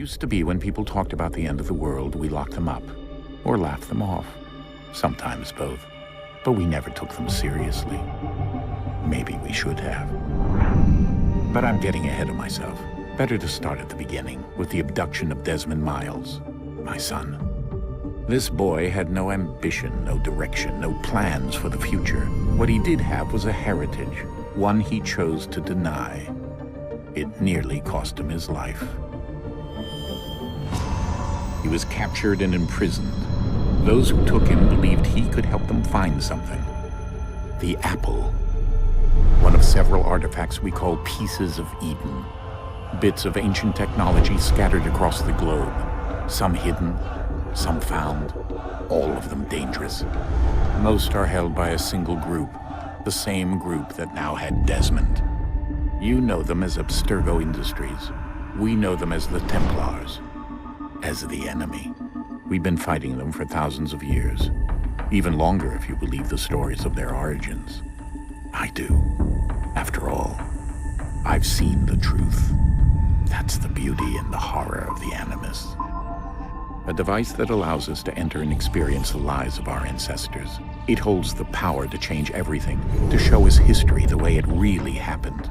used to be when people talked about the end of the world, we locked them up. Or laughed them off. Sometimes both. But we never took them seriously. Maybe we should have. But I'm getting ahead of myself. Better to start at the beginning, with the abduction of Desmond Miles, my son. This boy had no ambition, no direction, no plans for the future. What he did have was a heritage, one he chose to deny. It nearly cost him his life. He was captured and imprisoned. Those who took him believed he could help them find something. The apple. One of several artifacts we call pieces of Eden. Bits of ancient technology scattered across the globe. Some hidden, some found, all of them dangerous. Most are held by a single group, the same group that now had Desmond. You know them as Abstergo Industries. We know them as the Templars, as the enemy. We've been fighting them for thousands of years, even longer if you believe the stories of their origins. I do. After all, I've seen the truth. That's the beauty and the horror of the Animus. A device that allows us to enter and experience the lives of our ancestors. It holds the power to change everything, to show us history the way it really happened.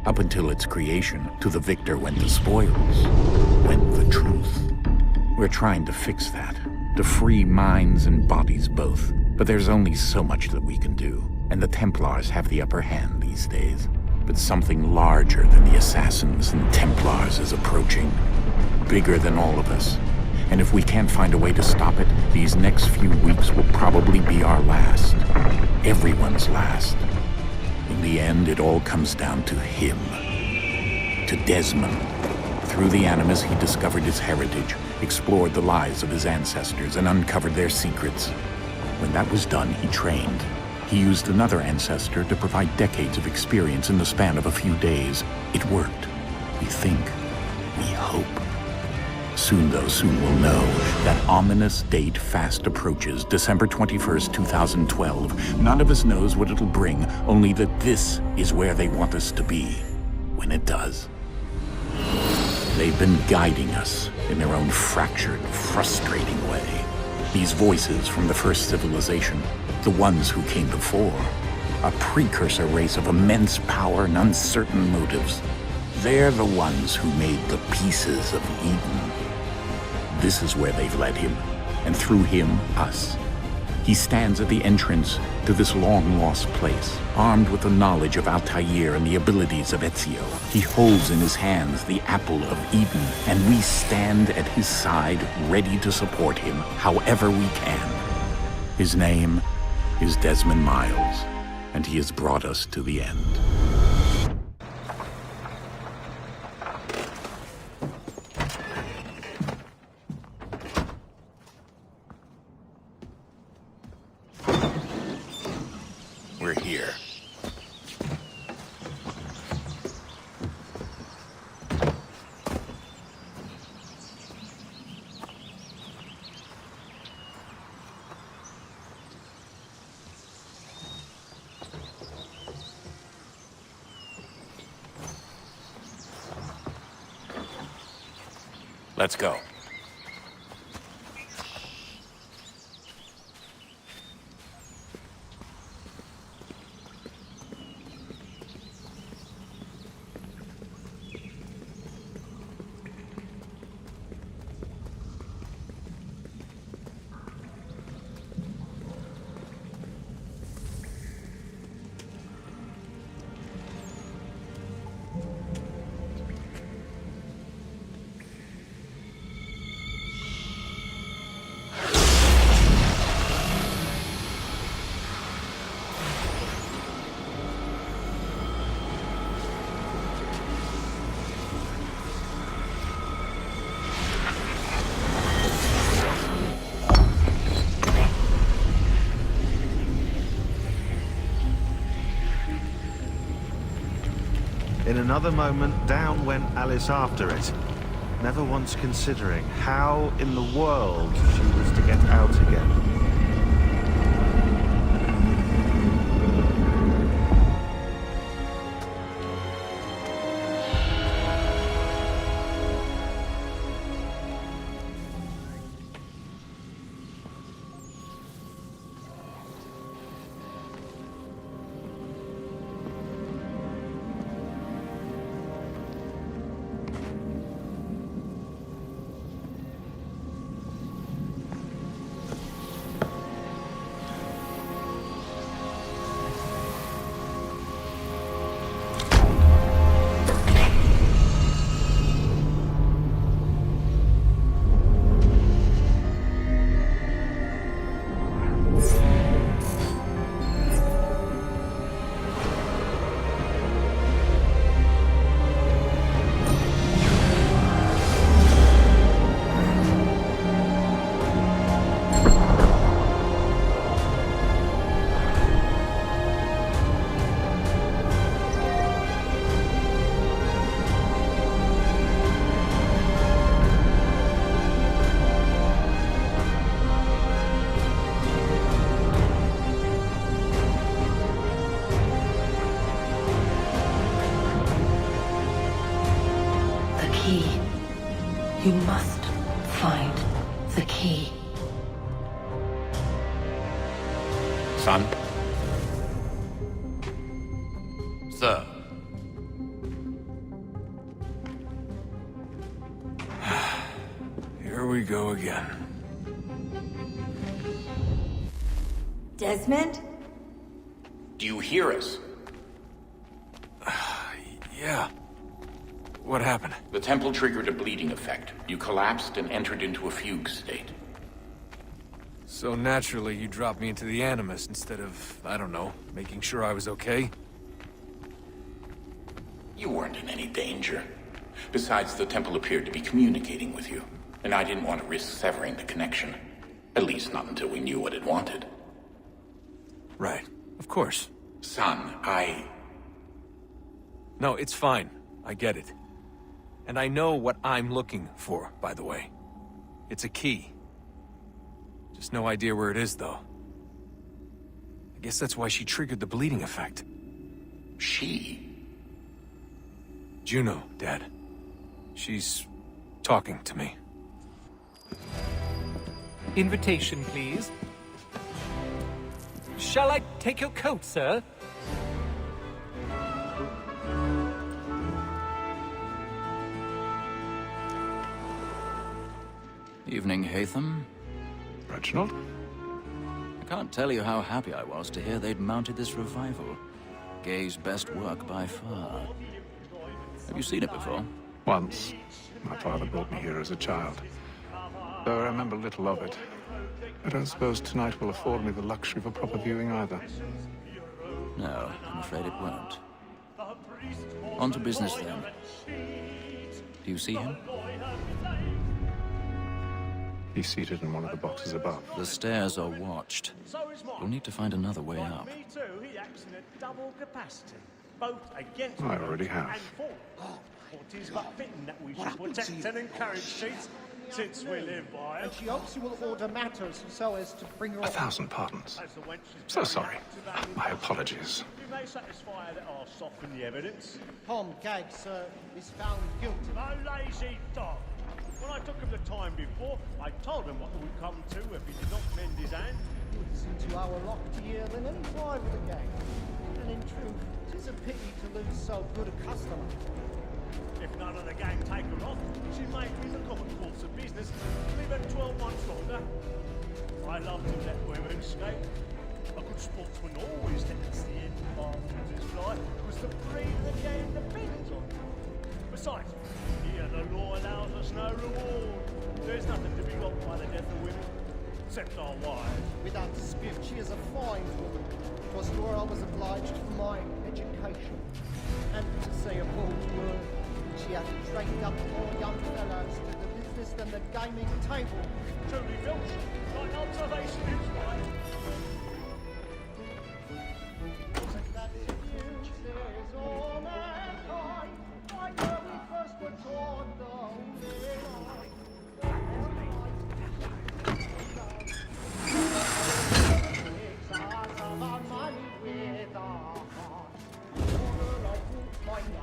Up until its creation, to the victor went the spoils, went the truth. We're trying to fix that, to free minds and bodies both. But there's only so much that we can do, and the Templars have the upper hand these days. But something larger than the assassins and Templars is approaching, bigger than all of us. And if we can't find a way to stop it, these next few weeks will probably be our last. Everyone's last. In the end, it all comes down to him. To Desmond. Through the Animus, he discovered his heritage, explored the lives of his ancestors, and uncovered their secrets. When that was done, he trained. He used another ancestor to provide decades of experience in the span of a few days. It worked. We think. We hope. Soon, though, soon we'll know. That ominous date fast approaches, December 21st, 2012. None of us knows what it'll bring, only that this is where they want us to be, when it does. They've been guiding us in their own fractured, frustrating way. These voices from the first civilization, the ones who came before, a precursor race of immense power and uncertain motives. They're the ones who made the pieces of Eden. This is where they've led him, and through him, us. He stands at the entrance to this long-lost place, armed with the knowledge of Altair and the abilities of Ezio. He holds in his hands the apple of Eden, and we stand at his side, ready to support him however we can. His name is Desmond Miles, and he has brought us to the end. We're here. Let's go. In another moment, down went Alice after it, never once considering how in the world she was to get out again. key. You must find the key. Son? Sir. Here we go again. Desmond? Do you hear us? Yeah. What happened? The temple triggered a bleeding effect. You collapsed and entered into a fugue state. So naturally, you dropped me into the Animus instead of, I don't know, making sure I was okay? You weren't in any danger. Besides, the temple appeared to be communicating with you, and I didn't want to risk severing the connection. At least not until we knew what it wanted. Right. Of course. Son, No, it's fine. I get it. And I know what I'm looking for, by the way. It's a key. Just no idea where it is, though. I guess that's why she triggered the bleeding effect. She? Juno, Dad. She's talking to me. Invitation, please. Shall I take your coat, sir? Evening, Hatham. Reginald? I can't tell you how happy I was to hear they'd mounted this revival. Gay's best work by far. Have you seen it before? Once. My father brought me here as a child. Though I remember little of it. I don't suppose tonight will afford me the luxury of a proper viewing either. No, I'm afraid it won't. On to business, then. Do you see him? He's seated in one of the boxes above. The stairs are watched. You'll need to find another way up. Me too. He acts in a double capacity, both against I already have. and for. It is but fitting that we should protect and encourage cheats, since we live by it. And she hopes you will order matters so as to bring her 1,000 pardons. As the wench is So very sorry. apt to that. My apologies. You may satisfy that I'll soften the evidence. Tom Gaggs is found guilty. No lazy dog. When I took him the time before, I told him what would come to if he did not mend his hand. It's into our locked year than any private of the gang. And in truth, 'tis a pity to lose so good a customer. If none of the gang take her off, she may, in the common course of business, leave her 12 months longer. I love to let women escape. A good sportsman always lets the end partners fly, because the breed of the game depends on it. Besides, here the law allows us no reward. There's nothing to be got by the death of women, except our wives. Without dispute, she is a fine woman. It was to her I was obliged for my education. And to say a bold word, she hath trained up more young fellows to the business than the gaming table. Truly, Filch, like observation is right. That the future is all mankind. I know we first were taught the way.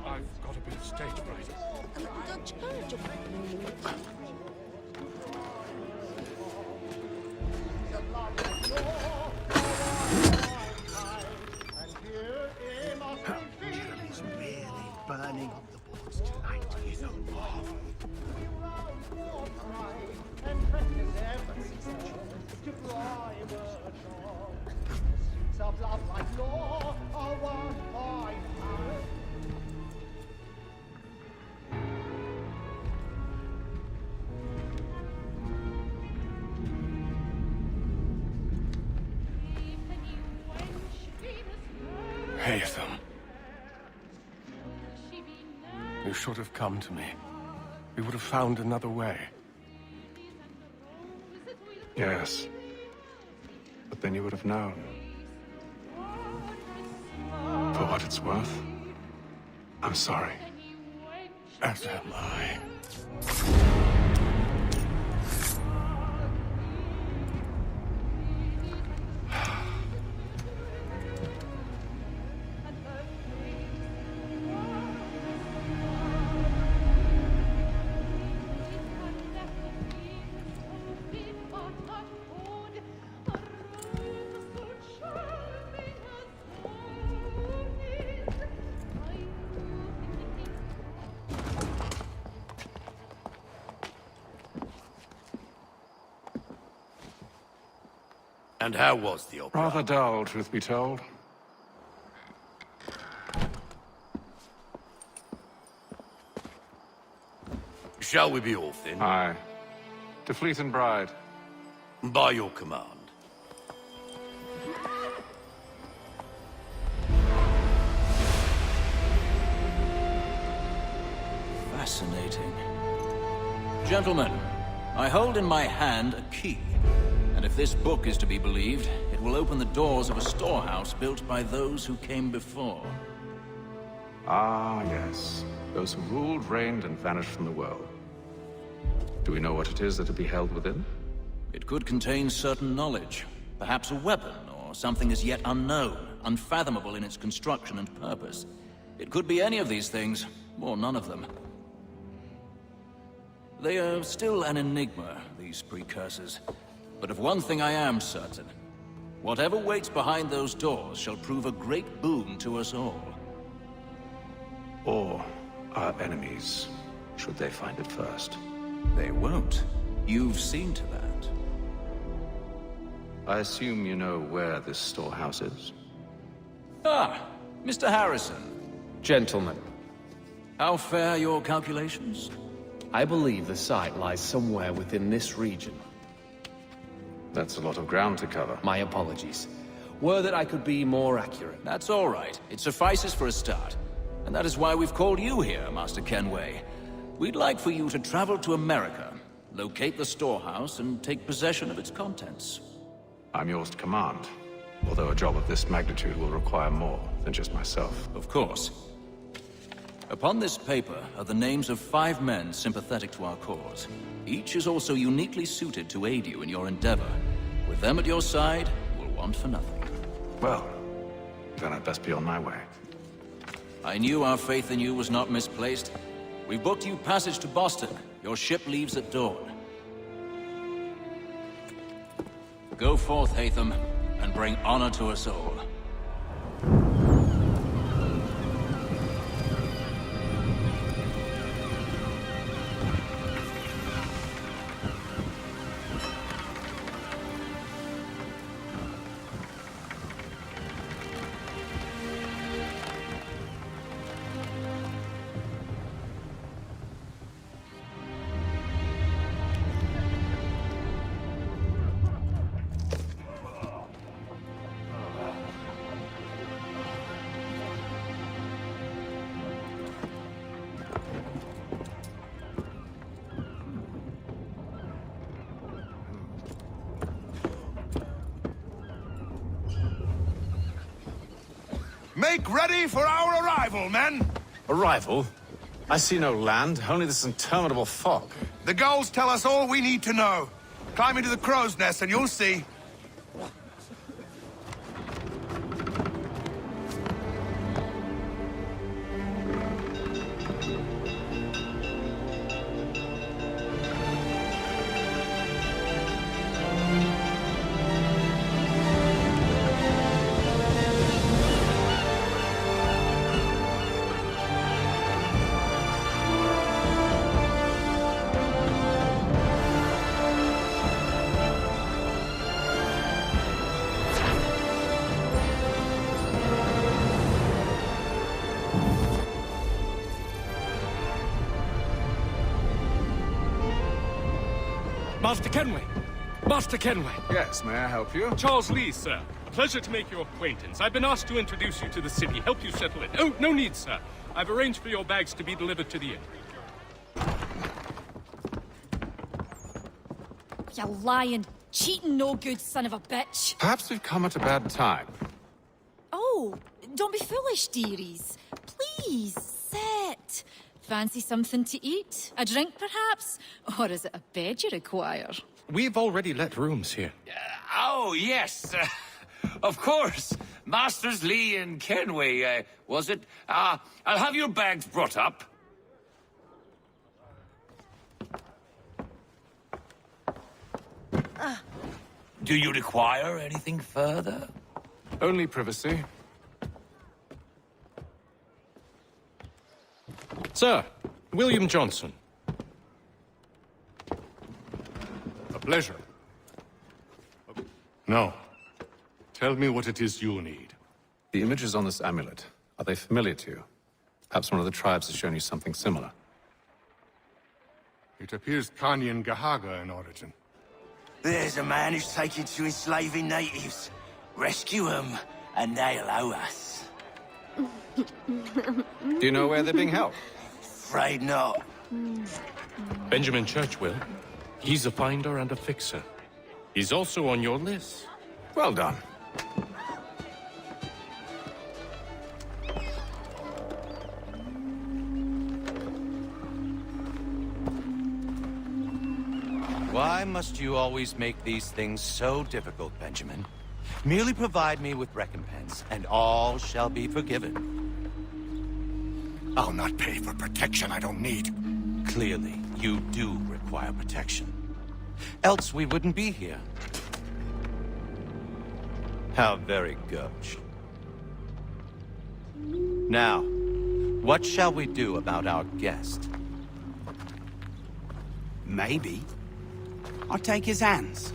I've got a bit of stage fright. He's really burning up the boards tonight. He's a marvel. Of love like law, our Hatham. You should have come to me. We would have found another way. Yes. But then you would have known. For what it's worth, I'm sorry. As am I. And how was the opera? Rather dull, truth be told. Shall we be off then? Aye. To Fleet and Bride. By your command. Fascinating. Gentlemen, I hold in my hand a key. And if this book is to be believed, it will open the doors of a storehouse built by those who came before. Ah, yes. Those who ruled, reigned, and vanished from the world. Do we know what it is that will be held within? It could contain certain knowledge. Perhaps a weapon, or something as yet unknown, unfathomable in its construction and purpose. It could be any of these things, or none of them. They are still an enigma, these precursors. But of one thing I am certain. Whatever waits behind those doors shall prove a great boon to us all. Or our enemies, should they find it first. They won't. You've seen to that. I assume you know where this storehouse is? Ah, Mr. Harrison. Gentlemen, How fare your calculations? I believe the site lies somewhere within this region. That's a lot of ground to cover. My apologies. Were that I could be more accurate. That's all right. It suffices for a start. And that is why we've called you here, Master Kenway. We'd like for you to travel to America, locate the storehouse, and take possession of its contents. I'm yours to command. Although a job of this magnitude will require more than just myself. Of course. Upon this paper are the names of 5 men sympathetic to our cause. Each is also uniquely suited to aid you in your endeavor. With them at your side, you will want for nothing. Well, then I'd best be on my way. I knew our faith in you was not misplaced. We booked you passage to Boston. Your ship leaves at dawn. Go forth, Hatham, and bring honor to us all. Make ready for our arrival, men! Arrival? I see no land, only this interminable fog. The gulls tell us all we need to know. Climb into the crow's nest and you'll see. Master Kenway! Master Kenway! Yes, may I help you? Charles Lee, sir. A pleasure to make your acquaintance. I've been asked to introduce you to the city, help you settle it. Oh, no need, sir. I've arranged for your bags to be delivered to the inn. You lying, cheating, no good son of a bitch. Perhaps we've come at a bad time. Oh, don't be foolish, dearies. Please, sit. Fancy something to eat? A drink, perhaps? Or is it a bed you require? We've already let rooms here. Oh, yes. Of course. Masters Lee and Kenway, was it? I'll have your bags brought up. Do you require anything further? Only privacy. Sir, William Johnson. A pleasure. No, Tell me what it is you need. The images on this amulet, are they familiar to you? Perhaps one of the tribes has shown you something similar. It appears Kanyan Gahaga in origin. There's a man who's taken to enslaving natives. Rescue them, and they'll owe us. Do you know where they're being held? Afraid not. Benjamin Churchwill. He's a finder and a fixer. He's also on your list. Well done. Why must you always make these things so difficult, Benjamin? Merely provide me with recompense, and all shall be forgiven. I'll not pay for protection I don't need. Clearly, you do require protection. Else we wouldn't be here. How very gauche. Now, what shall we do about our guest? Maybe. I'll take his hands.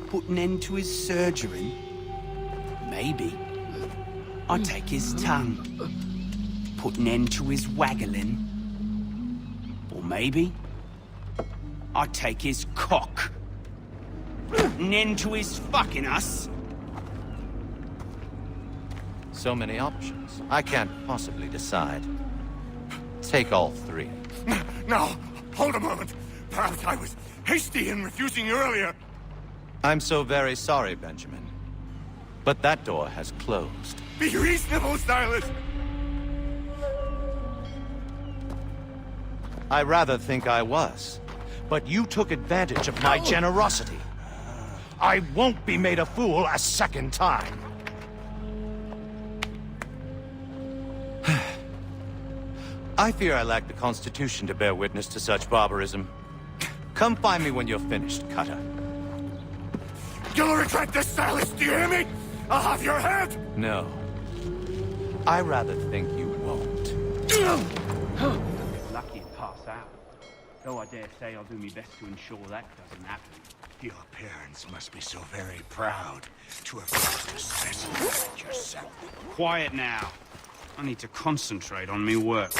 Put an end to his surgery. Maybe. I'll take his tongue. Put an end to his waggling. Or maybe I'll take his cock. Put an end to his fucking us. So many options. I can't possibly decide. Take all three. No, hold a moment. Perhaps I was hasty in refusing you earlier. I'm so very sorry, Benjamin. But that door has closed. Be reasonable, Silas! I rather think I was. But you took advantage of my generosity. I won't be made a fool a second time. I fear I lack the constitution to bear witness to such barbarism. Come find me when you're finished, Cutter. You'll regret this, Silas, do you hear me? I'll have your head! No. I rather think you won't. Lucky to pass out. Though I dare say I'll do my best to ensure that doesn't happen. Your parents must be so very proud to have lost a specimen like yourself. Quiet now. I need to concentrate on me work.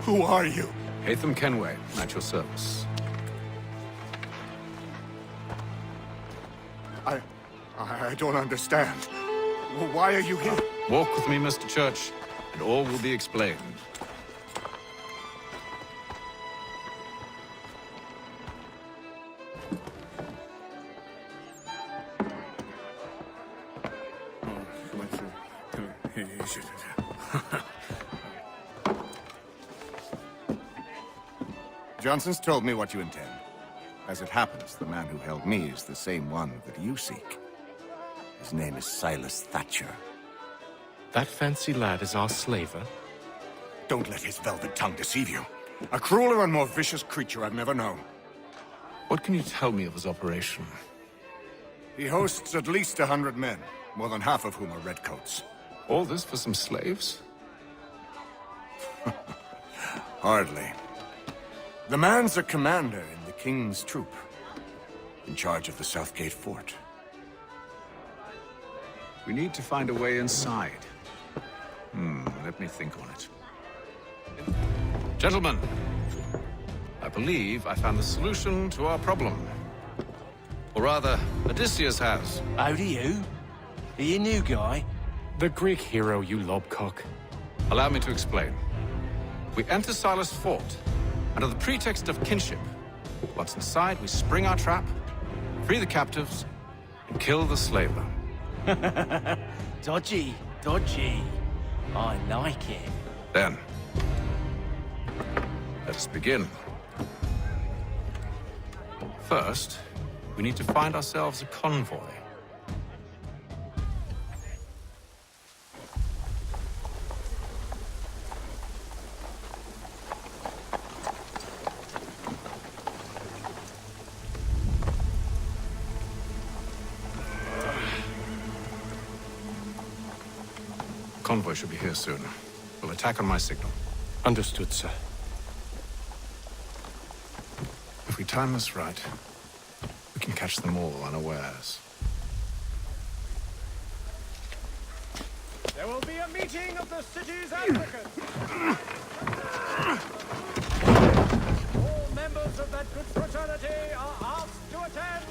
Who are you? Hatham Kenway, at your service. I don't understand. Why are you here? Walk with me, Mr. Church, and all will be explained. Johnson's told me what you intend. As it happens, the man who held me is the same one that you seek. His name is Silas Thatcher. That fancy lad is our slaver? Don't let his velvet tongue deceive you. A crueler and more vicious creature I've never known. What can you tell me of his operation? He hosts at least 100 men, more than half of whom are redcoats. All this for some slaves? Hardly. The man's a commander in the King's troop, in charge of the Southgate Fort. We need to find a way inside. Let me think on it. Gentlemen, I believe I found the solution to our problem. Or rather, Odysseus has. How do you? Are you a new guy? The Greek hero, you lobcock. Allow me to explain. We enter Silas' fort, under the pretext of kinship. Once inside, we spring our trap, free the captives, and kill the slaver. Dodgy, dodgy. I like it. Then, let us begin. First, we need to find ourselves a convoy. Convoy should be here soon. We'll attack on my signal. Understood, sir. If we time this right, we can catch them all unawares. There will be a meeting of the city's advocates. All members of that good fraternity are asked to attend.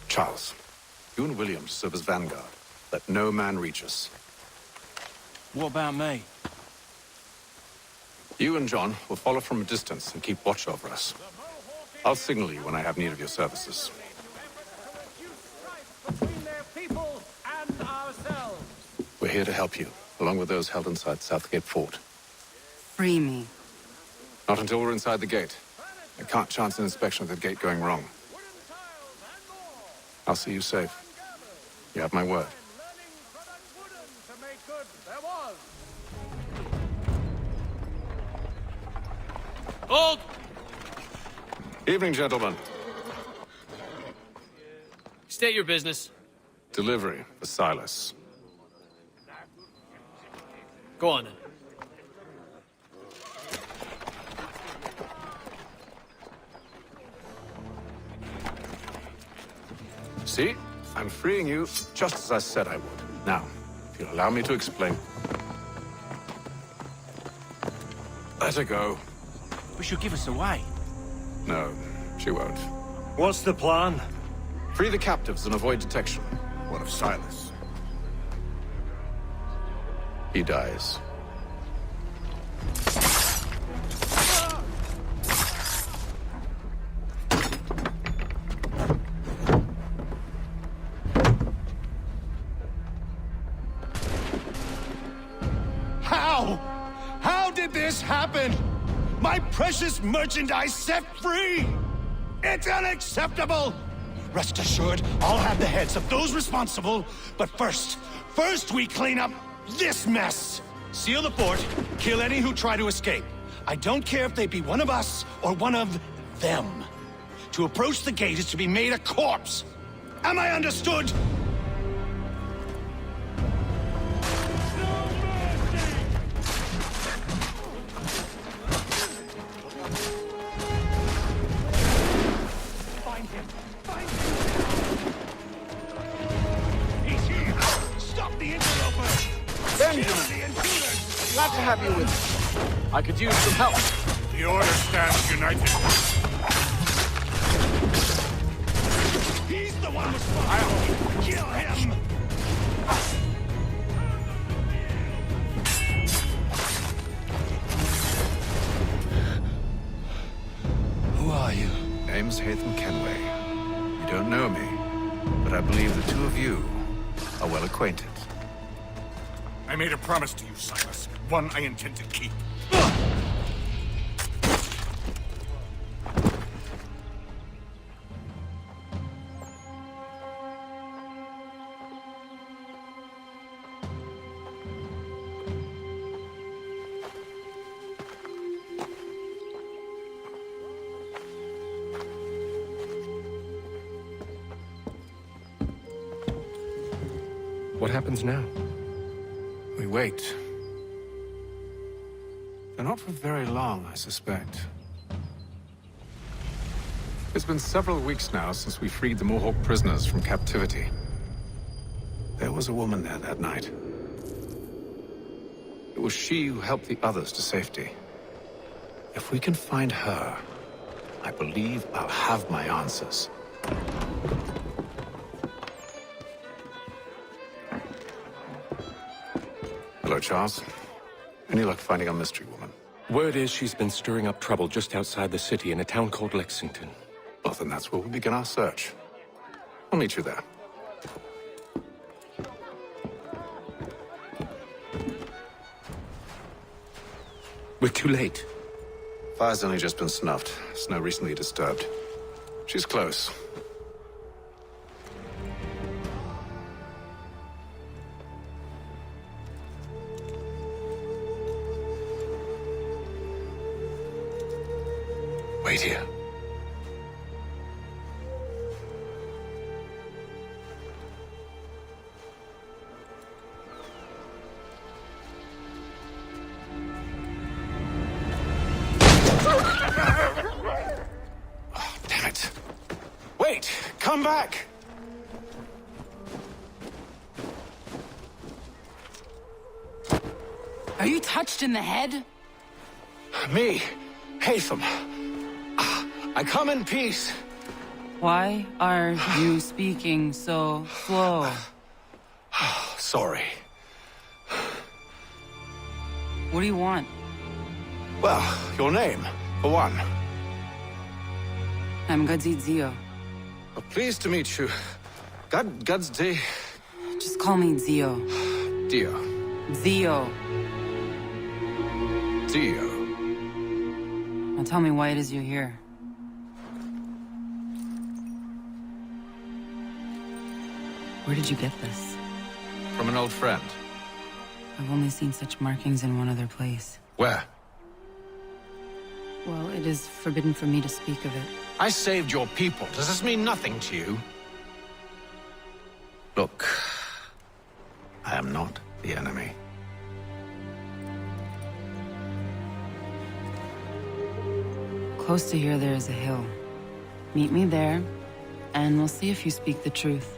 Charles, you and William serve as vanguard. Let no man reach us. What about me? You and John will follow from a distance and keep watch over us. I'll signal you when I have need of your services. Between their people and ourselves. We're here to help you, along with those held inside Southgate Fort. Free me. Not until we're inside the gate. I can't chance an inspection of the gate going wrong. I'll see you safe. You have my word. Hold! Evening, gentlemen. State your business. Delivery for Silas. Go on then. See? I'm freeing you just as I said I would. Now, if you'll allow me to explain. Let her go. But she'll give us away. No, she won't. What's the plan? Free the captives and avoid detection. What of Silas? He dies. How? How did this happen? My precious merchandise set free! It's unacceptable! Rest assured, I'll have the heads of those responsible, but first we clean up this mess! Seal the fort, kill any who try to escape. I don't care if they be one of us or one of them. To approach the gate is to be made a corpse. Am I understood? Glad to have you with me. I could use some help. The Order stands united. He's the one responsible. Kill him! Who are you? Name's Hatham Kenway. You don't know me, but I believe the two of you are well acquainted. I made a promise to you, Silas. One I intend to keep. What happens now? We wait. But not for very long, I suspect. It's been several weeks now since we freed the Mohawk prisoners from captivity. There was a woman there that night. It was she who helped the others to safety. If we can find her, I believe I'll have my answers. Hello, Charles. Any luck finding our mystery woman? Word is she's been stirring up trouble just outside the city in a town called Lexington. Well, then that's where we'll begin our search. I'll meet you there. We're too late. Fire's only just been snuffed. Snow recently disturbed. She's close. Wait here. Oh, damn it. Wait! Come back! Are you touched in the head? Me, Hatham. I come in peace. Why are you speaking so slow? Sorry. What do you want? Well, your name, for one. I'm Gadzid Zio. Oh, pleased to meet you. God's day. Just call me Zio. Dio. Zio. Dio. Now tell me why it is you're here. Where did you get this? From an old friend. I've only seen such markings in one other place. Where? Well, it is forbidden for me to speak of it. I saved your people. Does this mean nothing to you? Look, I am not the enemy. Close to here, there is a hill. Meet me there, and we'll see if you speak the truth.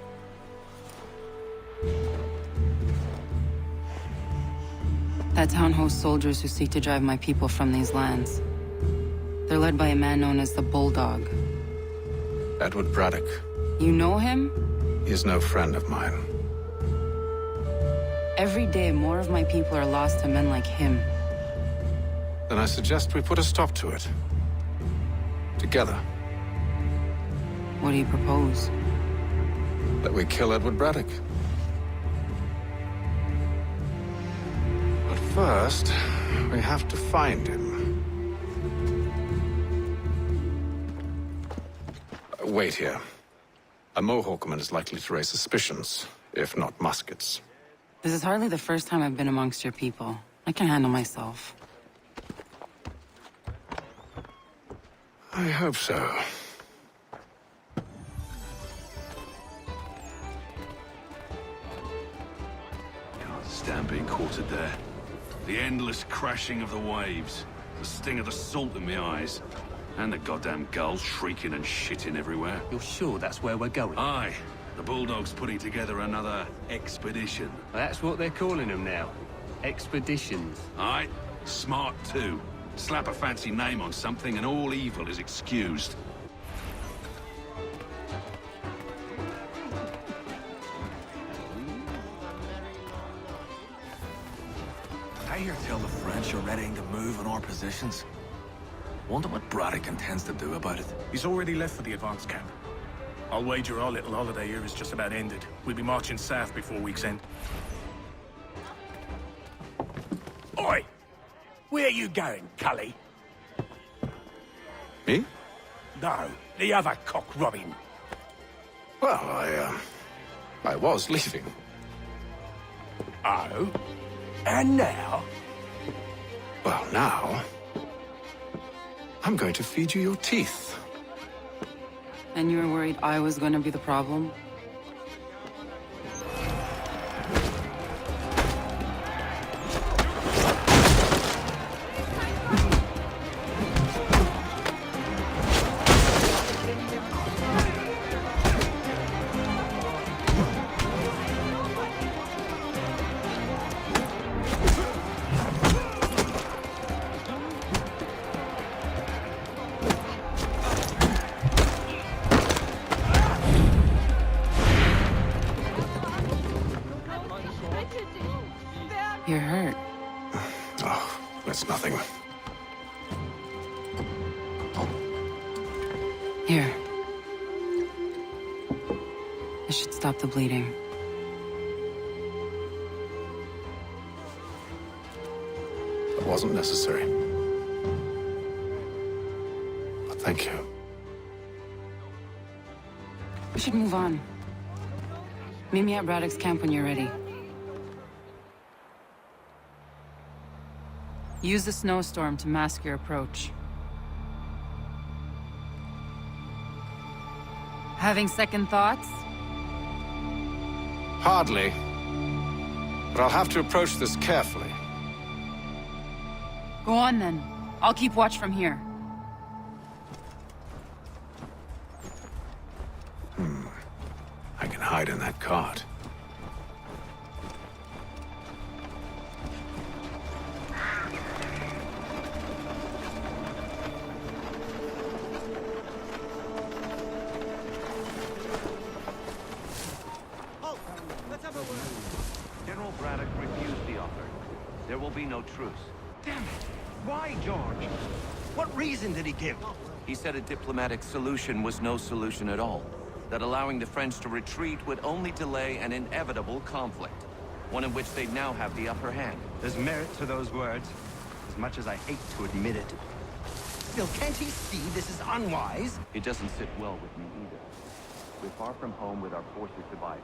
That town hosts soldiers who seek to drive my people from these lands. They're led by a man known as the Bulldog. Edward Braddock. You know him? He is no friend of mine. Every day, more of my people are lost to men like him. Then I suggest we put a stop to it. Together. What do you propose? That we kill Edward Braddock. But first, we have to find him. Wait here. A Mohawkman is likely to raise suspicions, if not muskets. This is hardly the first time I've been amongst your people. I can handle myself. I hope so. Can't stand being quartered there. The endless crashing of the waves, the sting of the salt in my eyes, and the goddamn gulls shrieking and shitting everywhere. You're sure that's where we're going? Aye. The Bulldog's putting together another expedition. That's what they're calling them now. Expeditions. Aye. Smart too. Slap a fancy name on something and all evil is excused. I hear tell the French are readying to move on our positions. Wonder what Braddock intends to do about it. He's already left for the advance camp. I'll wager our little holiday here is just about ended. We'll be marching south before week's end. Oi! Where you going, Cully? Me? No, the other cock Robin. Well, I was leaving. Oh? And now? Well, now... I'm going to feed you your teeth. And you were worried I was going to be the problem? You're hurt. Oh, that's nothing. Here. This should stop the bleeding. That wasn't necessary. Thank you. We should move on. Meet me at Braddock's camp when you're ready. Use the snowstorm to mask your approach. Having second thoughts? Hardly. But I'll have to approach this carefully. Go on then. I'll keep watch from here. I can hide in that cart. General Braddock refused the offer. There will be no truce. Damn it! Why, George? What reason did he give? He said a diplomatic solution was no solution at all. That allowing the French to retreat would only delay an inevitable conflict. One in which they'd now have the upper hand. There's merit to those words, as much as I hate to admit it. Still, can't he see this is unwise? It doesn't sit well with me either. We're far from home with our forces divided.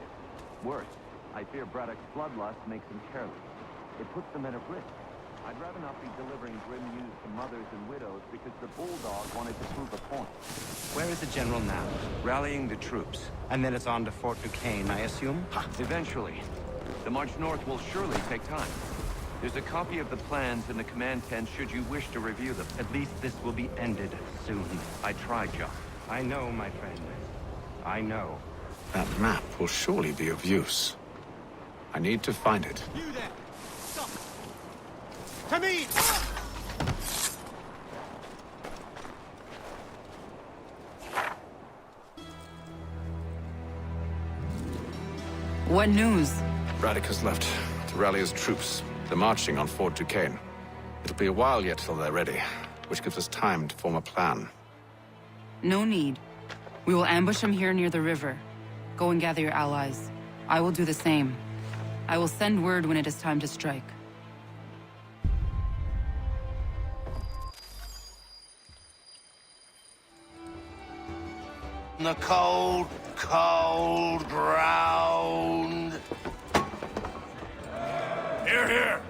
Worse, I fear Braddock's bloodlust makes him careless. It puts the men at risk. I'd rather not be delivering grim news to mothers and widows because the Bulldog wanted to prove a point. Where is the general now? Rallying the troops. And then it's on to Fort Duquesne, I assume? Eventually. The march north will surely take time. There's a copy of the plans in the command tent should you wish to review them. At least this will be ended soon. I tried, John. I know, my friend. I know. That map will surely be of use. I need to find it. You there! Stop! To me! What news? Braddock has left to rally his troops. They're marching on Fort Duquesne. It'll be a while yet till they're ready, which gives us time to form a plan. No need. We will ambush him here near the river. Go and gather your allies. I will do the same. I will send word when it is time to strike. The cold, cold ground. Here, here.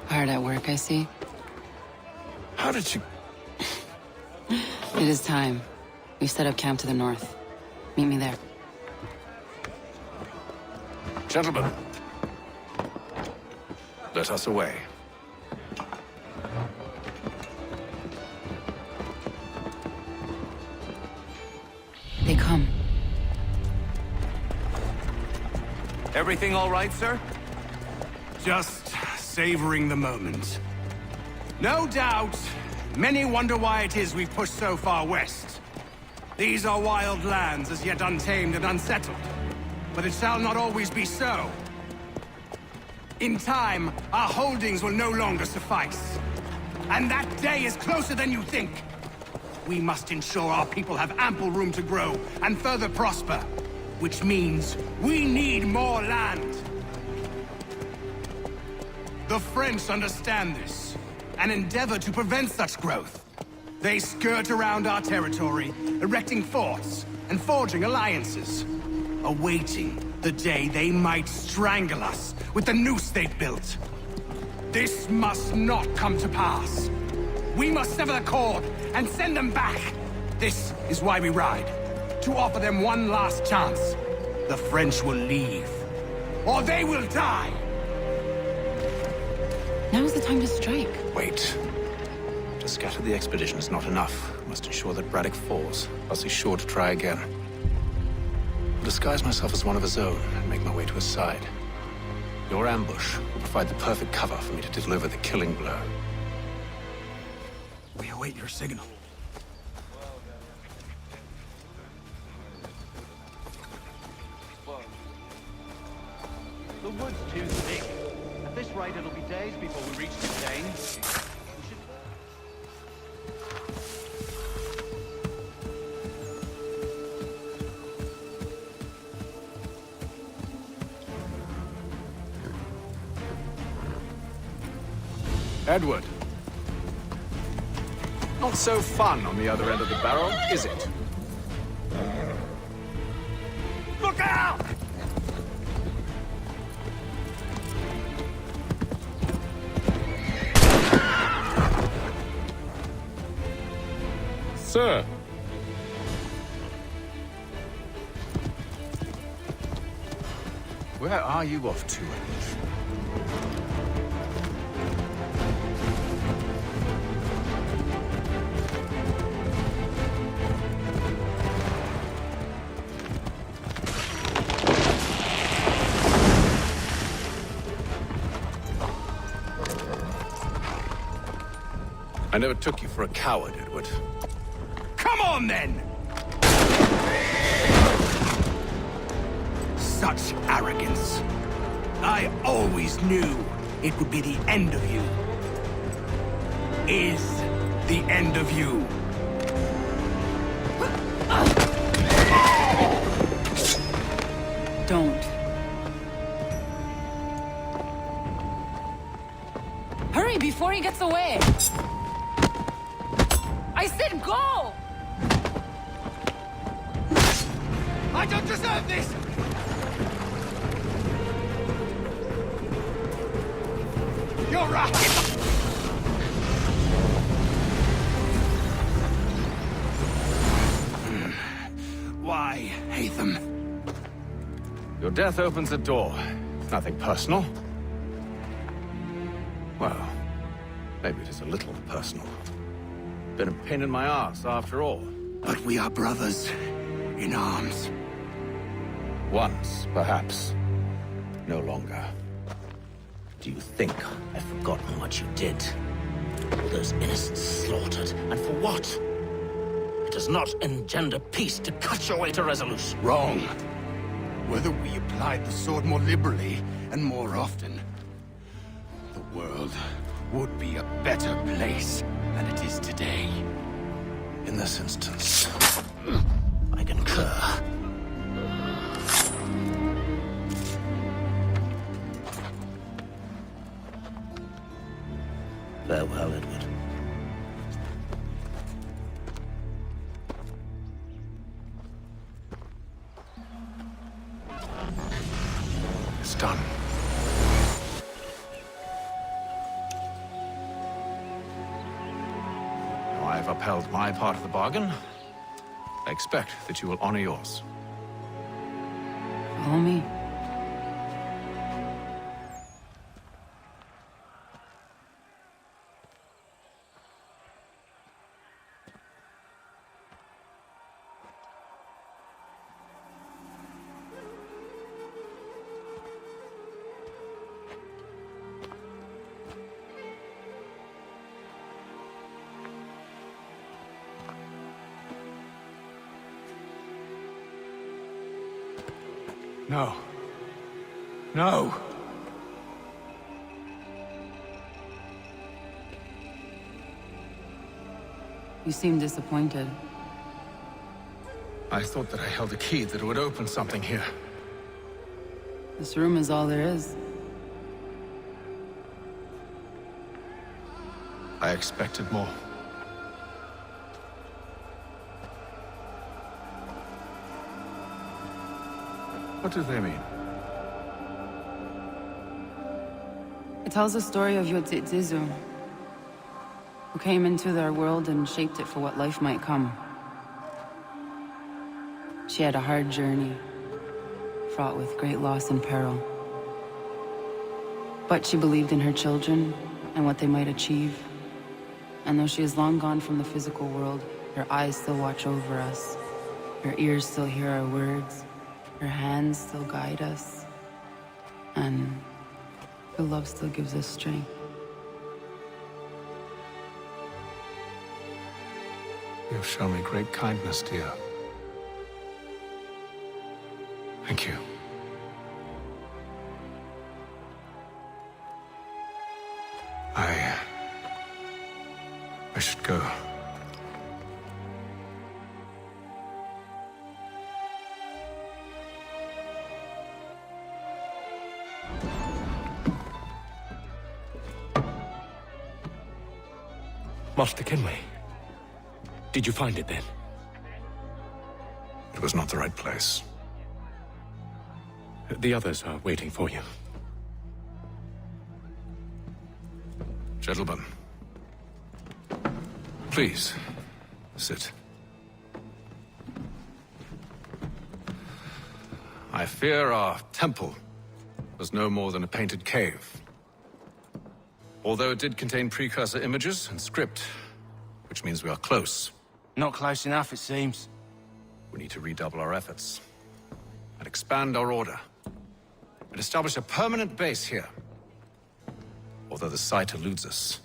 Hard at work, I see. How did you... It is time. We've set up camp to the north. Meet me there. Gentlemen, let us away. They come. Everything all right, sir? Just savoring the moment. No doubt, many wonder why it is we've pushed so far west. These are wild lands, as yet untamed and unsettled. But it shall not always be so. In time, our holdings will no longer suffice. And that day is closer than you think. We must ensure our people have ample room to grow and further prosper. Which means we need more land. The French understand this, and endeavor to prevent such growth. They skirt around our territory, erecting forts and forging alliances, awaiting the day they might strangle us with the noose they've built. This must not come to pass. We must sever the cord and send them back. This is why we ride, to offer them one last chance. The French will leave, or they will die. Now's the time to strike. Wait. To scatter the expedition is not enough. We must ensure that Braddock falls, else he's sure to try again. I'll disguise myself as one of his own and make my way to his side. Your ambush will provide the perfect cover for me to deliver the killing blow. We await your signal. The wood's too thick. At this rate, it'll be days before we reach Duquesne. Edward. Not so fun on the other end of the barrel, is it? Look out! Sir. Where are you off to, Edward? I never took you for a coward, Edward. Come on, then! Such arrogance. I always knew it would be the end of you. Is the end of you. Don't. Hurry before he gets away! I said go! I don't deserve this! You're right! Why, Hatham? Your death opens a door. Nothing personal. Well, maybe it is a little personal. Been a pain in my ass, after all. But we are brothers in arms. Once, perhaps. No longer. Do you think I've forgotten what you did? All those innocents slaughtered, and for what? It does not engender peace to cut your way to resolution. Wrong. Whether we applied the sword more liberally and more often, the world would be a better place than it is today. In this instance, I concur. Farewell, Edward. It's done. Now I've upheld my part of the bargain. I expect that you will honor yours. Follow me. No. No! You seem disappointed. I thought that I held a key that would open something here. This room is all there is. I expected more. What do they mean? It tells the story of Yotzitzizu, who came into their world and shaped it for what life might come. She had a hard journey, fraught with great loss and peril. But she believed in her children and what they might achieve. And though she is long gone from the physical world, her eyes still watch over us. Her ears still hear our words. Her hands still guide us. And her love still gives us strength. You have shown me great kindness, dear. Thank you. I should go. Master Kenway. Did you find it then? It was not the right place. The others are waiting for you. Gentlemen, please, sit. I fear our temple was no more than a painted cave. Although it did contain precursor images and script, which means we are close. Not close enough, it seems. We need to redouble our efforts and expand our order and establish a permanent base here. Although the site eludes us,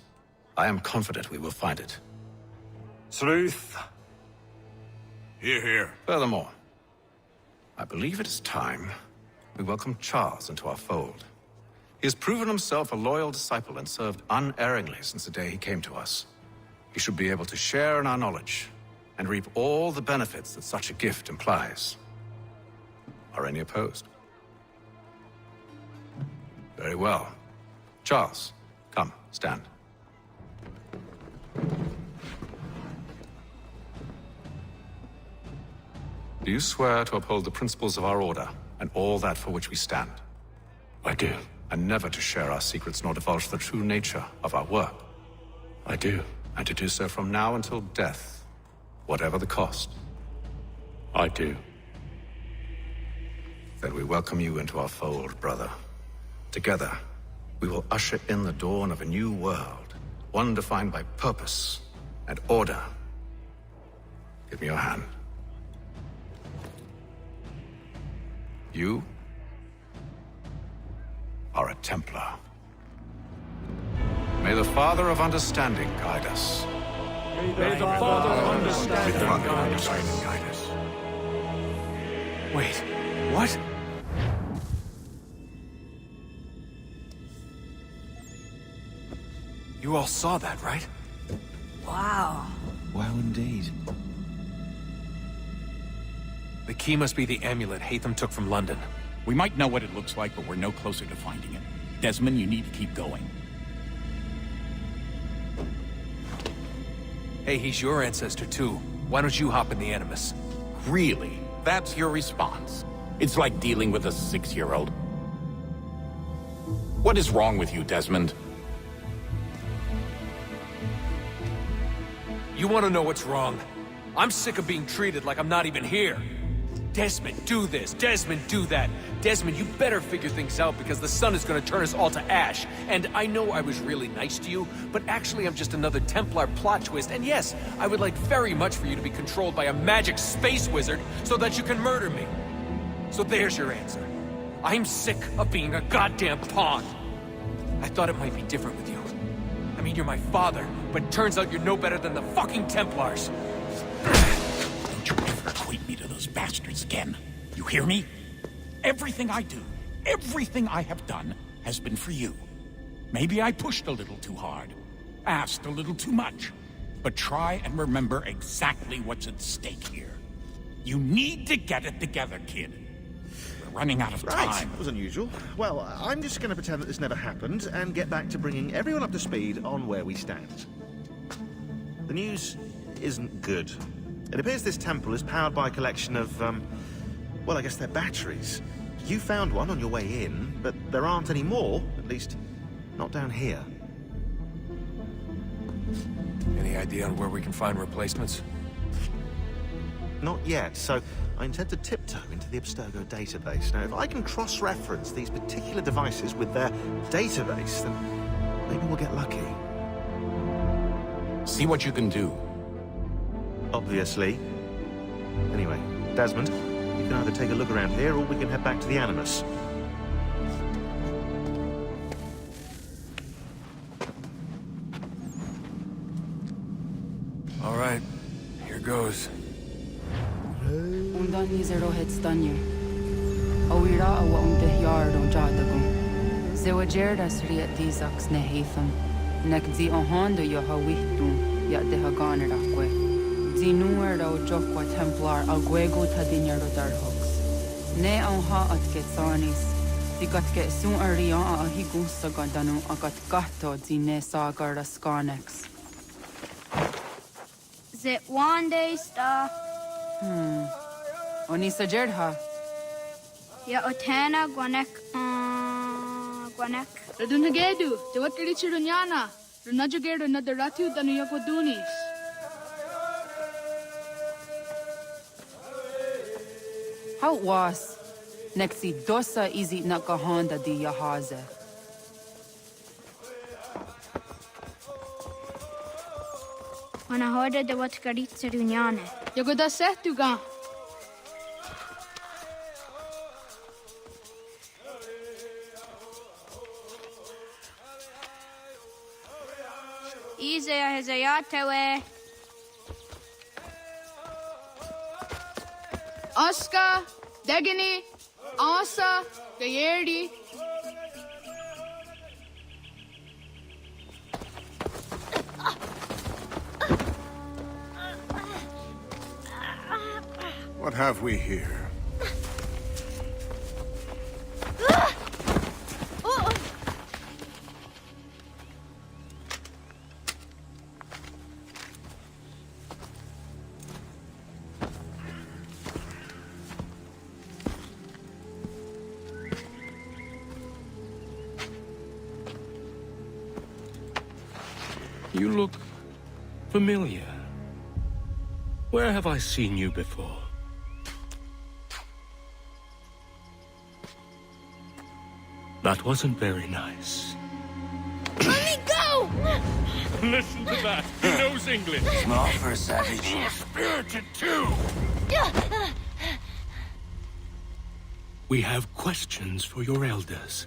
I am confident we will find it. Truth. Hear, hear. Furthermore, I believe it is time we welcome Charles into our fold. He has proven himself a loyal disciple and served unerringly since the day he came to us. He should be able to share in our knowledge and reap all the benefits that such a gift implies. Are any opposed? Very well. Charles, come, stand. Do you swear to uphold the principles of our order and all that for which we stand? I do. And never to share our secrets nor divulge the true nature of our work? I do. And to do so from now until death, whatever the cost? I do. Then we welcome you into our fold, brother. Together, we will usher in the dawn of a new world, one defined by purpose and order. Give me your hand. You are a Templar. May the Father of Understanding guide us. May the Father of Understanding guide us. Wait, what? You all saw that, right? Wow. Wow, indeed. The key must be the amulet Hatham took from London. We might know what it looks like, but we're no closer to finding it. Desmond, you need to keep going. Hey, he's your ancestor too. Why don't you hop in the Animus? Really? That's your response? It's like dealing with a 6-year-old. What is wrong with you, Desmond? You want to know what's wrong? I'm sick of being treated like I'm not even here. Desmond, do this. Desmond, do that. Desmond, you better figure things out because the sun is going to turn us all to ash. And I know I was really nice to you, but actually I'm just another Templar plot twist. And yes, I would like very much for you to be controlled by a magic space wizard so that you can murder me. So there's your answer. I'm sick of being a goddamn pawn. I thought it might be different with you. I mean, you're my father, but turns out you're no better than the fucking Templars. Don't you ever equate me to those bastards again. You hear me? Everything I do, everything I have done, has been for you. Maybe I pushed a little too hard, asked a little too much, but try and remember exactly what's at stake here. You need to get it together, kid. We're running out of time. Right, that was unusual. Well, I'm just going to pretend that this never happened and get back to bringing everyone up to speed on where we stand. The news isn't good. It appears this temple is powered by a collection of, well, I guess they're batteries. You found one on your way in, but there aren't any more, at least not down here. Any idea on where we can find replacements? Not yet, so I intend to tiptoe into the Abstergo database. Now, if I can cross-reference these particular devices with their database, then maybe we'll get lucky. See what you can do. Obviously. Anyway, Desmond, you can either take a look around here or we can head back to the Animus. All right, here goes. Undan zero heads danyu. Awira awa yard on jadagun. Zewajer as riat dizax ne Hatham. Nekzi ohondo yohawihtun yat de haganakwe. Zinuer o jokwa Templar agwego tadinyaro darhogs. Ne onha at getsanis. Digatke sun arion a higusa gadanu agat gato zine sagar skanex. Zit one day star. Onisa Jerdha. Ya Otana Gwanek Gwanek. Ratonhnhaké, the what did you Runyana? Runajagerd another Ratu than Yakodunis. How was? Nexi dosa izi nakahonda di Yahaze. When I heard the what Garitsa Runyane. Yagoda Setuga. Easy as a yatawe. Oscar, Degani, Asa, Gayerdi. What have we here? You look familiar. Where have I seen you before? That wasn't very nice. Let me go! Listen to that. He knows English. Small for a savage. Spirited too. We have questions for your elders.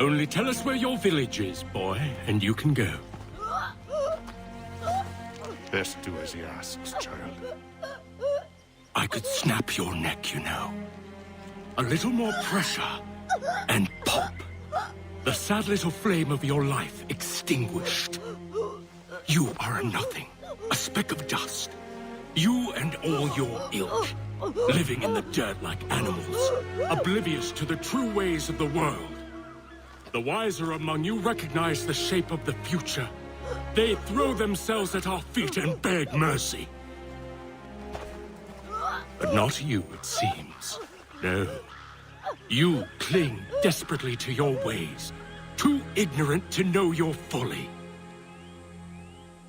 Only tell us where your village is, boy, and you can go. Best do as he asks, child. I could snap your neck, you know. A little more pressure, and pop. The sad little flame of your life extinguished. You are a nothing, a speck of dust. You and all your ilk, living in the dirt like animals, oblivious to the true ways of the world. The wiser among you recognize the shape of the future. They throw themselves at our feet and beg mercy. But not you, it seems. No. You cling desperately to your ways, too ignorant to know your folly.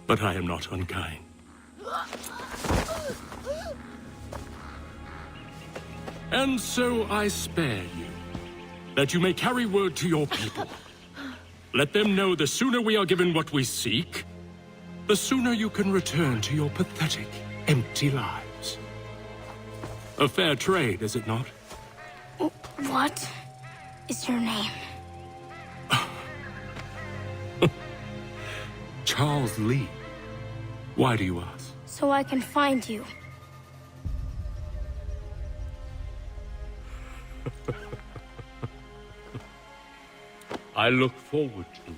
But I am not unkind. And so I spare you, that you may carry word to your people. Let them know the sooner we are given what we seek, the sooner you can return to your pathetic, empty lives. A fair trade, is it not? What is your name? Charles Lee. Why do you ask? So I can find you. I look forward to it.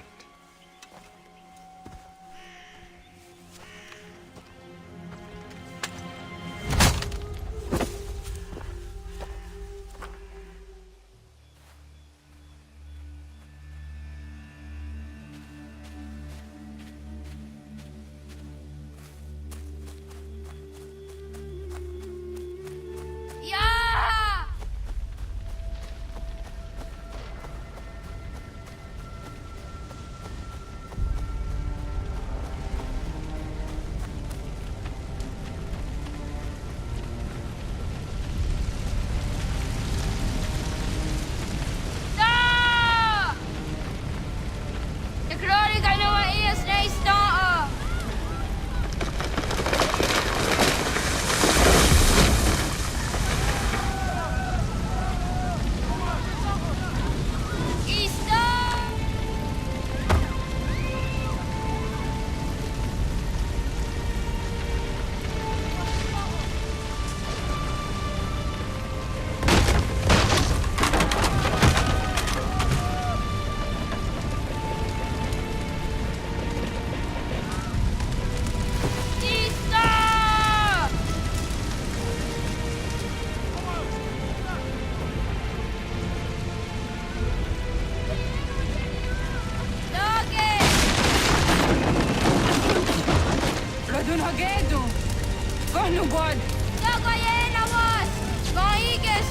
no god. Tagajena was! Kaiges!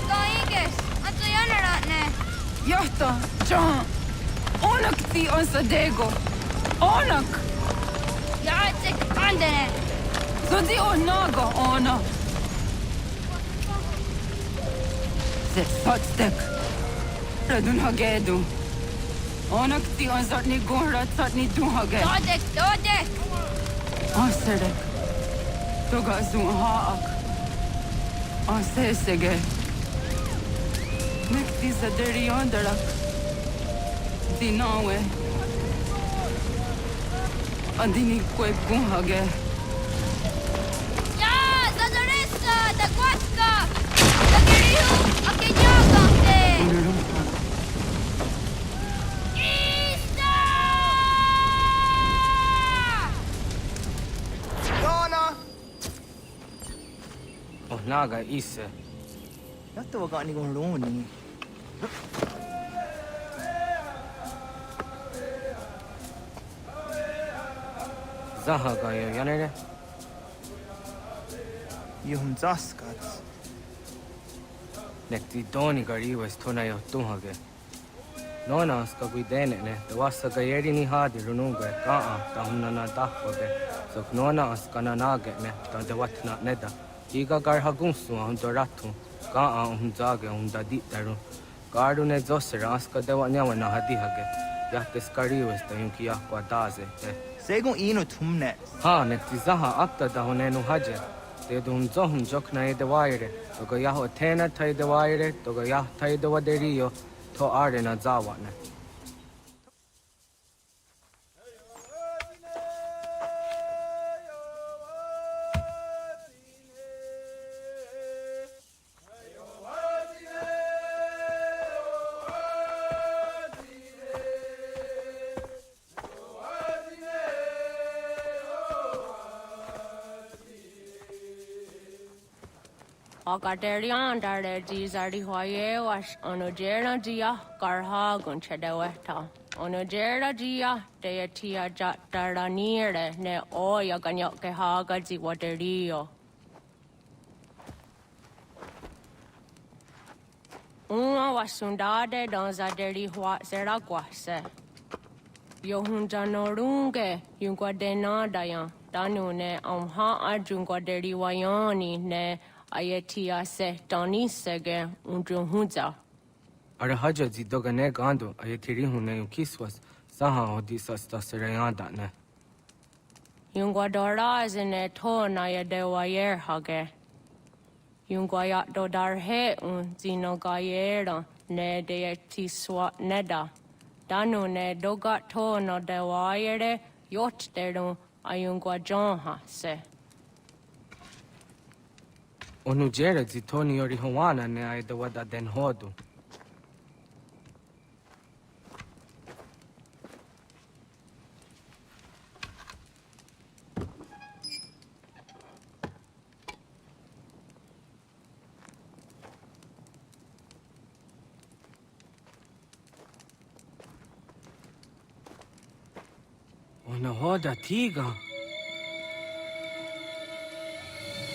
Atso jäneratne! Johto, John. Onak ti on sadego. Onak! Jaatsek andene! Zodi on nago, ono. Zet sotstek. Ratonhnhaké. Onak ti on zotni gunrat zotni dunhage. Dodek! Ansedek. Toga zun haak. Ansesege. Nekti zaderi ondarak. Dinawe. Adini kwe gunhage. Ja, zadoressa! Da kvatska! Da geriu! Ake njagante! Oh, naga ise. Jattu wakaan niinku luuni. Zaha ga jo janere. Juhun zaskats. Nekti doni gari was tona jo tunhage. Nona ska gui denene, da wasa ga yeri ni hadi rununga kaa ta hunna na dahwage. So nona ska na nage ne ta de watna neda. Iga gar hagunsu hun doratu. Kaa hun zage hun da ditaru. Gardu ne zosera ska de watnyawa na hadi hage. Jahte skari was da yunki yakwa daze. Segun inu tumne. Ha, nekti zaha akta da hunenu haje. Te dun zohum jokna e de waire. Toga yaho tena tai de waire, toga yah tai de waderio, to are na zawane. Agaderian dare dizari hoye was onojera dia garha gunchedeweta. Onojera dia deatia jataranire ne oya ganyoke haga zi waterio. Uma wasundade donzaderi hua zeraguase. Yohunjanorunge yunguadenadayan danune amha ajunguaderi wayani ne Ayetia se Donisege Undruhunza. Are haja zi dogane gando ayetiri hune kiswas saha odisas taserayanda ne. Yungwadora zine to na yadewayer hage. Yungwayat dodarhe un zinogayera ne deetiswa neda. Danu ne dogat to no dewayere yot derun ayungwajonha se. Onujera zi toni yori hawana ne ay da wada den hodu. Ona hoda tiga.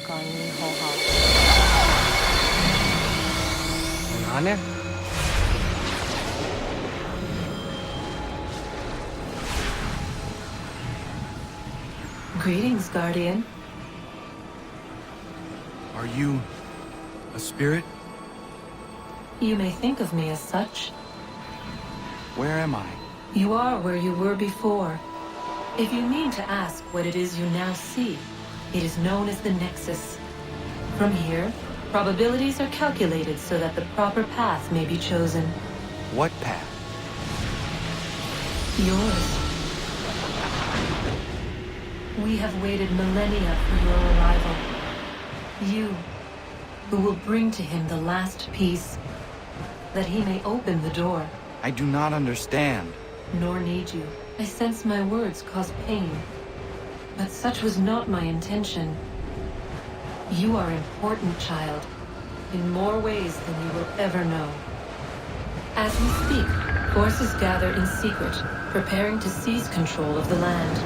Kani hoha. Anne? Greetings, Guardian. Are you a spirit? You may think of me as such. Where am I? You are where you were before. If you mean to ask what it is you now see, it is known as the Nexus. From here, probabilities are calculated so that the proper path may be chosen. What path? Yours. We have waited millennia for your arrival. You, who will bring to him the last piece, that he may open the door. I do not understand. Nor need you. I sense my words cause pain. But such was not my intention. You are important, child, in more ways than you will ever know. As we speak, forces gather in secret, preparing to seize control of the land.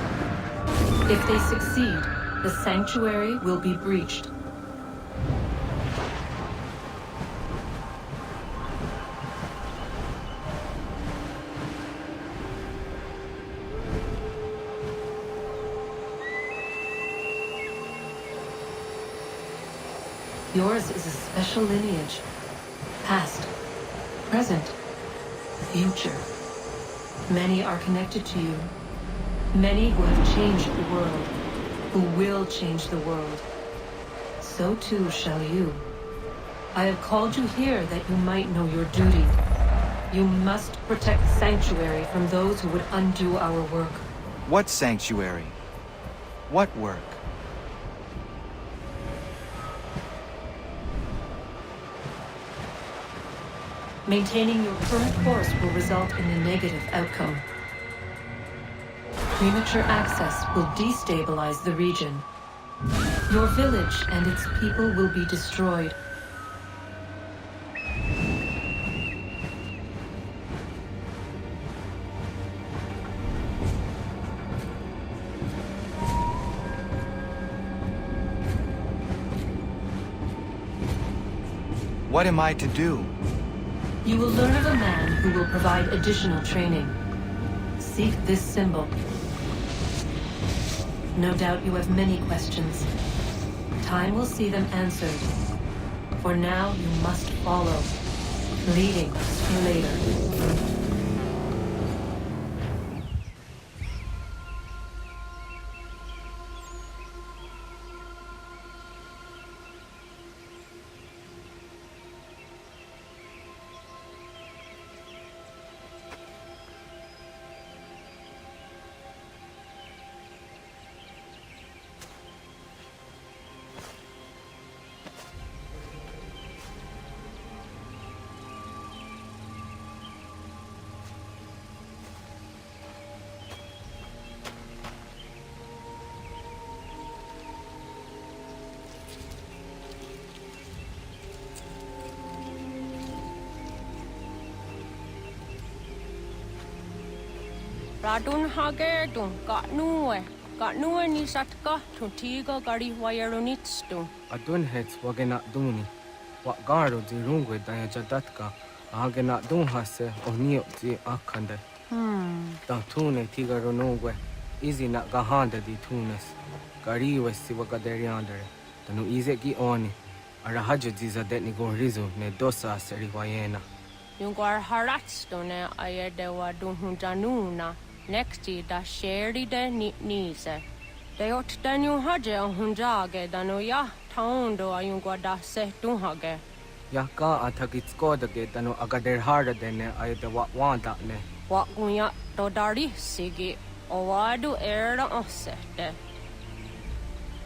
If they succeed, the sanctuary will be breached. Yours is a special lineage. Past, present, future. Many are connected to you. Many who have changed the world, who will change the world. So too shall you. I have called you here that you might know your duty. You must protect the sanctuary from those who would undo our work. What sanctuary? What work? Maintaining your current course will result in a negative outcome. Premature access will destabilize the region. Your village and its people will be destroyed. What am I to do? You will learn of a man who will provide additional training. Seek this symbol. No doubt you have many questions. Time will see them answered. For now, you must follow, leading later. Ratonhnhaké tu Katnue ni satka tu tiga gari wayaronitstu. Adun hets wagena duni. Wa garo di rungwe daya jadatka. Ahagena dun hase onio di akande. Ta tune tiga ronungwe. Izi na gahanda di tunes. Gariwe si wagaderiandere. Tanu ize gi oni. Arahajo ziza detni gorizu ne dosa seri wayena. Yungwar haratsto ne ayedewa dunhunjanuna. Nexti da sheri de nise. De ot danu haje hunjage danu ya taundo ayungwa da se dunhage. Ya ka athakitskoda danu agader harda dene aydewa wanda ne. Wa gunya to dari sigi owadu era osete.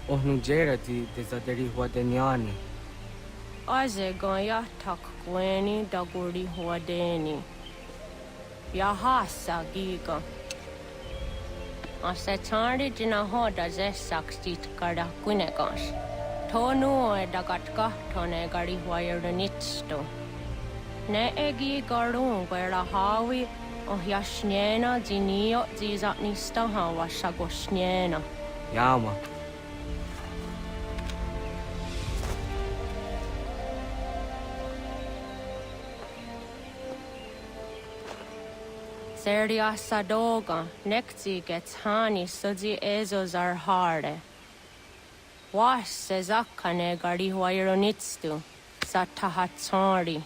Ohnu jerati desaderi huadeniani. Aze gaya tak kweni daguri huadeni. Ya hasa giga. Ase tari jina hoda ze sakstit kada kunegas. Tonu e dagatka tone gari wayernitsto. Ne egi garun gwera hawi o yashnena zinio zizatnista hawa shagoshnena. Yama. Seria sadoga, nekti gets hani sudzi ezos are harde. Was sezakane gari wayronitstu, satahatsari.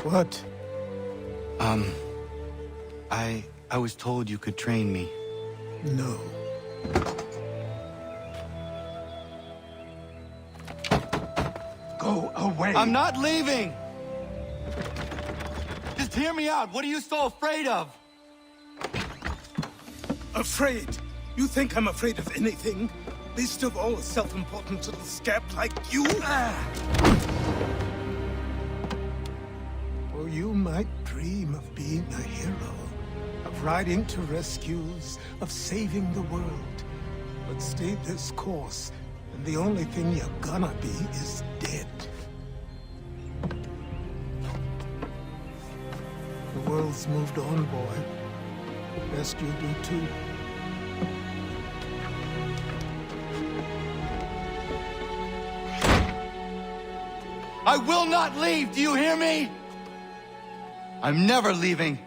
What? I was told you could train me. No. Go away! I'm not leaving! Just hear me out. What are you so afraid of? Afraid? You think I'm afraid of anything? Least of all a self-important little scab like you? might dream of being a hero, of riding to rescues, of saving the world. But stay this course, and the only thing you're gonna be is dead. The world's moved on, boy. Best you do too. I will not leave, do you hear me? I'm never leaving.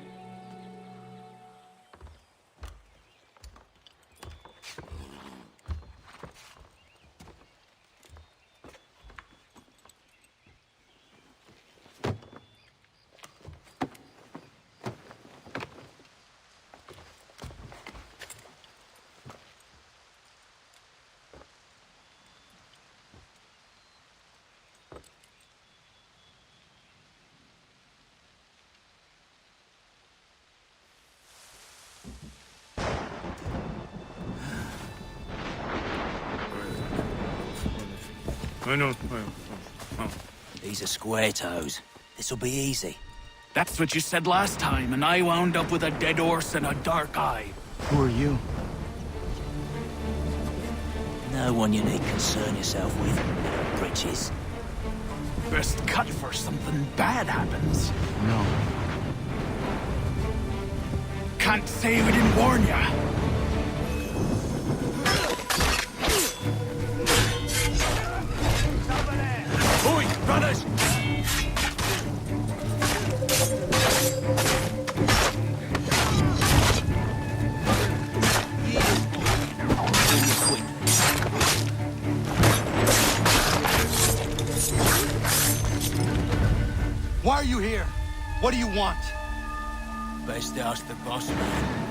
These are square toes. This'll be easy. That's what you said last time, and I wound up with a dead horse and a dark eye. Who are you? No one you need concern yourself with, britches. Best cut for something bad happens. No. Can't say we didn't warn ya. Oi, brothers! Why are you here? What do you want? Best ask the boss man.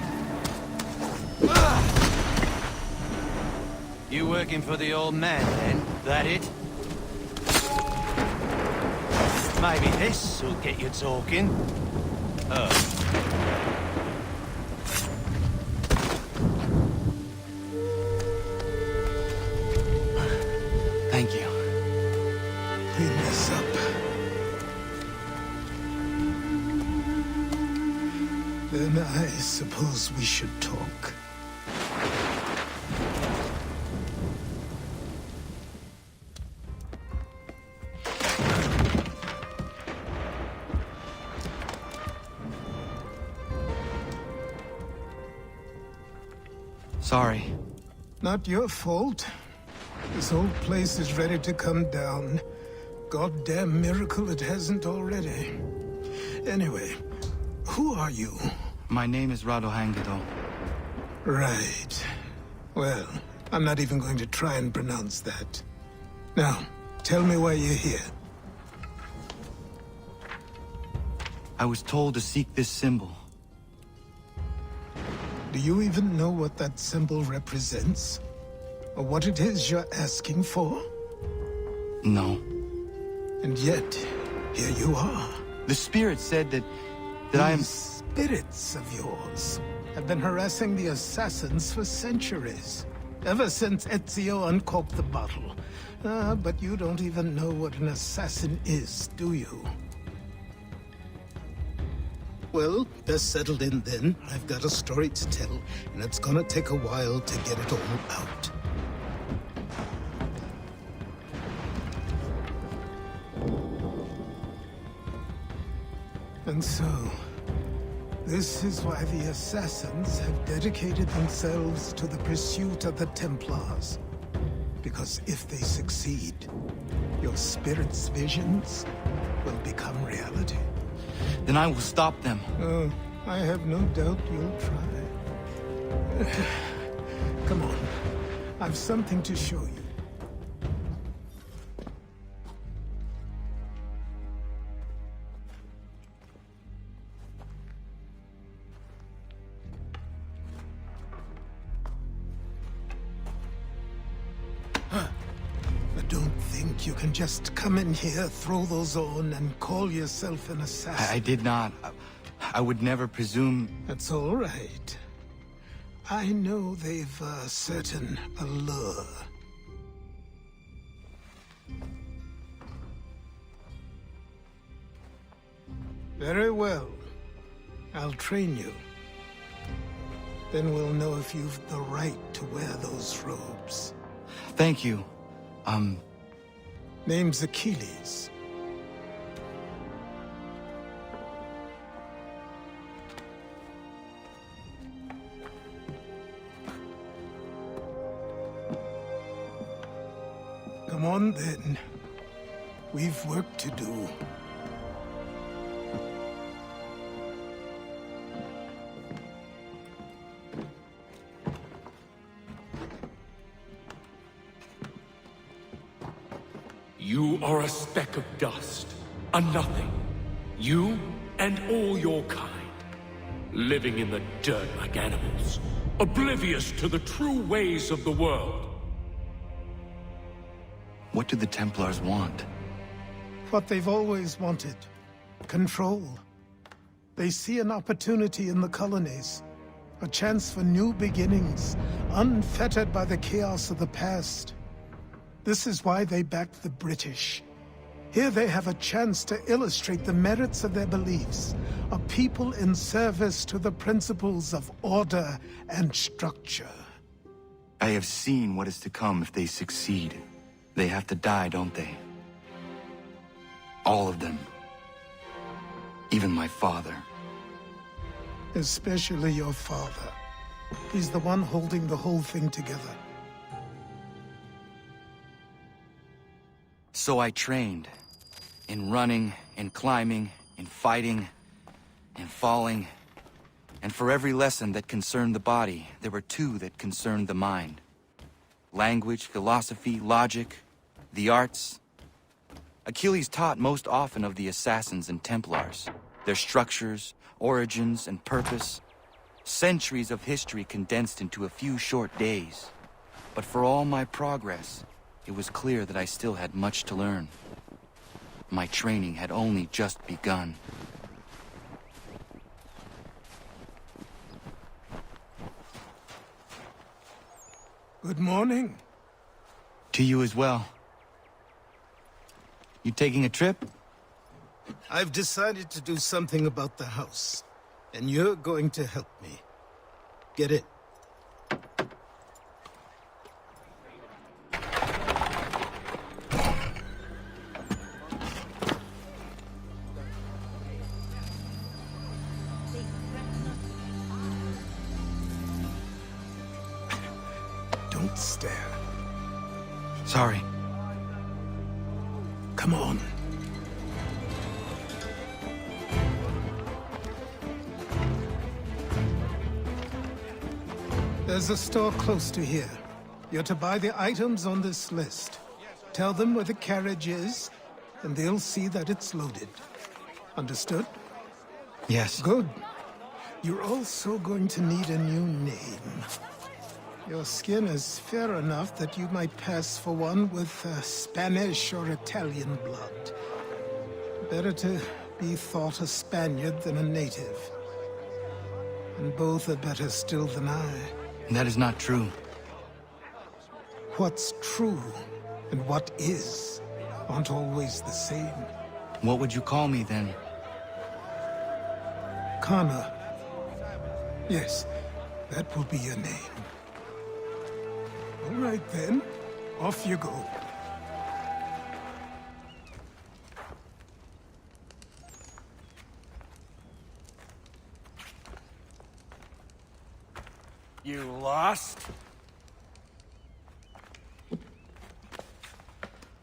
You working for the old man, then? That it? Maybe this will get you talking. Thank you. Clean this up. Then I suppose we should talk. Sorry. Not your fault. This whole place is ready to come down. Goddamn miracle it hasn't already. Anyway, who are you? My name is Ratonhnhaké. Right. Well, I'm not even going to try and pronounce that. Now, tell me why you're here. I was told to seek this symbol. Do you even know what that symbol represents? Or what it is you're asking for? No. And yet, here you are. The spirit said that I am... These spirits of yours have been harassing the assassins for centuries. Ever since Ezio uncorked the bottle. But you don't even know what an assassin is, do you? Well, best settled in then. I've got a story to tell, and it's gonna take a while to get it all out. And so, this is why the Assassins have dedicated themselves to the pursuit of the Templars. Because if they succeed, your spirit's visions will become reality. Then I will stop them. Oh, I have no doubt you'll try. Come on, I've something to show you. You can just come in here, throw those on, and call yourself an assassin. I did not. I would never presume... That's all right. I know they've a certain allure. Very well. I'll train you. Then we'll know if you've the right to wear those robes. Thank you. Name's Achilles. Come on, then. We've work to do. You are a speck of dust, a nothing. You and all your kind, living in the dirt like animals, oblivious to the true ways of the world. What do the Templars want? What they've always wanted. Control. They see an opportunity in the colonies. A chance for new beginnings, unfettered by the chaos of the past. This is why they backed the British. Here they have a chance to illustrate the merits of their beliefs. A people in service to the principles of order and structure. I have seen what is to come if they succeed. They have to die, don't they? All of them. Even my father. Especially your father. He's the one holding the whole thing together. So I trained. In running, in climbing, in fighting, in falling. And for every lesson that concerned the body, there were two that concerned the mind. Language, philosophy, logic, the arts. Achilles taught most often of the assassins and Templars, their structures, origins, and purpose. Centuries of history condensed into a few short days. But for all my progress, it was clear that I still had much to learn. My training had only just begun. Good morning. To you as well. You taking a trip? I've decided to do something about the house, and you're going to help me. Get it? Don't stare. Sorry. Come on. There's a store close to here. You're to buy the items on this list. Tell them where the carriage is, and they'll see that it's loaded. Understood? Yes. Good. You're also going to need a new name. Your skin is fair enough that you might pass for one with Spanish or Italian blood. Better to be thought a Spaniard than a native. And both are better still than I. That is not true. What's true and what is aren't always the same. What would you call me then? Kana. Yes, that will be your name. All right then, off you go. You lost?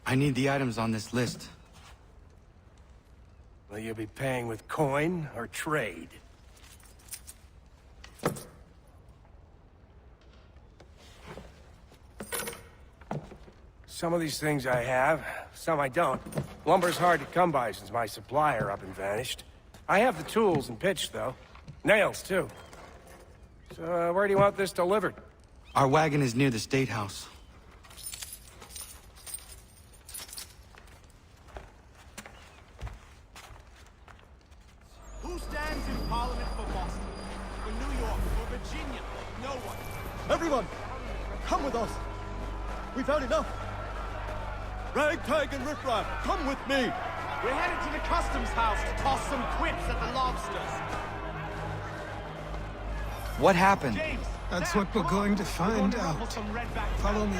I need the items on this list. Will you be paying with coin or trade? Some of these things I have, some I don't. Lumber's hard to come by since my supplier up and vanished. I have the tools and pitch, though. Nails, too. So, where do you want this delivered? Our wagon is near the State House. Who stands in Parliament for Boston? For New York? For Virginia? No one. Everyone, come with us. We've had enough. Ragtag and riffraff, come with me. We're headed to the customs house to toss some quips at the lobsters. What happened? That's what we're going to find out. Follow me.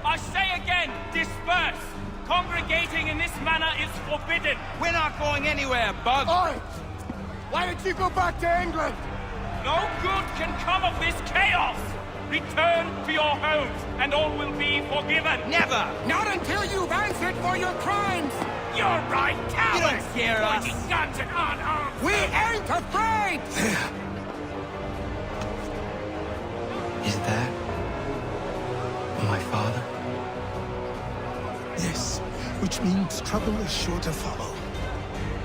I say again, disperse! Congregating in this manner is forbidden! We're not going anywhere, Bug! Oi! Why don't you go back to England? No good can come of this chaos! Return to your homes, and all will be forgiven! Never! Not until you've answered for your crimes! You're right, cowards! You don't scare us. Pointing guns at unarmed! We ain't afraid! Is that my father? Yes, which means trouble is sure to follow.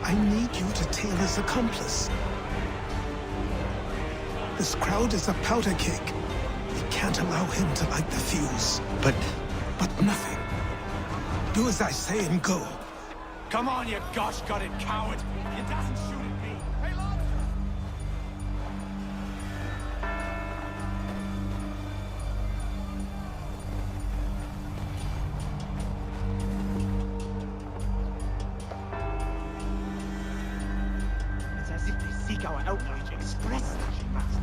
I need you to tail his accomplice. This crowd is a powder keg. We can't allow him to light the fuse. But nothing. Do as I say and go. Come on, you gosh-gutted coward! It doesn't shoot at me! Hey, lobster! It's as if they seek our outrage expressly, masters.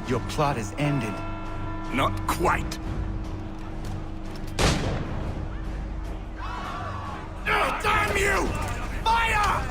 Your plot is ended. Not quite. Oh, damn you! Fire!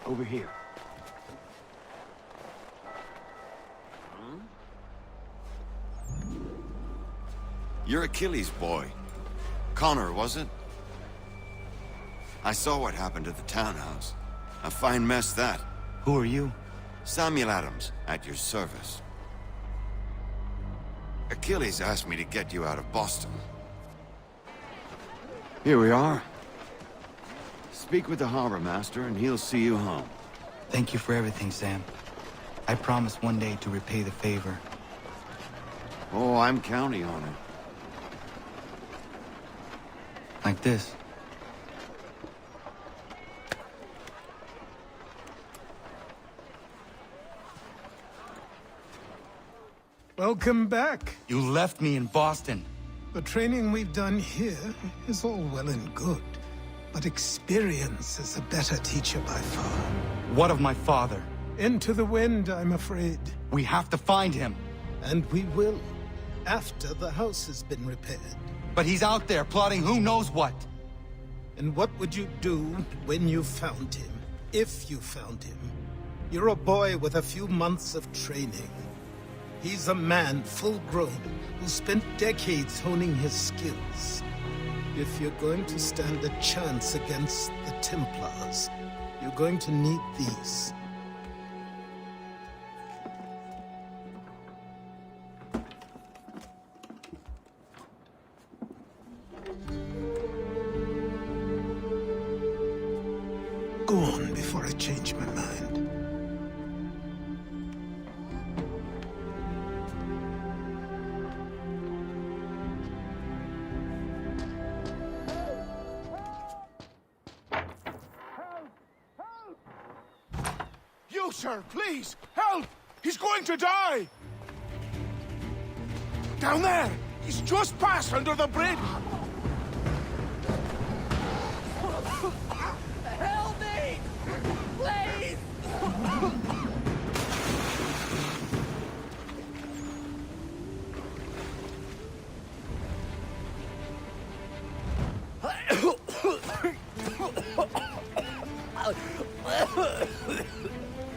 Over here. You're Achilles' boy. Connor, was it? I saw what happened at the townhouse. A fine mess, that. Who are you? Samuel Adams, at your service. Achilles asked me to get you out of Boston. Here we are. Speak with the harbor master, and he'll see you home. Thank you for everything, Sam. I promise one day to repay the favor. Oh, I'm counting on it. Like this. Welcome back. You left me in Boston. The training we've done here is all well and good, but experience is a better teacher by far. What of my father? Into the wind, I'm afraid. We have to find him. And we will, after the house has been repaired. But he's out there plotting who knows what. And what would you do when you found him? If you found him? You're a boy with a few months of training. He's a man full grown who spent decades honing his skills. If you're going to stand a chance against the Templars, you're going to need these. Go on before I change my mind. You, sir, please, help! He's going to die! Down there! He's just passed under the bridge! Help me! Please!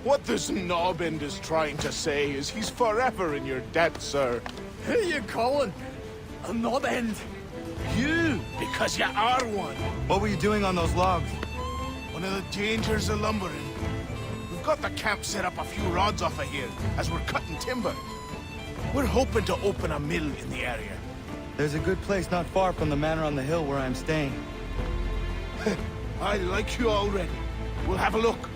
What this knobbend is trying to say is he's forever in your debt, sir. Who you calling? A knob-end? You, because you are one. What were you doing on those logs? One of the dangers of lumbering. We've got the camp set up a few rods off of here, as we're cutting timber. We're hoping to open a mill in the area. There's a good place not far from the manor on the hill where I'm staying. I like you already. We'll have a look.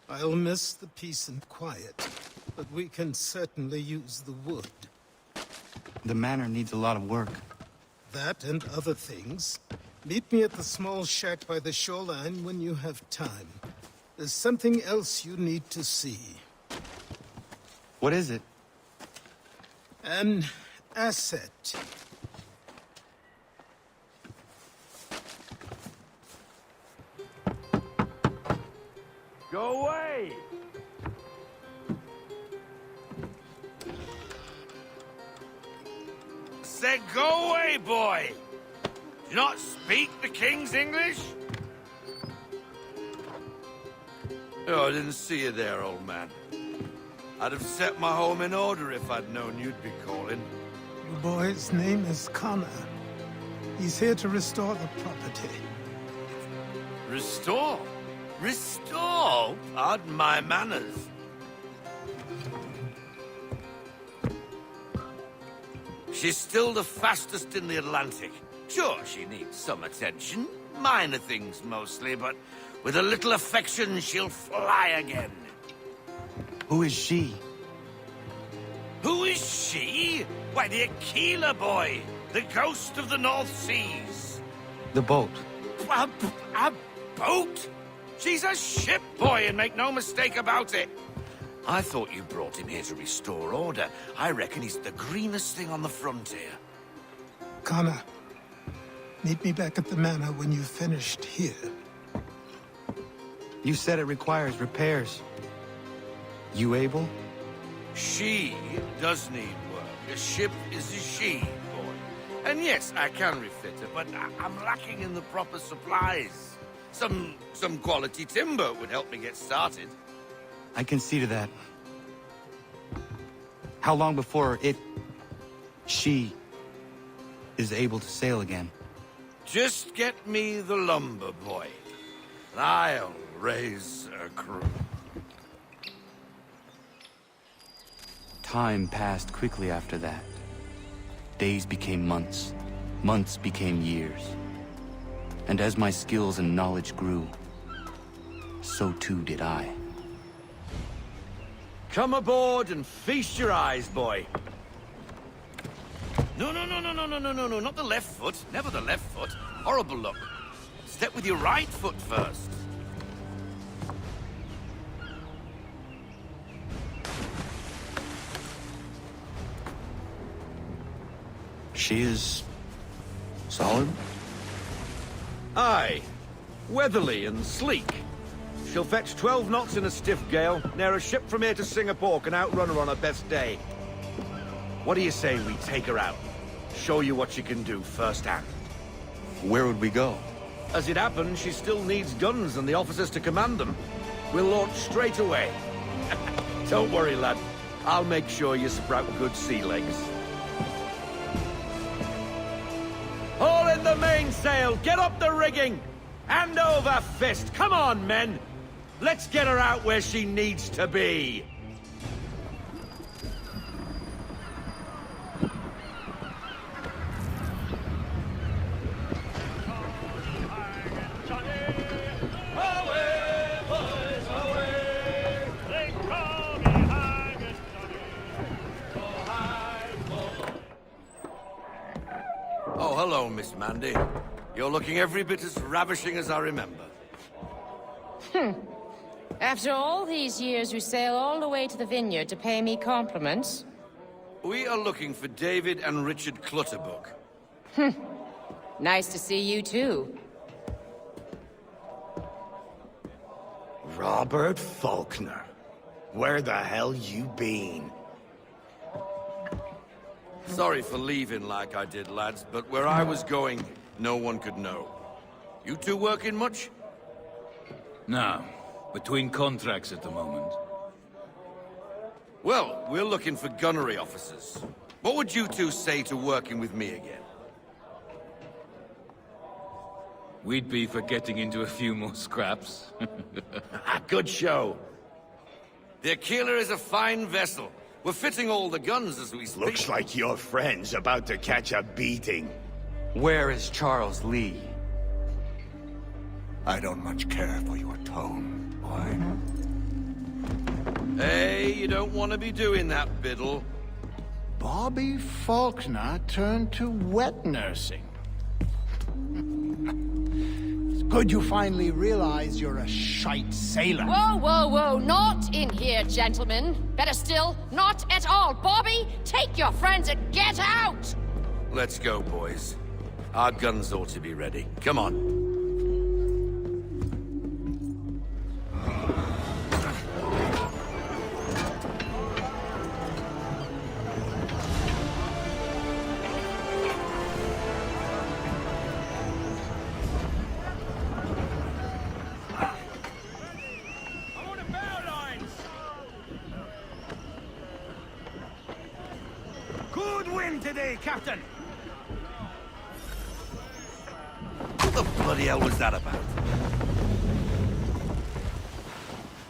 I'll miss the peace and quiet, but we can certainly use the wood. The manor needs a lot of work. That and other things. Meet me at the small shack by the shoreline when you have time. There's something else you need to see. What is it? An asset. Go away! Said go away, boy! Do you not speak the King's English? Oh, I didn't see you there, old man. I'd have set my home in order if I'd known you'd be calling. The boy's name is Connor. He's here to restore the property. Restore? Restore? Pardon my manners. She's still the fastest in the Atlantic. Sure, she needs some attention. Minor things mostly, but with a little affection, she'll fly again. Who is she? Who is she? Why, the Aquila boy, the ghost of the North Seas. The boat. A boat? She's a ship boy, and make no mistake about it. I thought you brought him here to restore order. I reckon he's the greenest thing on the frontier. Connor, meet me back at the manor when you've finished here. You said it requires repairs. You able? She does need work. A ship is a she, boy. And yes, I can refit her, but I'm lacking in the proper supplies. Some quality timber would help me get started. I can see to that. How long before she is able to sail again? Just get me the lumber, boy. And I'll raise a crew. Time passed quickly after that. Days became months. Months became years. And as my skills and knowledge grew, so too did I. Come aboard and feast your eyes, boy. No, not the left foot. Never the left foot. Horrible luck. Step with your right foot first. She is solid? Aye. Weatherly and sleek. She'll fetch 12 knots in a stiff gale, near a ship from here to Singapore can outrun her on her best day. What do you say we take her out? Show you what she can do firsthand. Where would we go? As it happens, she still needs guns and the officers to command them. We'll launch straight away. Don't worry, lad. I'll make sure you sprout good sea legs. Haul in the mainsail! Get up the rigging! Hand over fist! Come on, men! Let's get her out where she needs to be! Oh, hello, Miss Mandy. You're looking every bit as ravishing as I remember. After all these years, you sail all the way to the vineyard to pay me compliments? We are looking for David and Richard Clutterbuck. Nice to see you, too. Robert Faulkner. Where the hell you been? Sorry for leaving like I did, lads, but where I was going, no one could know. You two working much? No. Between contracts at the moment. Well, we're looking for gunnery officers. What would you two say to working with me again? We'd be for getting into a few more scraps. Good show. The Aquila is a fine vessel. We're fitting all the guns as we speak. Looks like your friend's about to catch a beating. Where is Charles Lee? I don't much care for your tone, boy. Hey, you don't want to be doing that, Biddle. Bobby Faulkner turned to wet nursing. It's good you finally realize you're a shite sailor. Whoa, whoa, whoa, not in here, gentlemen. Better still, not at all. Bobby, take your friends and get out! Let's go, boys. Our guns ought to be ready. Come on. Today, Captain! What the bloody hell was that about?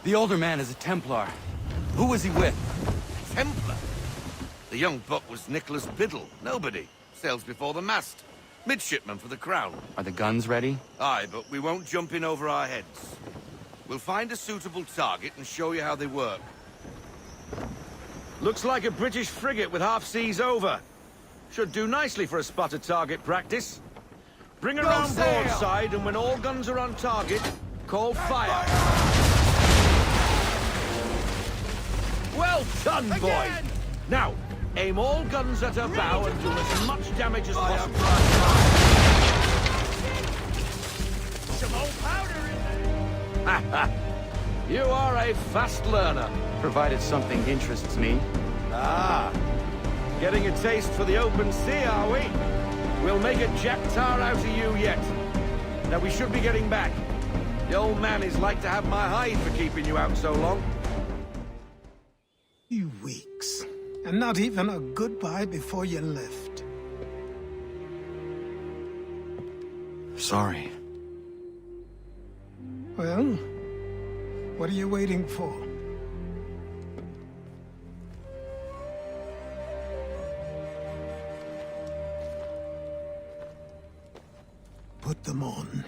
The older man is a Templar. Who was he with? Templar? The young buck was Nicholas Biddle. Nobody. Sails before the mast. Midshipman for the Crown. Are the guns ready? Aye, but we won't jump in over our heads. We'll find a suitable target and show you how they work. Looks like a British frigate with half seas over. Should do nicely for a spotted target practice. Bring her around broadside, and when all guns are on target, call fire. Well done, boys! Now, aim all guns at her bow and do as much damage as possible. Some old powder in there! You are a fast learner. Provided something interests me. Ah. Getting a taste for the open sea, are we? We'll make a jack tar out of you yet. Now we should be getting back. The old man is like to have my hide for keeping you out so long. You weeks. And not even a goodbye before you left. Sorry. Well, what are you waiting for? Put them on.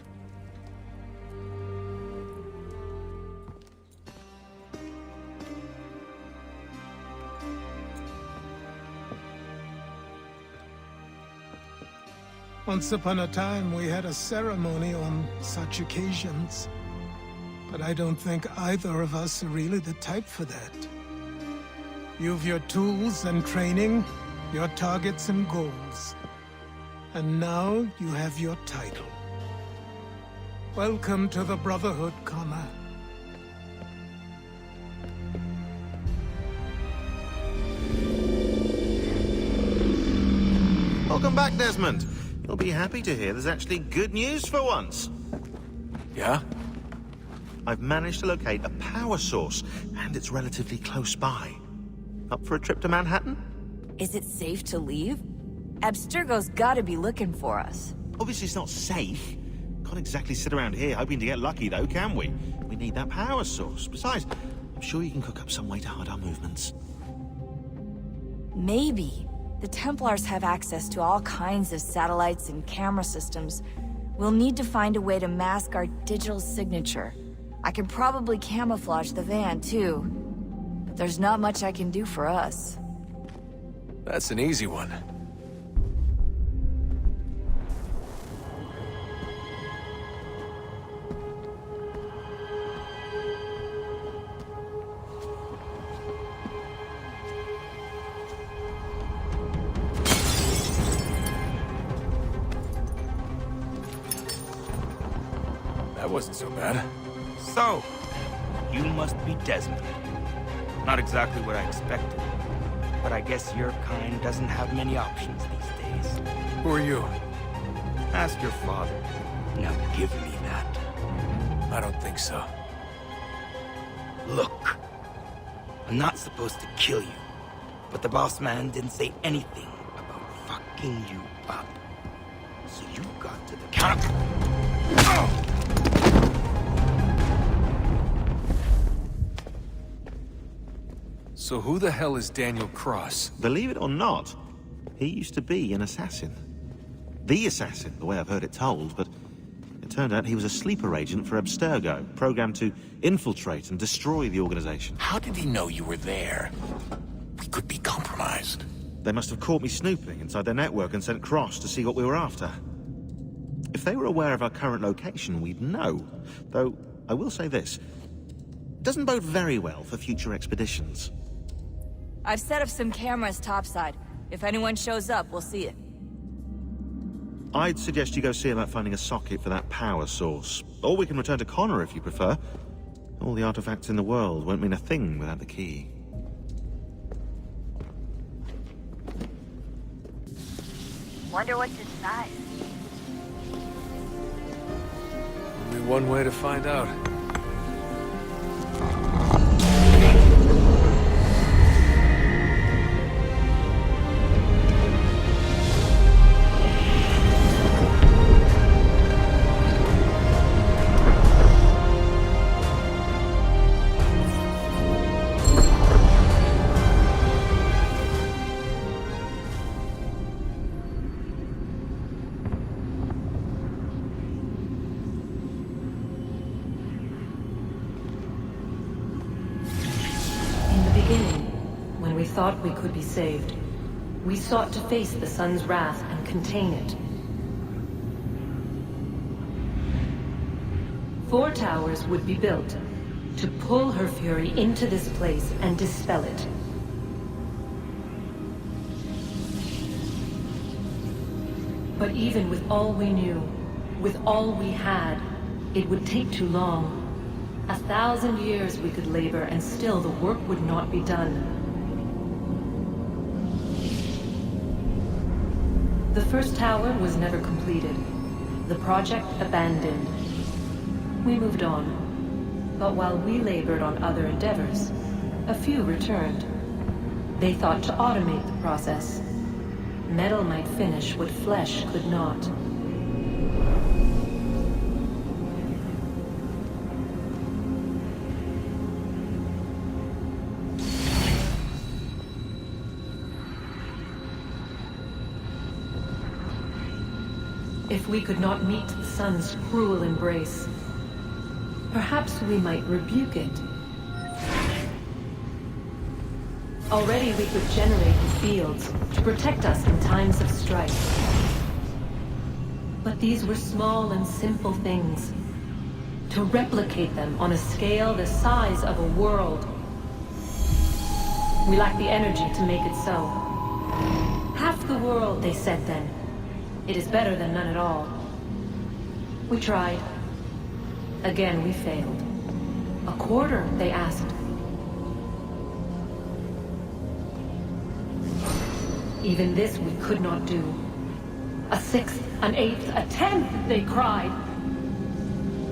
Once upon a time, we had a ceremony on such occasions. But I don't think either of us are really the type for that. You've your tools and training, your targets and goals. And now you have your title. Welcome to the Brotherhood, Connor. Welcome back, Desmond. You'll be happy to hear there's actually good news for once. Yeah? I've managed to locate a power source, and it's relatively close by. Up for a trip to Manhattan? Is it safe to leave? Abstergo's gotta be looking for us. Obviously it's not safe. Can't exactly sit around here hoping to get lucky, though, can we? We need that power source. Besides, I'm sure you can cook up some way to hide our movements. Maybe. The Templars have access to all kinds of satellites and camera systems. We'll need to find a way to mask our digital signature. I can probably camouflage the van, too. But there's not much I can do for us. That's an easy one. That wasn't so bad. So, you must be Desmond. Not exactly what I expected. but I guess your kind doesn't have many options these days. Who are you? Ask your father. Now give me that. I don't think so. Look, I'm not supposed to kill you, but the boss man didn't say anything about fucking you up. So you got to the counter. So who the hell is Daniel Cross? Believe it or not, he used to be an assassin. The assassin, the way I've heard it told, but it turned out he was a sleeper agent for Abstergo, programmed to infiltrate and destroy the organization. How did he know you were there? We could be compromised. They must have caught me snooping inside their network and sent Cross to see what we were after. If they were aware of our current location, we'd know. Though, I will say this. It doesn't bode very well for future expeditions. I've set up some cameras topside. If anyone shows up, we'll see it. I'd suggest you go see about finding a socket for that power source. Or we can return to Connor if you prefer. All the artifacts in the world won't mean a thing without the key. Wonder what's inside. Only one way to find out. Thought we could be saved. We sought to face the sun's wrath and contain it. 4 towers would be built to pull her fury into this place and dispel it. But even with all we knew, with all we had, it would take too long. 1,000 years we could labor and still the work would not be done. The first tower was never completed. The project abandoned. We moved on. But while we labored on other endeavors, a few returned. They thought to automate the process. Metal might finish what flesh could not. If we could not meet the sun's cruel embrace, perhaps we might rebuke it. Already we could generate the fields to protect us in times of strife. But these were small and simple things. To replicate them on a scale the size of a world. We lack the energy to make it so. Half the world, they said then. It is better than none at all. We tried. Again, we failed. A quarter, they asked. Even this we could not do. A 1/6, an 1/8, a 1/10, they cried.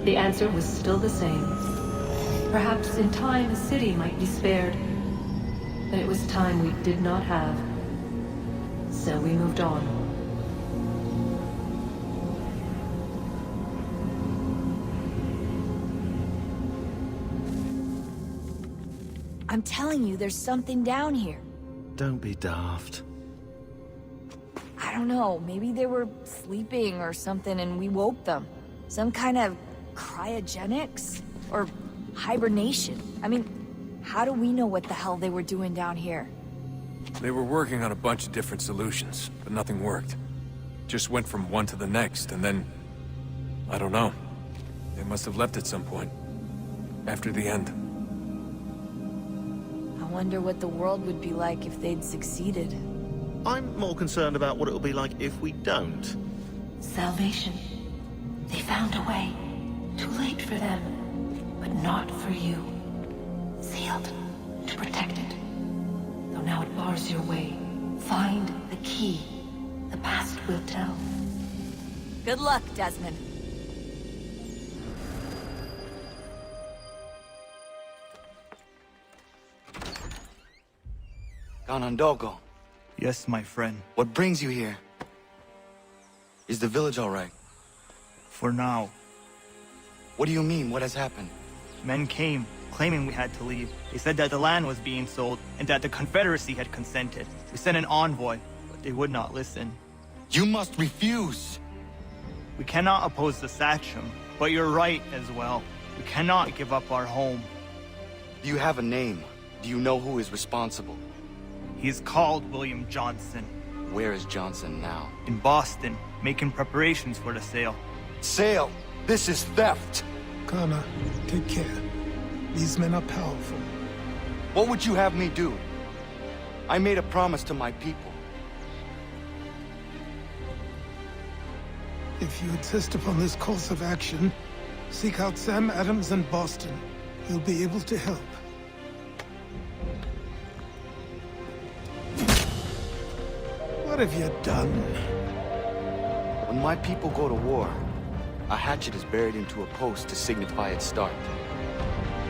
The answer was still the same. Perhaps in time a city might be spared. But it was time we did not have. So we moved on. I'm telling you, there's something down here. Don't be daft. I don't know, maybe they were sleeping or something and we woke them. Some kind of cryogenics? Or hibernation? I mean, how do we know what the hell they were doing down here? They were working on a bunch of different solutions, but nothing worked. Just went from one to the next, and then... I don't know. They must have left at some point. After the end. I wonder what the world would be like if they'd succeeded. I'm more concerned about what it'll be like if we don't. Salvation. They found a way. Too late for them, but not for you. Sealed to protect it. The now it bars your way. Find the key. The past will tell. Good luck, Desmond. Ganondogo, Yes, my friend. what brings you here? Is the village all right? For now. What do you mean? What has happened? Men came, claiming we had to leave. They said that the land was being sold, and that the Confederacy had consented. We sent an envoy, but they would not listen. You must refuse! We cannot oppose the Sachem, but you're right as well. We cannot give up our home. Do you have a name? Do you know who is responsible? He is called William Johnson. Where is Johnson now? In Boston, making preparations for the sale. Sale! This is theft! Connor, take care. These men are powerful. What would you have me do? I made a promise to my people. If you insist upon this course of action, seek out Sam Adams in Boston. He'll be able to help. What have you done? When my people go to war, a hatchet is buried into a post to signify its start.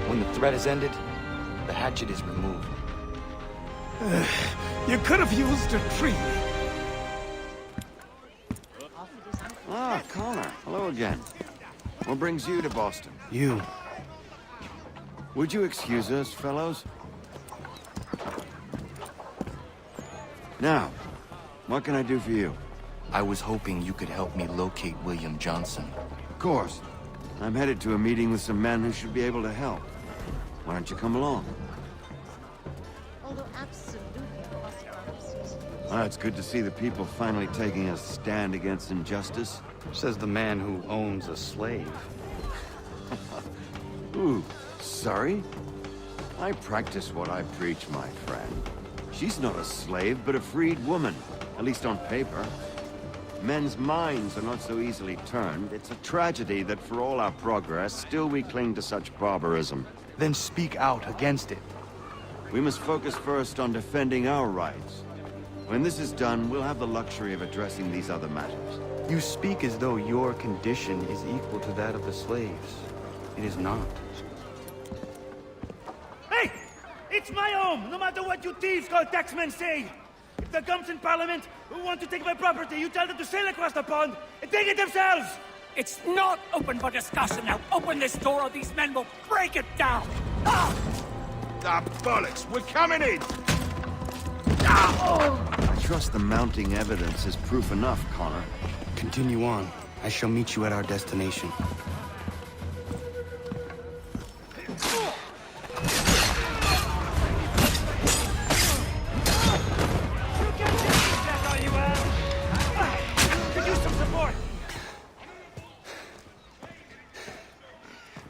When the threat is ended, the hatchet is removed. You could have used a tree. Ah, Connor. Hello again. What brings you to Boston? You. Would you excuse us, fellows? Now, what can I do for you? I was hoping you could help me locate William Johnson. Of course. I'm headed to a meeting with some men who should be able to help. Why don't you come along? Although absolutely prosperous. Ah, it's good to see the people finally taking a stand against injustice. Says the man who owns a slave. Ooh, sorry? I practice what I preach, my friend. She's not a slave, but a freed woman. At least on paper. Men's minds are not so easily turned. It's a tragedy that for all our progress, still we cling to such barbarism. Then speak out against it. We must focus first on defending our rights. When this is done, we'll have the luxury of addressing these other matters. You speak as though your condition is equal to that of the slaves. It is not. Hey! It's my home, no matter what you thieves called taxmen say! If there comes in Parliament who want to take my property, you tell them to sail across the pond and take it themselves! It's not open for discussion now. Open this door or these men will break it down. Ah! Ah, bollocks! We're coming in! I trust the mounting evidence is proof enough, Connor. Continue on. I shall meet you at our destination.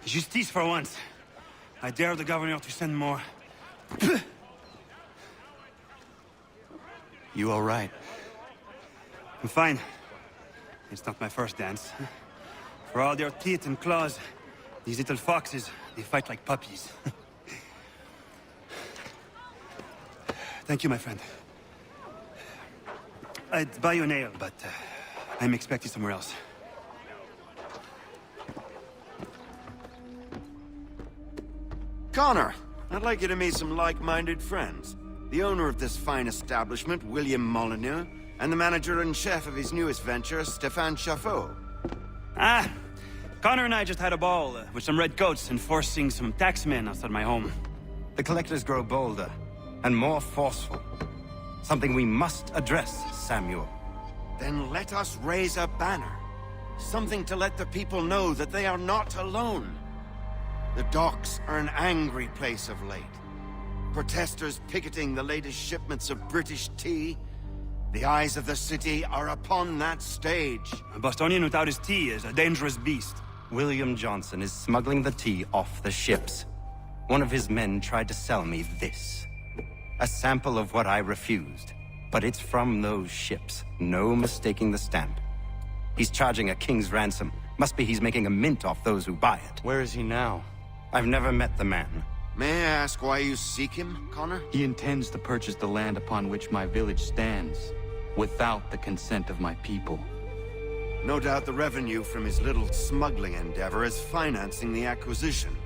Justice for once. I dare the governor to send more. You all right? I'm fine. It's not my first dance. For all their teeth and claws, these little foxes, they fight like puppies. Thank you, my friend. I'd buy you an ale, but I'm expected somewhere else. Connor, I'd like you to meet some like-minded friends. The owner of this fine establishment, William Molyneux, and the manager and chef of his newest venture, Stéphane Chaffeau. Ah! Connor and I just had a ball with some redcoats enforcing some taxmen outside my home. The collectors grow bolder and more forceful. Something we must address, Samuel. Then let us raise a banner. Something to let the people know that they are not alone. The docks are an angry place of late. Protesters picketing the latest shipments of British tea. The eyes of the city are upon that stage. A Bostonian without his tea is a dangerous beast. William Johnson is smuggling the tea off the ships. One of his men tried to sell me this. A sample of what I refused. But it's from those ships. No mistaking the stamp. He's charging a king's ransom. Must be he's making a mint off those who buy it. Where is he now? I've never met the man, May I ask why you seek him, Connor? He intends to purchase the land upon which my village stands, without the consent of my people. No doubt the revenue from his little smuggling endeavor is financing the acquisition.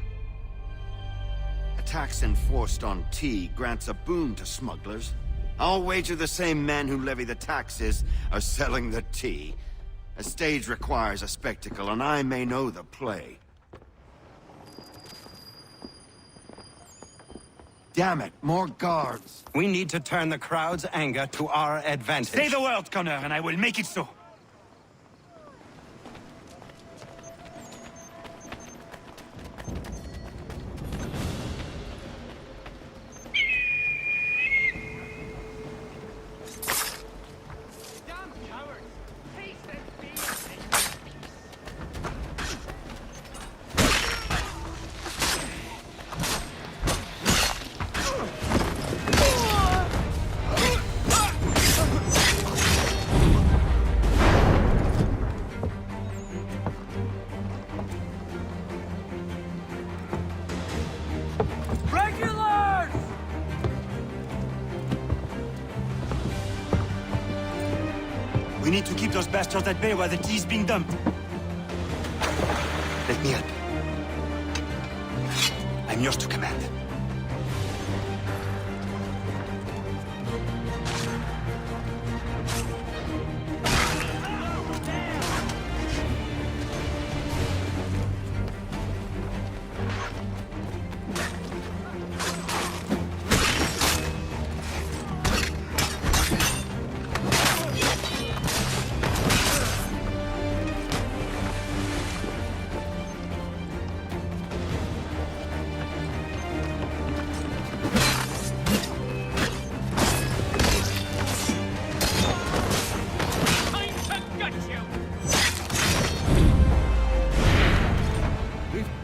A tax enforced on tea grants a boon to smugglers. I'll wager the same men who levy the taxes are selling the tea. A stage requires a spectacle, and I may know the play. Damn it, more guards. We need to turn the crowd's anger to our advantage. Say the word, Connor, and I will make it so. We need to keep those bastards at bay while the tea's being dumped. Let me help. I'm yours to command.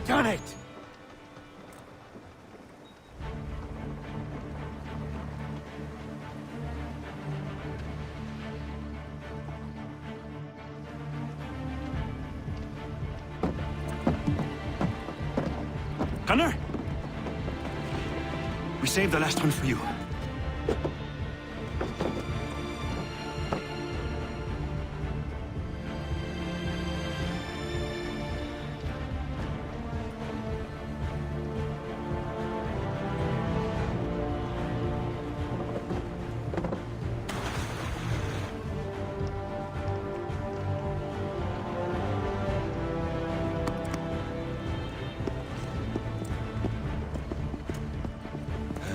Done it! Connor? We saved the last one for you.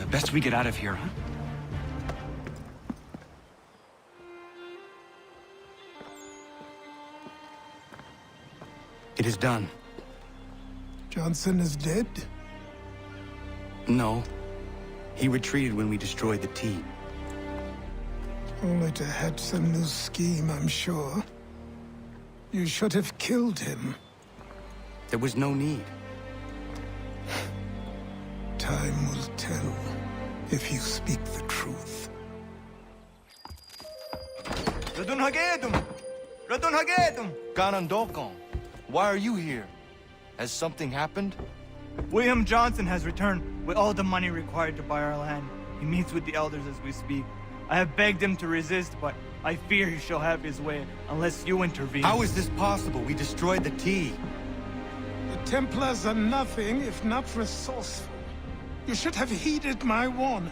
Best we get out of here, huh? It is done. Johnson is dead? No. He retreated when we destroyed the tea. Only to hatch some new scheme, I'm sure. You should have killed him. There was no need. Time will tell, if you speak the truth. Ratonhnhaké! Ratonhnhaké! Ganondokon, why are you here? Has something happened? William Johnson has returned with all the money required to buy our land. He meets with the elders as we speak. I have begged him to resist, but I fear he shall have his way unless you intervene. How is this possible? We destroyed the tea. The Templars are nothing if not resourceful. You should have heeded my warning.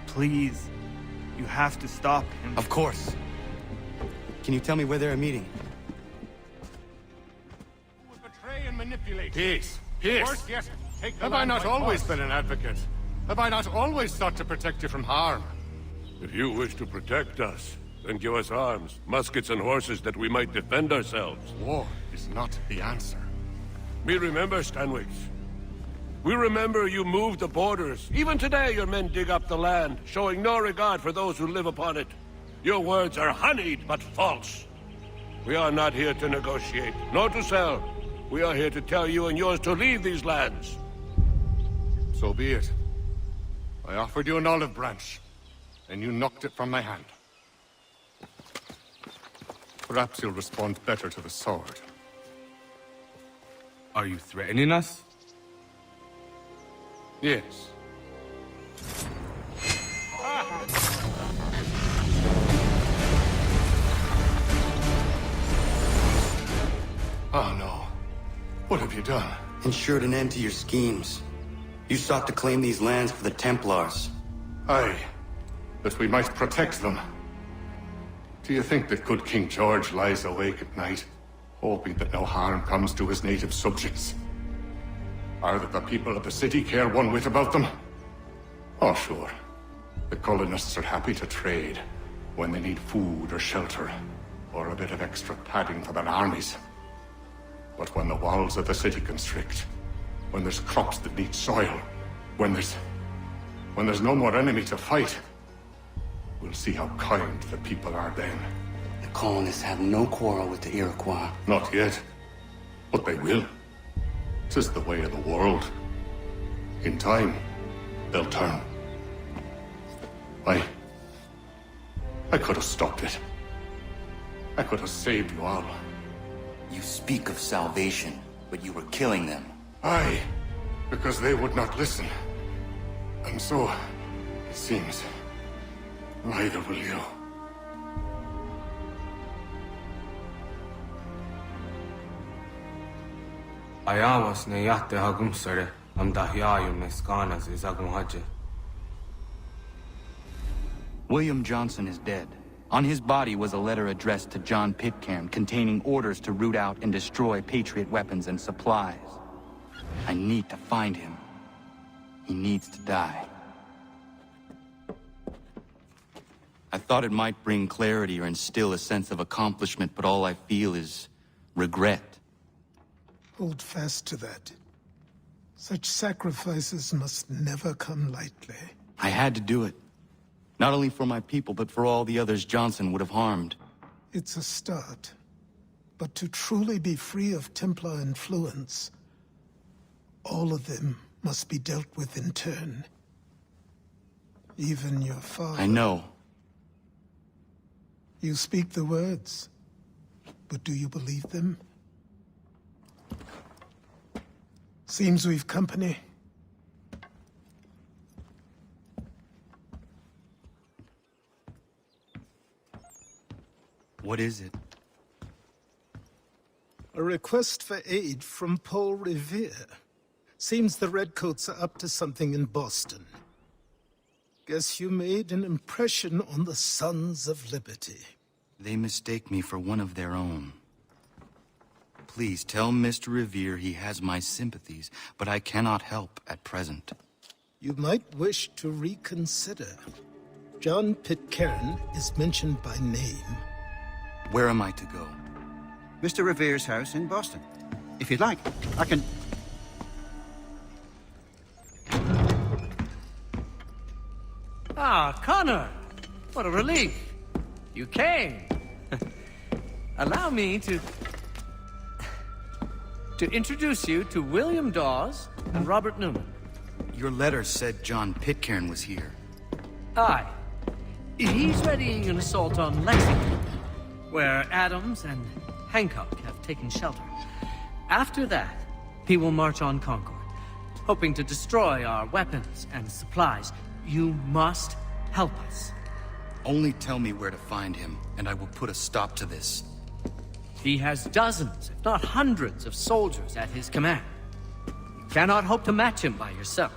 Please, you have to stop him. Of course. Can you tell me where they're meeting? Betray and manipulate. Peace. Peace. Worse yet, take the Have I land not by always force. been an advocate? Have I not always sought to protect you from harm? If you wish to protect us, then give us arms, muskets and horses that we might defend ourselves. War is not the answer. We remember, Stanwix. We remember you moved the borders. Even today your men dig up the land, showing no regard for those who live upon it. Your words are honeyed, but false. We are not here to negotiate, nor to sell. We are here to tell you and yours to leave these lands. So be it. I offered you an olive branch, and you knocked it from my hand. Perhaps you'll respond better to the sword. Are you threatening us? Yes. Oh no. What have you done? Ensured an end to your schemes. You sought to claim these lands for the Templars. Aye. That we might protect them. Do you think that good King George lies awake at night, hoping that no harm comes to his native subjects? Or that the people of the city care one whit about them? Oh, sure. The colonists are happy to trade when they need food or shelter, or a bit of extra padding for their armies. But when the walls of the city constrict, when there's crops that need soil, when there's no more enemy to fight, we'll see how kind the people are then. The colonists have no quarrel with the Iroquois. Not yet. But they will. 'Tis the way of the world. In time, they'll turn. I could have stopped it. I could have saved you all. You speak of salvation, but you were killing them. Aye, because they would not listen. And so, it seems, neither will you. Ayawas na yate hagum sare am dahyayu meskanas is agum haje. William Johnson is dead. On his body was a letter addressed to John Pitcairn containing orders to root out and destroy Patriot weapons and supplies. I need to find him. He needs to die. I thought it might bring clarity or instill a sense of accomplishment, but all I feel is regret. Hold fast to that. Such sacrifices must never come lightly. I had to do it. Not only for my people, but for all the others Johnson would have harmed. It's a start. But to truly be free of Templar influence, all of them must be dealt with in turn. Even your father. I know. You speak the words, but do you believe them? Seems we've company. What is it? A request for aid from Paul Revere. Seems the Redcoats are up to something in Boston. Guess you made an impression on the Sons of Liberty. They mistake me for one of their own. Please tell Mr. Revere he has my sympathies, but I cannot help at present. You might wish to reconsider. John Pitcairn is mentioned by name. Where am I to go? Mr. Revere's house in Boston. If you'd like, I can... Ah, Connor! What a relief! You came! Allow me to introduce you to William Dawes and Robert Newman. Your letter said John Pitcairn was here. Aye. He's readying an assault on Lexington, where Adams and Hancock have taken shelter. After that, he will march on Concord, hoping to destroy our weapons and supplies. You must help us. Only tell me where to find him, and I will put a stop to this. He has dozens, if not hundreds, of soldiers at his command. You cannot hope to match him by yourself.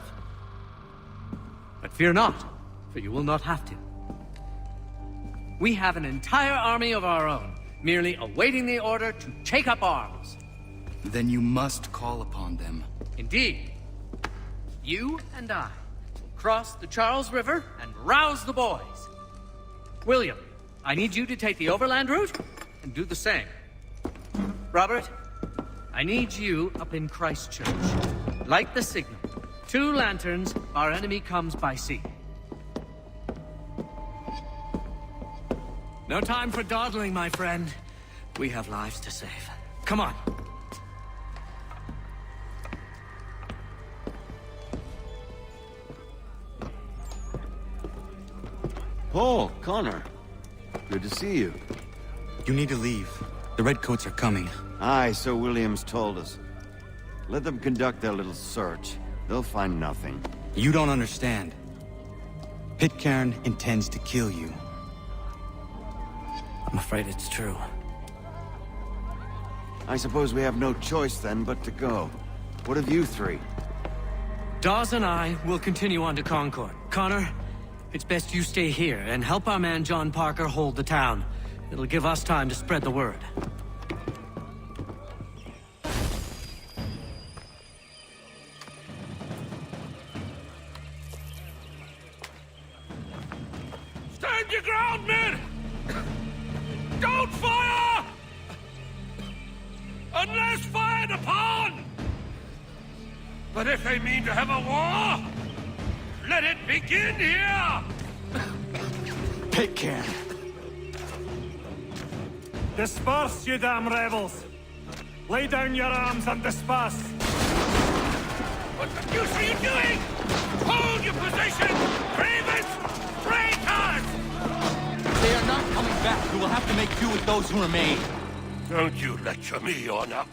But fear not, for you will not have to. We have an entire army of our own, merely awaiting the order to take up arms. Then you must call upon them. Indeed. You and I will cross the Charles River and rouse the boys. William, I need you to take the overland route and do the same. Robert, I need you up in Christchurch. Light the signal. 2 lanterns, our enemy comes by sea. No time for dawdling, my friend. We have lives to save. Come on. Paul, Connor. Good to see you. You need to leave. The Redcoats are coming. Aye, so Williams told us. Let them conduct their little search. They'll find nothing. You don't understand. Pitcairn intends to kill you. I'm afraid it's true. I suppose we have no choice then but to go. What of you three? Dawes and I will continue on to Concord. Connor, it's best you stay here and help our man John Parker hold the town. It'll give us time to spread the word. Stand your ground, men! Don't fire! Unless fired upon! But if they mean to have a war, let it begin here! Pitcairn. Disperse, you damn rebels! Lay down your arms and disperse! What the deuce are you doing? Hold your position! Cravens! Traitors! They are not coming back. We will have to make do with those who remain. Don't you lecture me, Orna.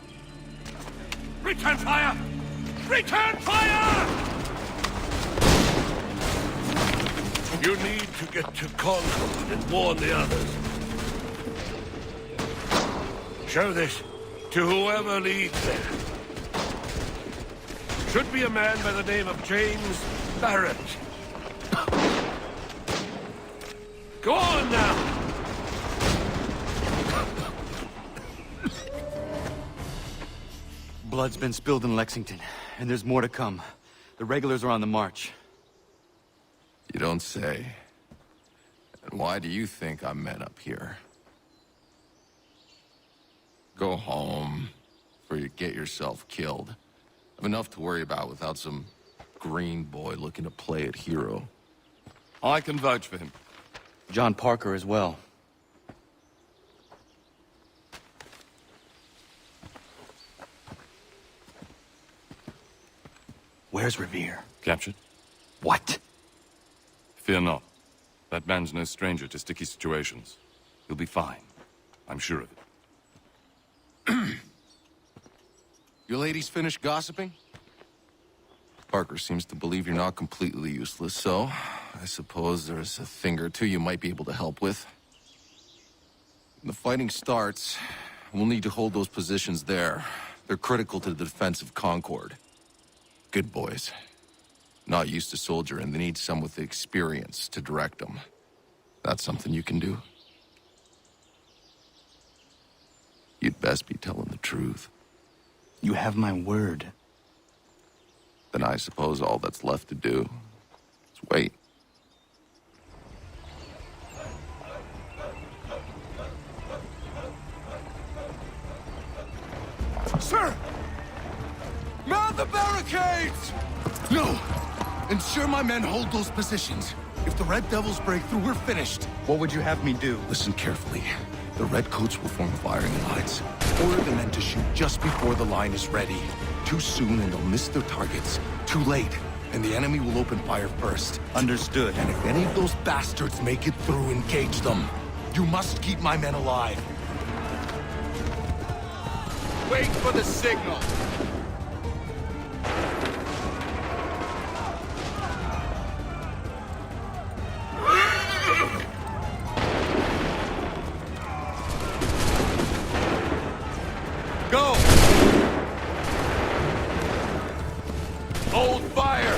Return fire! Return fire! You need to get to Concord and warn the others. Show this to whoever leads there. Should be a man by the name of James Barrett. Go on now! Blood's been spilled in Lexington, and there's more to come. The regulars are on the march. You don't say. And why do you think I'm men up here? Go home, before you get yourself killed. I've enough to worry about without some green boy looking to play at hero. I can vouch for him. John Parker as well. Where's Revere? Captured? What? Fear not. That man's no stranger to sticky situations. He'll be fine. I'm sure of it. Your ladies finished gossiping? Parker seems to believe you're not completely useless, so I suppose there's a thing or two you might be able to help with. When the fighting starts, we'll need to hold those positions there. They're critical to the defense of Concord. Good boys. Not used to soldiering, they need some with the experience to direct them. That's something you can do. You'd best be telling the truth. You have my word. Then I suppose all that's left to do is wait. Sir! Mount the barricades! No! Ensure my men hold those positions. If the Red Devils break through, we're finished. What would you have me do? Listen carefully. The Redcoats will form firing lines. Order the men to shoot just before the line is ready. Too soon and they'll miss their targets. Too late, and the enemy will open fire first. Understood. And if any of those bastards make it through, engage them. You must keep my men alive. Wait for the signal! Go! Hold fire!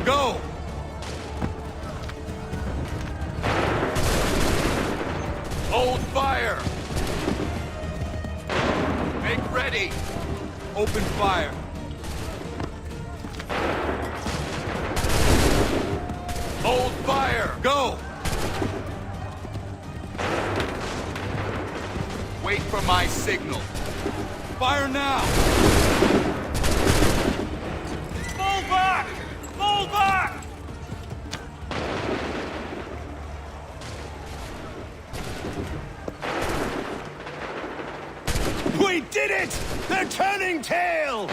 Go! Hold fire! Make ready! Open fire! Hold fire! Go! Wait for my signal. Fire now! Fall back! Fall back! We did it! They're turning tail!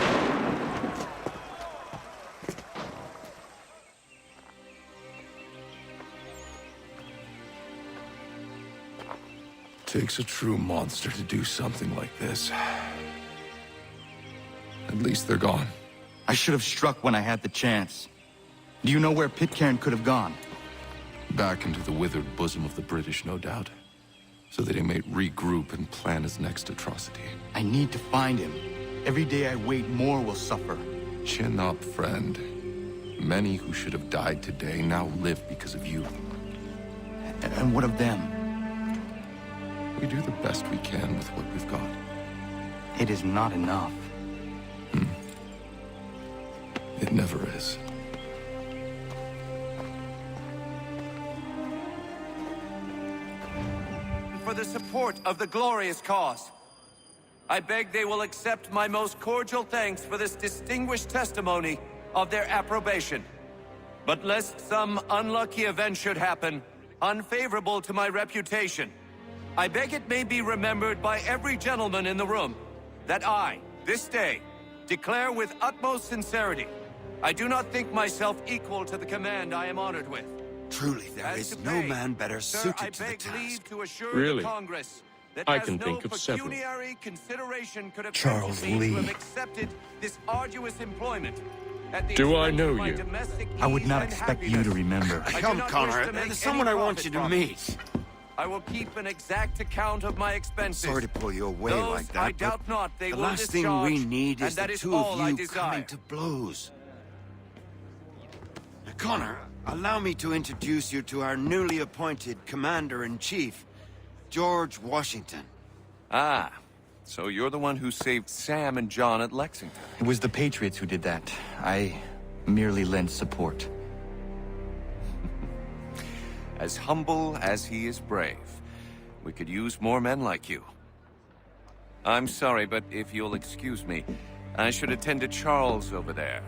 Takes a true monster to do something like this. At least they're gone. I should have struck when I had the chance. Do you know where Pitcairn could have gone? Back into the withered bosom of the British, no doubt. So that he may regroup and plan his next atrocity. I need to find him. Every day I wait, more will suffer. Chin up, friend. Many who should have died today now live because of you. And what of them? We do the best we can with what we've got. It is not enough. It never is. For the support of the glorious cause. I beg they will accept my most cordial thanks for this distinguished testimony of their approbation. But lest some unlucky event should happen, unfavorable to my reputation, I beg it may be remembered by every gentleman in the room that I, this day, declare with utmost sincerity, I do not think myself equal to the command I am honored with. Truly, there is no man better suited to the task. Really? That I has can no think of several. pecuniary consideration could have Charles tempted me to Lee. have accepted this arduous employment. At the Do I expense know of my you? domestic I would ease not and expect you happiness. to remember. I do Come, not Connor. wish to make There's someone any I want profit you to from it. meet. I will keep an exact account of my expenses. Sorry to pull you away Those like that, I but doubt not they the will last thing discharge, we need and is that the is two all of I you desire. coming to blows. Now, Connor, allow me to introduce you to our newly appointed Commander-in-Chief, George Washington. Ah, so you're the one who saved Sam and John at Lexington. It was the Patriots who did that. I merely lent support. As humble as he is brave. We could use more men like you. I'm sorry, but if you'll excuse me, I should attend to Charles over there.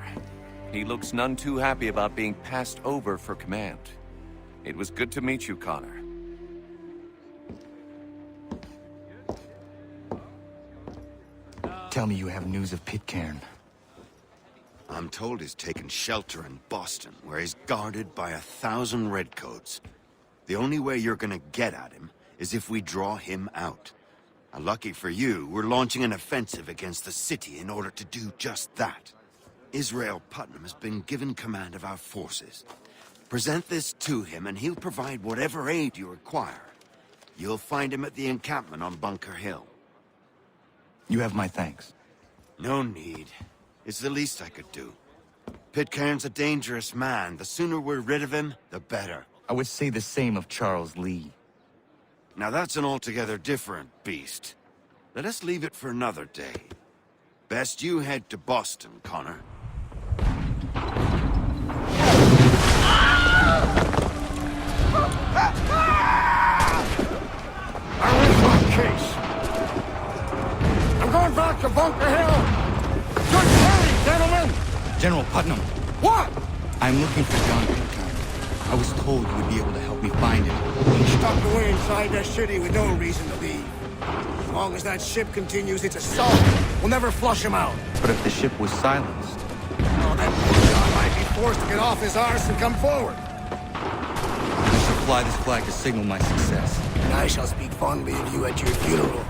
He looks none too happy about being passed over for command. It was good to meet you, Connor. Tell me you have news of Pitcairn. I'm told he's taken shelter in Boston, where he's guarded by 1,000 redcoats. The only way you're gonna get at him is if we draw him out. Now, lucky for you, we're launching an offensive against the city in order to do just that. Israel Putnam has been given command of our forces. Present this to him and he'll provide whatever aid you require. You'll find him at the encampment on Bunker Hill. You have my thanks. No need. It's the least I could do. Pitcairn's a dangerous man. The sooner we're rid of him, the better. I would say the same of Charles Lee. Now that's an altogether different beast. Let us leave it for another day. Best you head to Boston, Connor. I win my case. I'm going back to Bunker Hill. Good morning, gentlemen. General Putnam. What? I'm looking for John Pitcairn. I was told you would be able to help me find him. He's stuck away inside the city with no reason to leave. As long as that ship continues its assault, we'll never flush him out. But if the ship was silenced... Oh, that poor John might be forced to get off his arse and come forward. I shall fly this flag to signal my success. And I shall speak fondly of you at your funeral.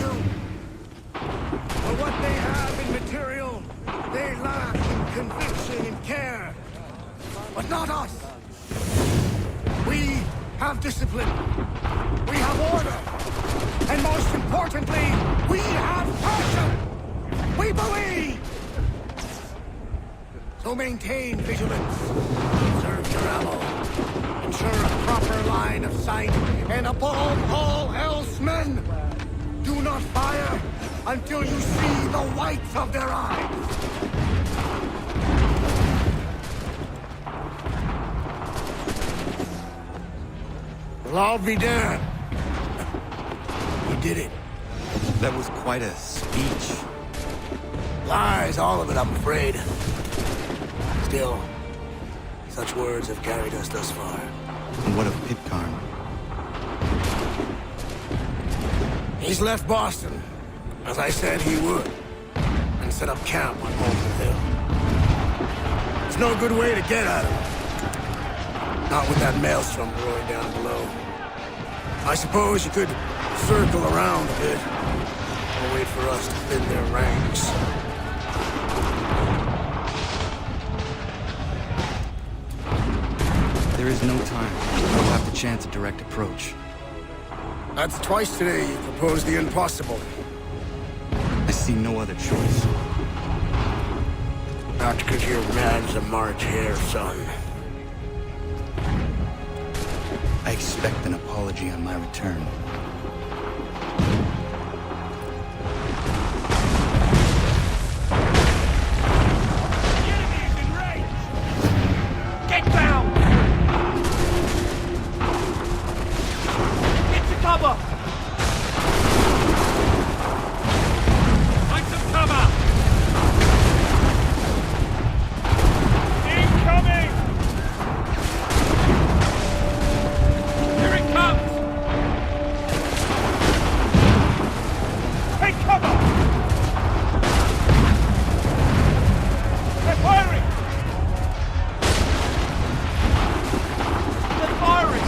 you. For what they have in material, they lack in conviction and care. But not us. We have discipline. We have order. And most importantly, we have passion. We believe. So maintain vigilance. Observe your ammo. Ensure a proper line of sight. And above all else, men, do not fire until you see the whites of their eyes. Well, I'll be damned. You did it. That was quite a speech. Lies, all of it, I'm afraid. Still, such words have carried us thus far. And what of Pitcairn? He's left Boston, as I said he would, and set up camp on Molten Hill. There's no good way to get at him. Not with that maelstrom roaring down below. I suppose you could circle around a bit, or wait for us to thin their ranks. There is no time. We'll have to chance a direct approach. That's twice today you proposed the impossible. I see no other choice. Not because you're mad as a March hare, son. I expect an apology on my return. Get down! Get to cover! Find some cover! Incoming! Here it comes! Take cover! They're firing! They're firing!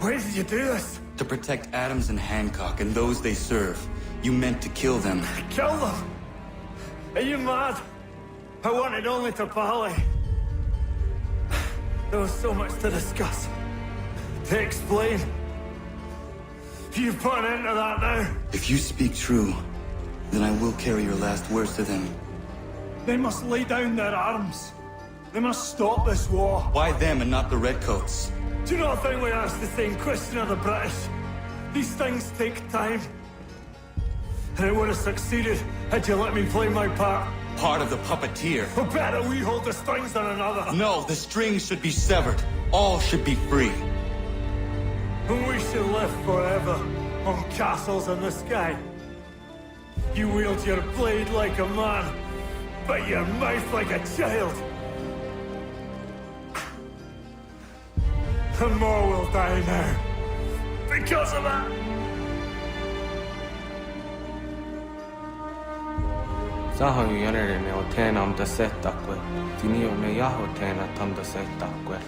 Why did you do this? To protect Adams and Hancock and those they serve. You meant to kill them. Kill them? Are you mad? I wanted only to parley. There was so much to discuss, to explain. You put an end to that now. If you speak true, then I will carry your last words to them. They must lay down their arms. They must stop this war. Why them and not the Redcoats? Do you not think we asked the same question of the British? These things take time. And it would have succeeded had you let me play my part. Part of the puppeteer. Well, better we hold the strings than another. No, the strings should be severed. All should be free. And we should live forever on castles in the sky. You wield your blade like a man, but your mouth like a child. And more will die now, because of that. Sahoin jänerene o teenam da setakwe. Tinio me yaho teena tam da setakwe.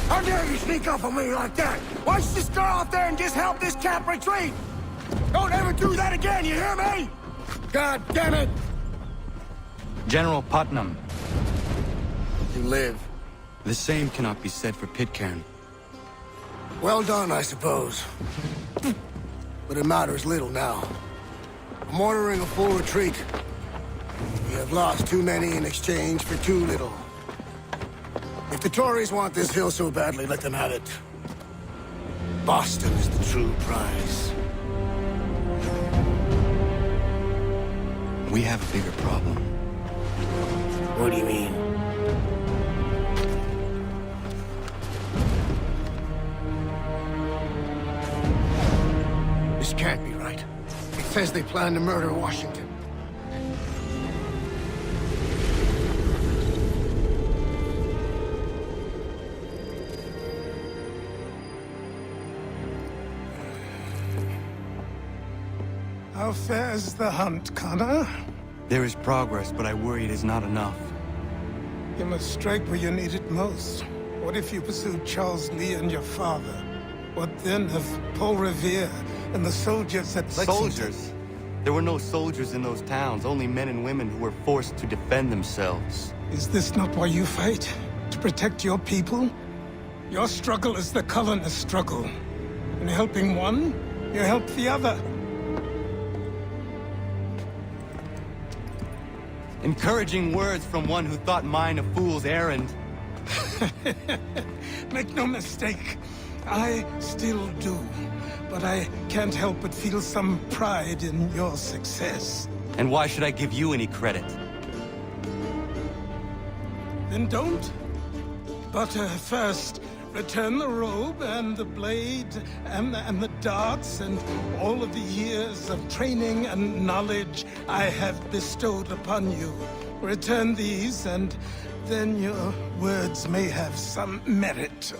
How dare you sneak up on me like that? Why don't you just go out there and just help this cap retreat? Don't ever do that again, you hear me? God damn it! General Putnam. You live. The same cannot be said for Pitcairn. Well done, I suppose. But it matters little now. I'm ordering a full retreat. We have lost too many in exchange for too little. If the Tories want this hill so badly, let them have it. Boston is the true prize. We have a bigger problem. What do you mean? This can't be right. It says they plan to murder Washington. How fares the hunt, Connor? There is progress, but I worry it is not enough. You must strike where you need it most. What if you pursued Charles Lee and your father? What then of Paul Revere and the soldiers at Lexington? Soldiers? There were no soldiers in those towns, only men and women who were forced to defend themselves. Is this not why you fight? To protect your people? Your struggle is the colonist struggle. In helping one, you help the other. Encouraging words from one who thought mine a fool's errand. Make no mistake, I still do. But I can't help but feel some pride in your success. And why should I give you any credit? Then don't. But first, return the robe and the blade and the darts and all of the years of training and knowledge I have bestowed upon you. Return these, and then your words may have some merit.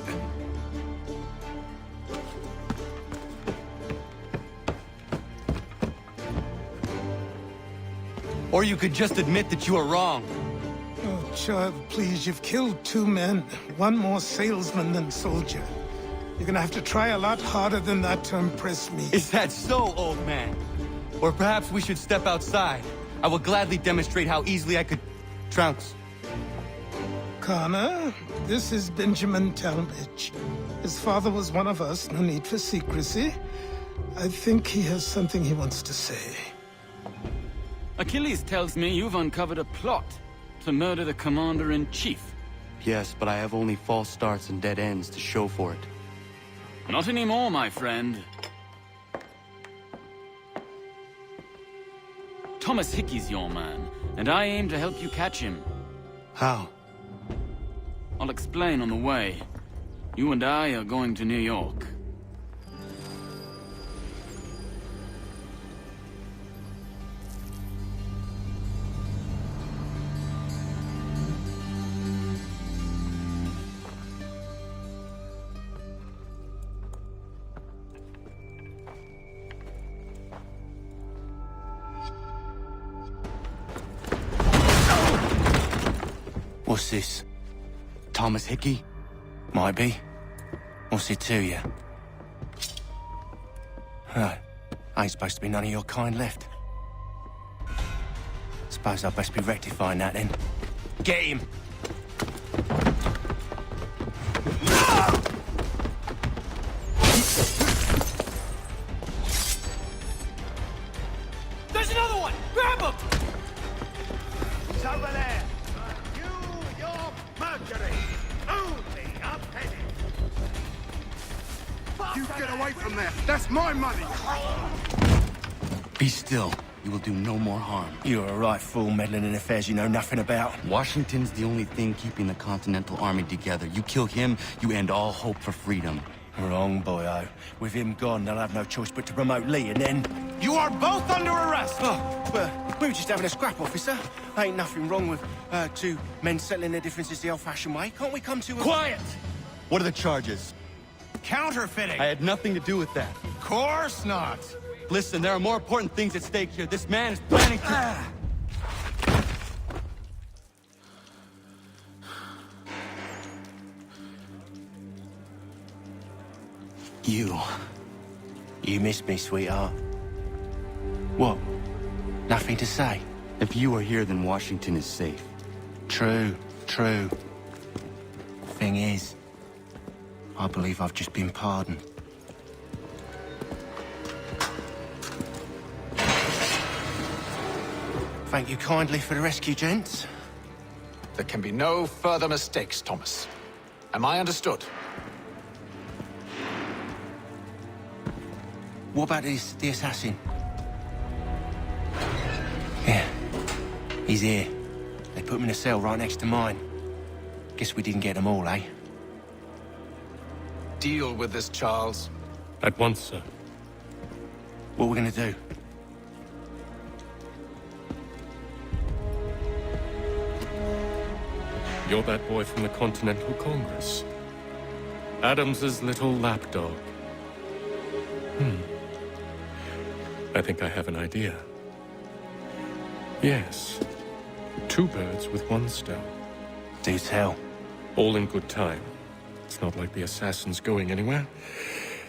Or you could just admit that you are wrong. Oh, child, please, you've killed 2 men. One more salesman than soldier. You're gonna have to try a lot harder than that to impress me. Is that so, old man? Or perhaps we should step outside. I will gladly demonstrate how easily I could trounce. Connor, this is Benjamin Talmadge. His father was one of us, no need for secrecy. I think he has something he wants to say. Achilles tells me you've uncovered a plot to murder the Commander-in-Chief. Yes, but I have only false starts and dead ends to show for it. Not anymore, my friend. Thomas Hickey's your man, and I aim to help you catch him. How? I'll explain on the way. You and I are going to New York. What's this? Thomas Hickey? Might be. What's it to you? Right. Ain't supposed to be none of your kind left. Suppose I'd best be rectifying that then. Get him! There's another one! Grab him! He's over there. Your Mercury! Only a penny! You get away from there! That's my money! Be still. You will do no more harm. You're a right fool meddling in affairs you know nothing about. Washington's the only thing keeping the Continental Army together. You kill him, you end all hope for freedom. Wrong, boyo. With him gone, they'll have no choice but to promote Lee, and then... You are both under arrest! Oh, well, we were just having a scrap, officer. Ain't nothing wrong with two men settling their differences the old-fashioned way. Can't we come to a... Quiet! What are the charges? Counterfeiting! I had nothing to do with that. Course not! Listen, there are more important things at stake here. This man is planning to... You missed me, sweetheart. What? Nothing to say? If you are here, then Washington is safe. True. Thing is, I believe I've just been pardoned. Thank you kindly for the rescue, gents. There can be no further mistakes, Thomas. Am I understood? What about the assassin? Yeah, he's here. They put him in a cell right next to mine. Guess we didn't get them all, eh? Deal with this, Charles. At once, sir. What are we gonna do? You're that boy from the Continental Congress. Adams's little lapdog. I think I have an idea. Yes. 2 birds with 1 stone. Do tell. All in good time. It's not like the assassin's going anywhere.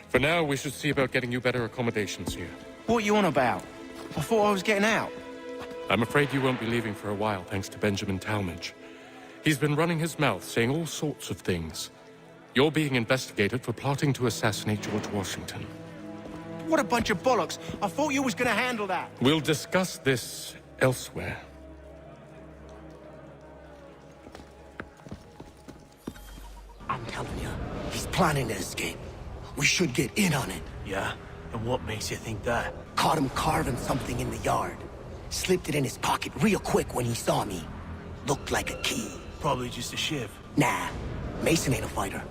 For now, we should see about getting you better accommodations here. What are you on about? I thought I was getting out. I'm afraid you won't be leaving for a while, thanks to Benjamin Talmadge. He's been running his mouth, saying all sorts of things. You're being investigated for plotting to assassinate George Washington. What a bunch of bollocks. I thought you was gonna handle that. We'll discuss this elsewhere. I'm telling you, he's planning to escape. We should get in on it. Yeah? And what makes you think that? Caught him carving something in the yard. Slipped it in his pocket real quick when he saw me. Looked like a key. Probably just a shiv. Nah, Mason ain't a fighter.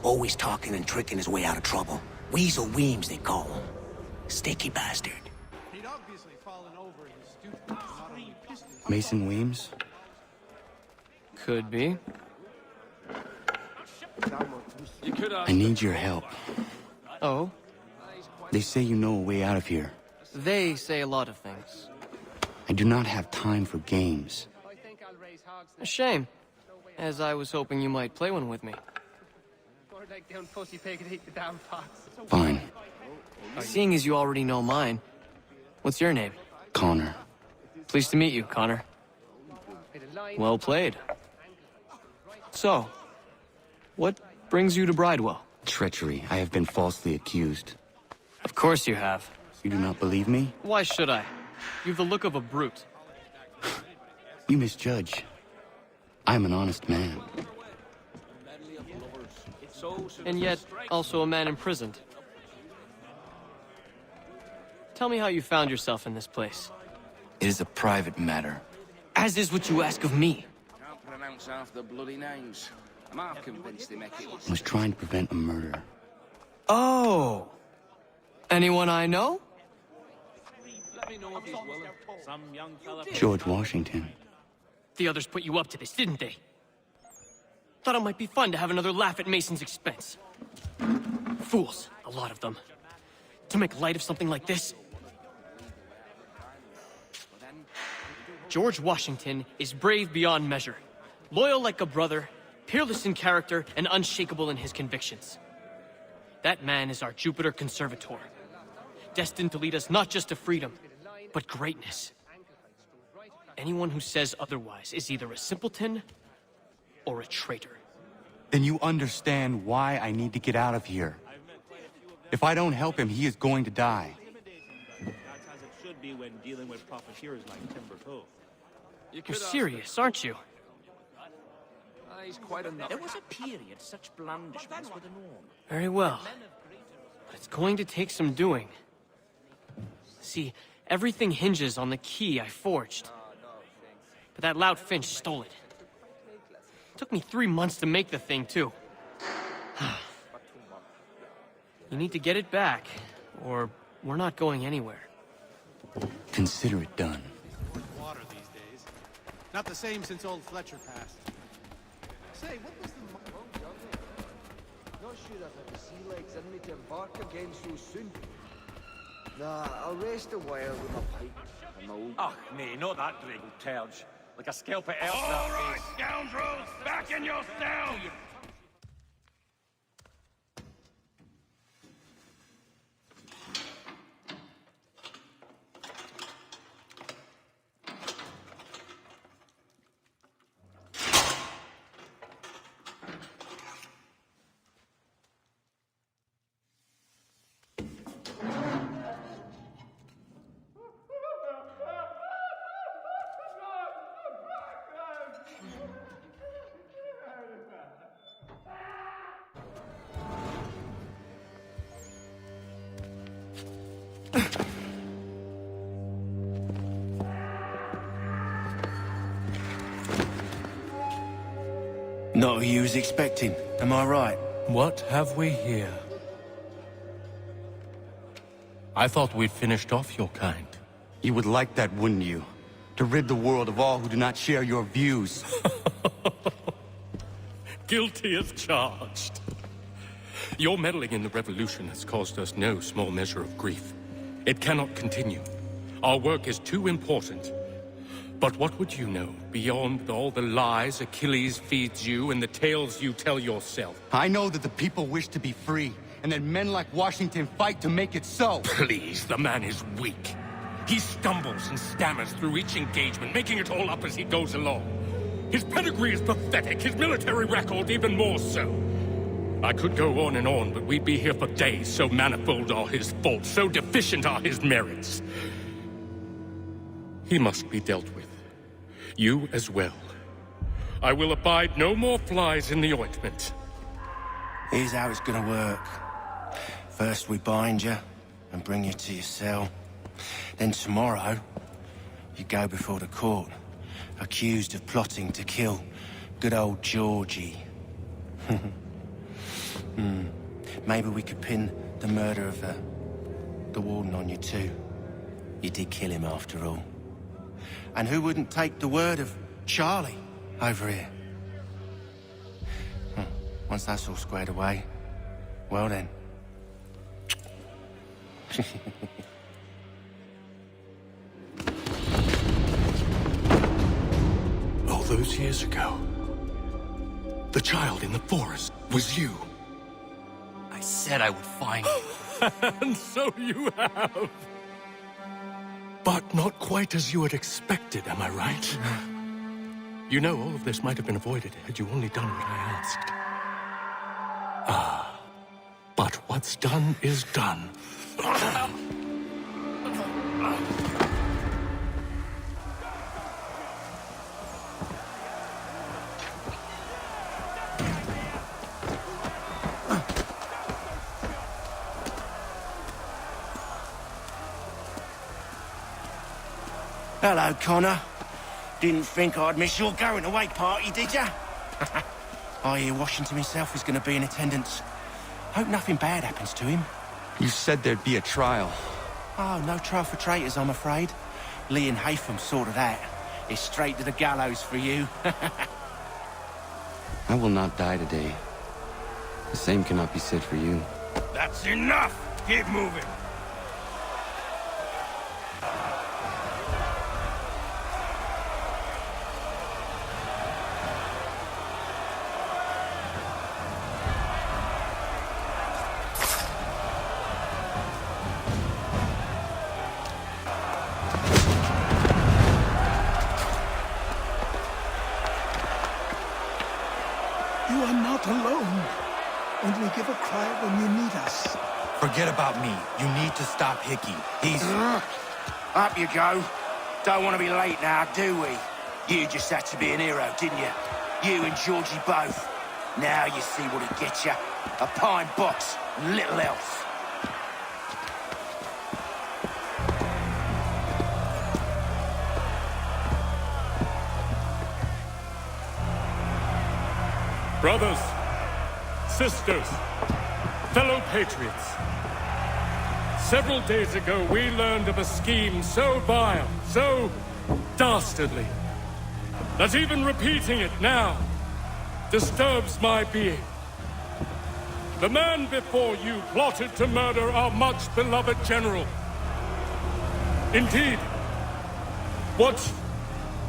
Always talking and tricking his way out of trouble. Weasel Weems, they call him. Sticky bastard. He'd obviously fallen over in his stupid, not only pistols. Mason Weems? Could be. I need your help. Oh? They say you know a way out of here. They say a lot of things. I do not have time for games. A shame, as I was hoping you might play one with me. Fine. Seeing as you already know mine, what's your name? Connor. Pleased to meet you, Connor. Well played. So, what brings you to Bridewell? Treachery. I have been falsely accused. Of course you have. You do not believe me? Why should I? You've the look of a brute. You misjudge. I am an honest man. And yet, also a man imprisoned. Tell me how you found yourself in this place. It is a private matter. As is what you ask of me. Can't pronounce half the bloody names. I'm half convinced they make it. I was trying to prevent a murder. Oh! Anyone I know? George Washington. The others put you up to this, didn't they? Thought it might be fun to have another laugh at Mason's expense. Fools, a lot of them. To make light of something like this. George Washington is brave beyond measure, loyal like a brother, peerless in character, and unshakable in his convictions. That man is our Jupiter Conservator, destined to lead us not just to freedom, but greatness. Anyone who says otherwise is either a simpleton or a traitor. Then you understand why I need to get out of here. If I don't help him, he is going to die. That's as it should be when dealing with profiteers like Timber. You're serious, aren't you? He's quite enough. There was a period such blandishments were the norm. Very well. But it's going to take some doing. See, everything hinges on the key I forged. But that lout Finch stole it. Took me 3 months to make the thing, too. You need to get it back, or we're not going anywhere. Consider it done. Water these days. Not the same since old Fletcher passed. Say, what was the... Not sure if I have the sea legs in me to embark again so soon. Nah, I'll rest a while with my pipe and my old... Ach, nee, not that draggle terge. Like a scalp of elf. All right, scoundrels! Back in your cell! Not who you was expecting, am I right? What have we here? I thought we'd finished off your kind. You would like that, wouldn't you? To rid the world of all who do not share your views. Guilty as charged. Your meddling in the revolution has caused us no small measure of grief. It cannot continue. Our work is too important. But what would you know beyond all the lies Achilles feeds you and the tales you tell yourself? I know that the people wish to be free, and that men like Washington fight to make it so. Please, the man is weak. He stumbles and stammers through each engagement, making it all up as he goes along. His pedigree is pathetic, his military record even more so. I could go on and on, but we'd be here for days, so manifold are his faults, so deficient are his merits. He must be dealt with. You as well. I will abide no more flies in the ointment. Here's how it's gonna work. First we bind you and bring you to your cell. Then tomorrow, you go before the court, accused of plotting to kill good old Georgie. Maybe we could pin the murder of the warden on you too. You did kill him after all. And who wouldn't take the word of Charlie over here? Once that's all squared away, well then. All those years ago, the child in the forest was you. I said I would find you. And so you have. But not quite as you had expected, am I right? You know, all of this might have been avoided had you only done what I asked. Ah, but what's done is done. Hello, Connor. Didn't think I'd miss your going away party, did ya? I hear Washington himself is going to be in attendance. Hope nothing bad happens to him. You said there'd be a trial. Oh, no trial for traitors, I'm afraid. Lee and Haytham sorted that. It's straight to the gallows for you. I will not die today. The same cannot be said for you. That's enough! Keep moving! You are not alone. Only give a cry when you need us. Forget about me. You need to stop Hickey. He's... Up you go. Don't want to be late now, do we? You just had to be an hero, didn't you? You and Georgie both. Now you see what it gets you. A pine box and little else. Brothers, sisters, Fellow patriots, several days ago we learned of a scheme so vile, so dastardly, that even repeating it now disturbs my being. The man before you plotted to murder our much-beloved general. Indeed, what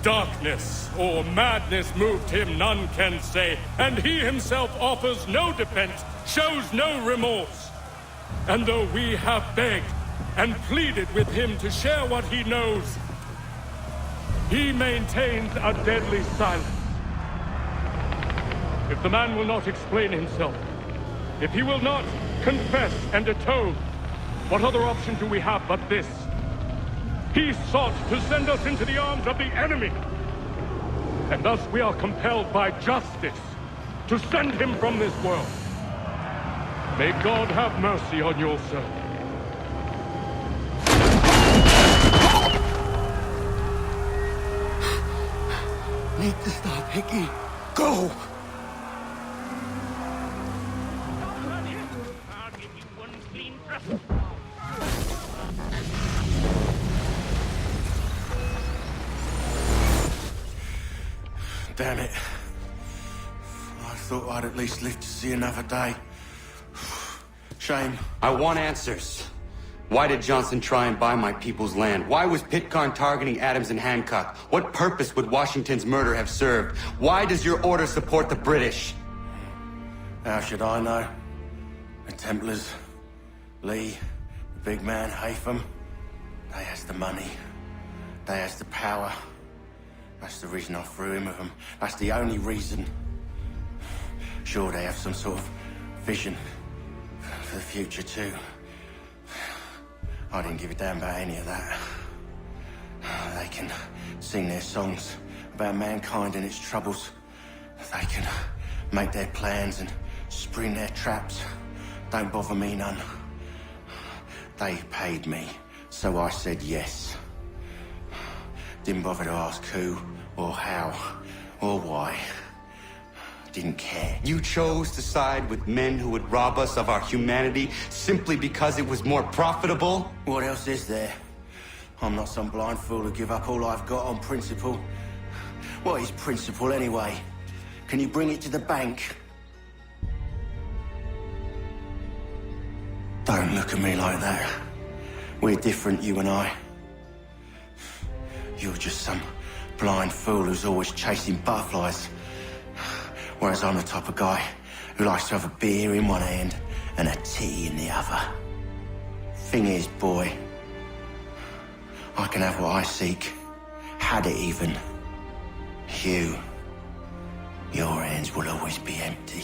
darkness or madness moved him, none can say, and he himself offers no defense, shows no remorse. And though we have begged and pleaded with him to share what he knows, he maintains a deadly silence. If the man will not explain himself, if he will not confess and atone, what other option do we have but this? He sought to send us into the arms of the enemy. And thus we are compelled by justice to send him from this world. May God have mercy on your soul. Need to stop, Hickey. Go! Damn it. I thought I'd at least live to see another day. Shame. I want answers. Why did Johnson try and buy my people's land? Why was Pitcairn targeting Adams and Hancock? What purpose would Washington's murder have served? Why does your order support the British? How should I know? The Templars, Lee, the big man, Haytham, they has the money. They has the power. That's the reason I threw in with them. That's the only reason. Sure, they have some sort of vision for the future, too. I didn't give a damn about any of that. They can sing their songs about mankind and its troubles. They can make their plans and spring their traps. Don't bother me none. They paid me, so I said yes. Didn't bother to ask who, or how, or why. Didn't care. You chose to side with men who would rob us of our humanity simply because it was more profitable? What else is there? I'm not some blind fool who give up all I've got on principle. What is principle anyway? Can you bring it to the bank? Don't look at me like that. We're different, you and I. You're just some blind fool who's always chasing butterflies. Whereas I'm the type of guy who likes to have a beer in one hand and a tea in the other. Thing is, boy, I can have what I seek. Had it even. Your hands will always be empty.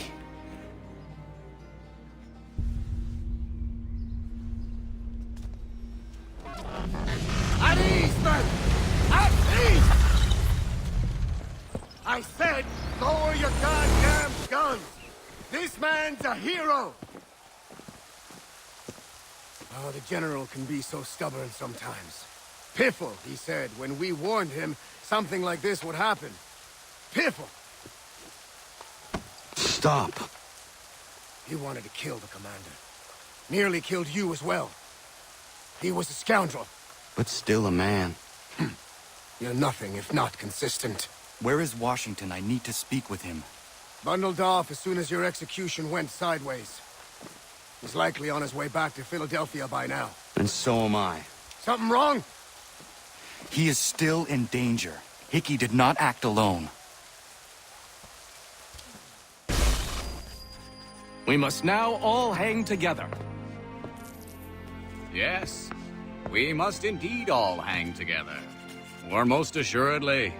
At ease, men! At ease! I said, lower your goddamn guns! This man's a hero! Oh, the General can be so stubborn sometimes. Piffle, he said, when we warned him something like this would happen. Piffle! Stop. He wanted to kill the commander. Nearly killed you as well. He was a scoundrel. But still a man. You're nothing if not consistent. Where is Washington? I need to speak with him. Bundled off as soon as your execution went sideways. He's likely on his way back to Philadelphia by now. And so am I. Something wrong? He is still in danger. Hickey did not act alone. We must now all hang together. Yes, we must indeed all hang together. Or most assuredly,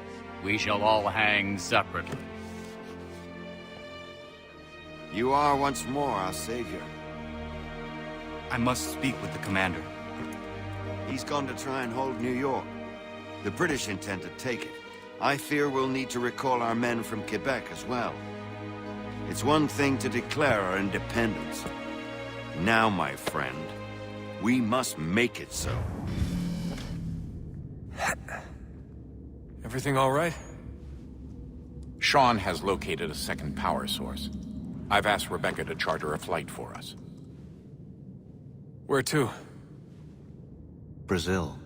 we shall all hang separately. You are once more our savior. I must speak with the commander. He's gone to try and hold New York. The British intend to take it. I fear we'll need to recall our men from Quebec as well. It's one thing to declare our independence. Now, my friend, we must make it so. Everything all right? Sean has located a second power source. I've asked Rebecca to charter a flight for us. Where to? Brazil.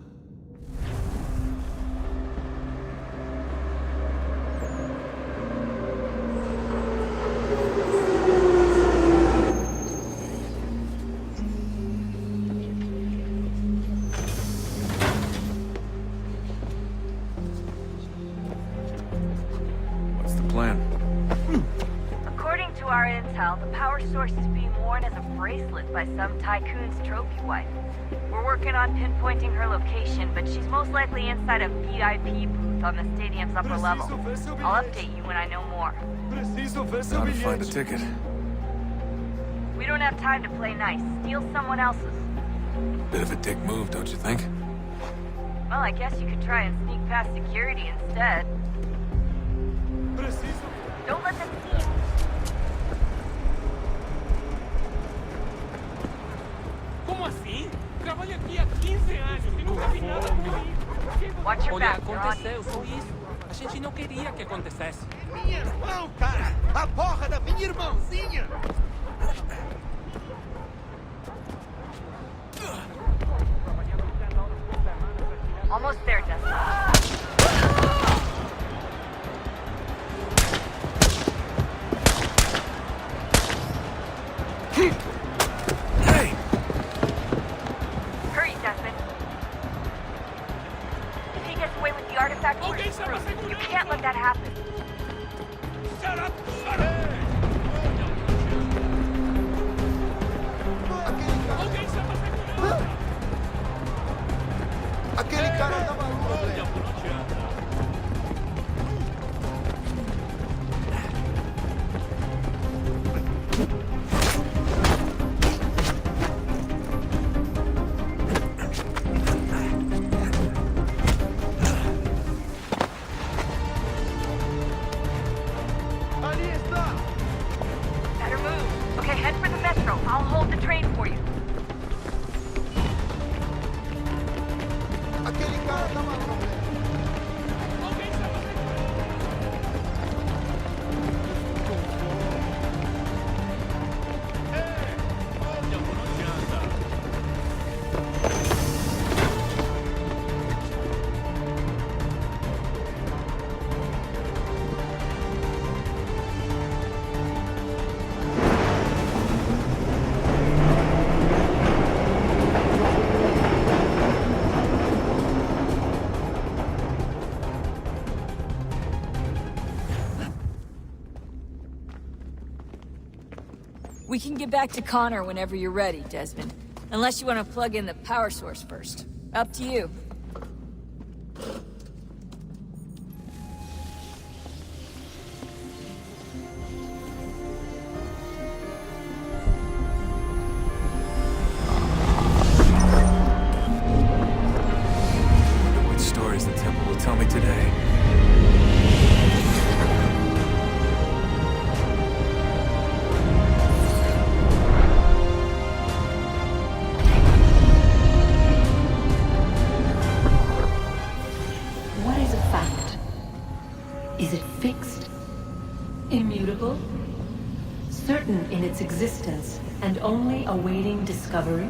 What's the plan? According to our intel, the power source is being worn as a bracelet by some tycoon's trophy wife. We're working on pinpointing her location, but she's most likely inside a VIP booth on the stadium's upper level. I'll update you when I know more. Gotta find a ticket. We don't have time to play nice. Steal someone else's. Bit of a dick move, don't you think? Well, I guess you could try and sneak past security instead. Don't let them see you. ¿Cómo así? Trabalho aqui há 15 anos e nunca vi nada por aí. Watch your Olha, back, they're on aconteceu só isso. A gente não queria que acontecesse. Minha irmã, cara! A porra da minha irmãzinha! Almost there, Dustin. Hey! Hurry, Desmond. If he gets away with the artifact, we're screwed. You can't let that happen. Shut up! Shut up! Aquele cara tá maluco, velho. Ali está! Better move. Okay, head for the metro. I'll hold the train for you. Aquele cara tá maluco, velho. We can get back to Connor whenever you're ready, Desmond. Unless you want to plug in the power source first. Up to you. Wonder what stories the temple will tell me today. What is a fact? Is it fixed? Immutable? Certain in its existence and only awaiting discovery?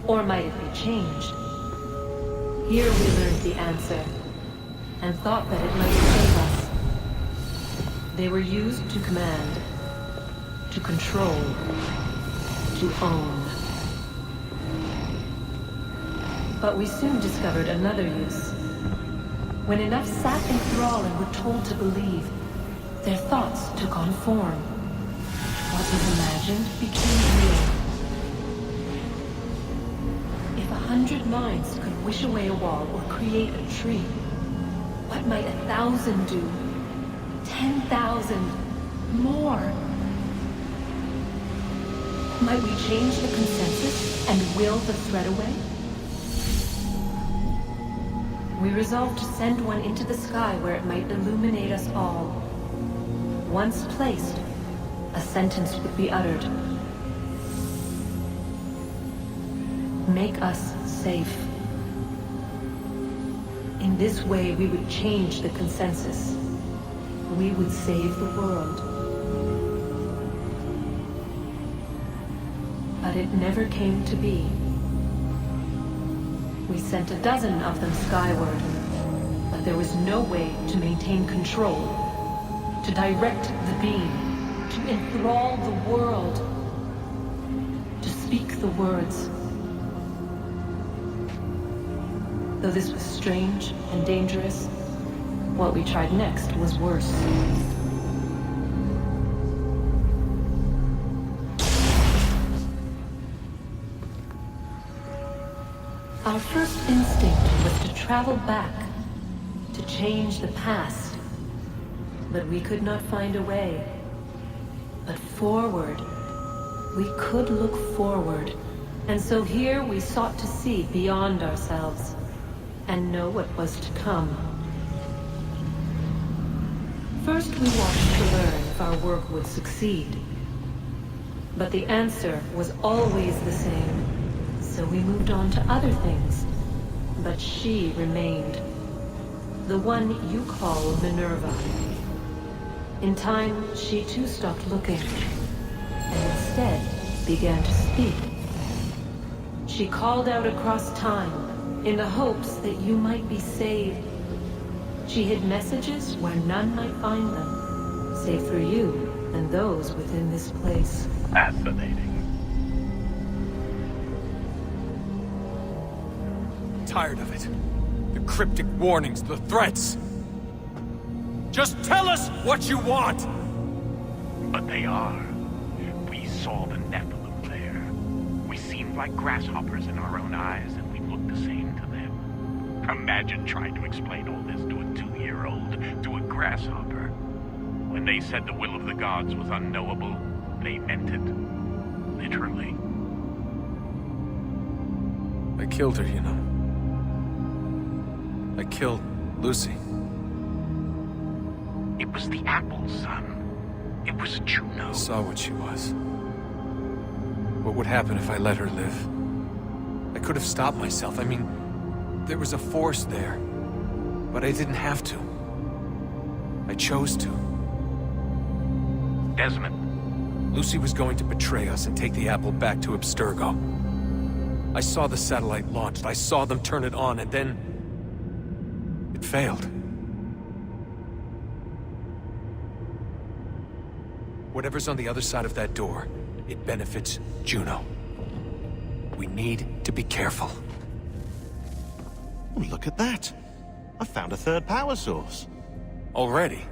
Or might it be changed? Here we learned the answer, and thought that it might save us. They were used to command, to control, to own. But we soon discovered another use. When enough sat in thrall and were told to believe, their thoughts took on form. What was imagined became real. If 100 minds could wish away a wall or create a tree, what might 1,000 do? 10,000? More? Might we change the consensus and will the threat away? We resolved to send one into the sky where it might illuminate us all. Once placed, a sentence would be uttered. Make us safe. In this way, we would change the consensus. We would save the world. but it never came to be. We sent a dozen of them skyward, but there was no way to maintain control, to direct the beam, to enthrall the world, to speak the words. Though this was strange and dangerous, what we tried next was worse. Our first instinct was to travel back, to change the past. But we could not find a way. But forward, we could look forward. And so here we sought to see beyond ourselves, and know what was to come. First we watched to learn if our work would succeed. But the answer was always the same. So we moved on to other things. But she remained. The one you call Minerva. In time, she too stopped looking, and instead began to speak. She called out across time, in the hopes that you might be saved. She hid messages where none might find them, save for you and those within this place. Fascinating. Tired of it. The cryptic warnings, the threats. Just tell us what you want! But they are. We saw the Nephilim there. We seemed like grasshoppers in our own eyes, and we looked the same to them. Imagine trying to explain all this to a 2-year-old, to a grasshopper. When they said the will of the gods was unknowable, they meant it. Literally. I killed her, you know. I killed Lucy. It was the apple, son. It was Juno. I saw what she was. What would happen if I let her live? I could have stopped myself. I mean, there was a force there. But I didn't have to. I chose to. Desmond. Lucy was going to betray us and take the apple back to Abstergo. I saw the satellite launched. I saw them turn it on, and then... it failed. Whatever's on the other side of that door, it benefits Juno. We need to be careful. Oh, look at that. I found a third power source. Already?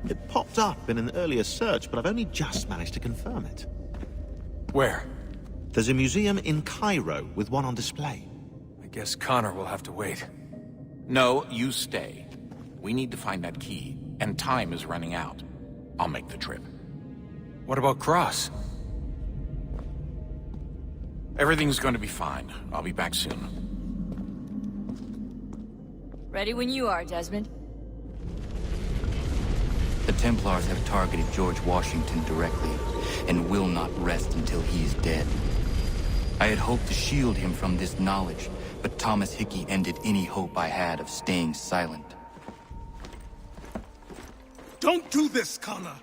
It popped up in an earlier search, but I've only just managed to confirm it. Where? There's a museum in Cairo with one on display. I guess Connor will have to wait. No, you stay. We need to find that key, and time is running out. I'll make the trip. What about Cross? Everything's going to be fine. I'll be back soon. Ready when you are, Desmond. The Templars have targeted George Washington directly, and will not rest until he is dead. I had hoped to shield him from this knowledge, but Thomas Hickey ended any hope I had of staying silent. Don't do this, Connor!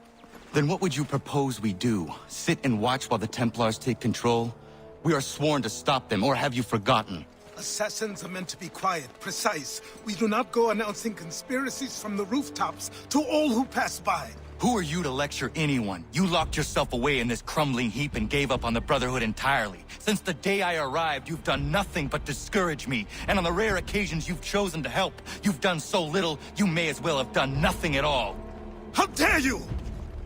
Then what would you propose we do? Sit and watch while the Templars take control? We are sworn to stop them, or have you forgotten? Assassins are meant to be quiet, precise. We do not go announcing conspiracies from the rooftops to all who pass by. Who are you to lecture anyone? You locked yourself away in this crumbling heap and gave up on the Brotherhood entirely. Since the day I arrived, you've done nothing but discourage me. And on the rare occasions you've chosen to help, you've done so little, you may as well have done nothing at all. How dare you!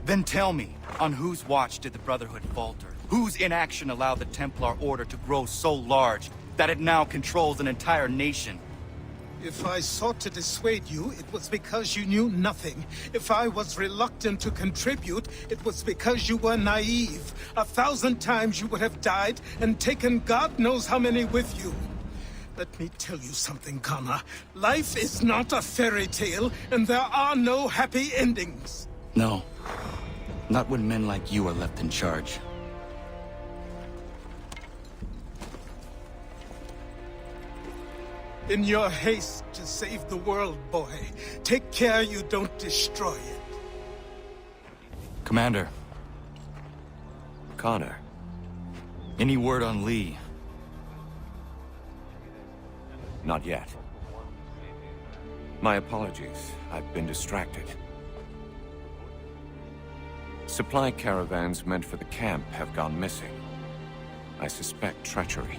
Then tell me, on whose watch did the Brotherhood falter? Whose inaction allowed the Templar Order to grow so large that it now controls an entire nation? If I sought to dissuade you, it was because you knew nothing. If I was reluctant to contribute, it was because you were naive. 1,000 times you would have died and taken God knows how many with you. Let me tell you something, Connor. Life is not a fairy tale, and there are no happy endings. No. Not when men like you are left in charge. In your haste to save the world, boy, take care you don't destroy it. Commander. Connor. Any word on Lee? Not yet. My apologies. I've been distracted. Supply caravans meant for the camp have gone missing. I suspect treachery.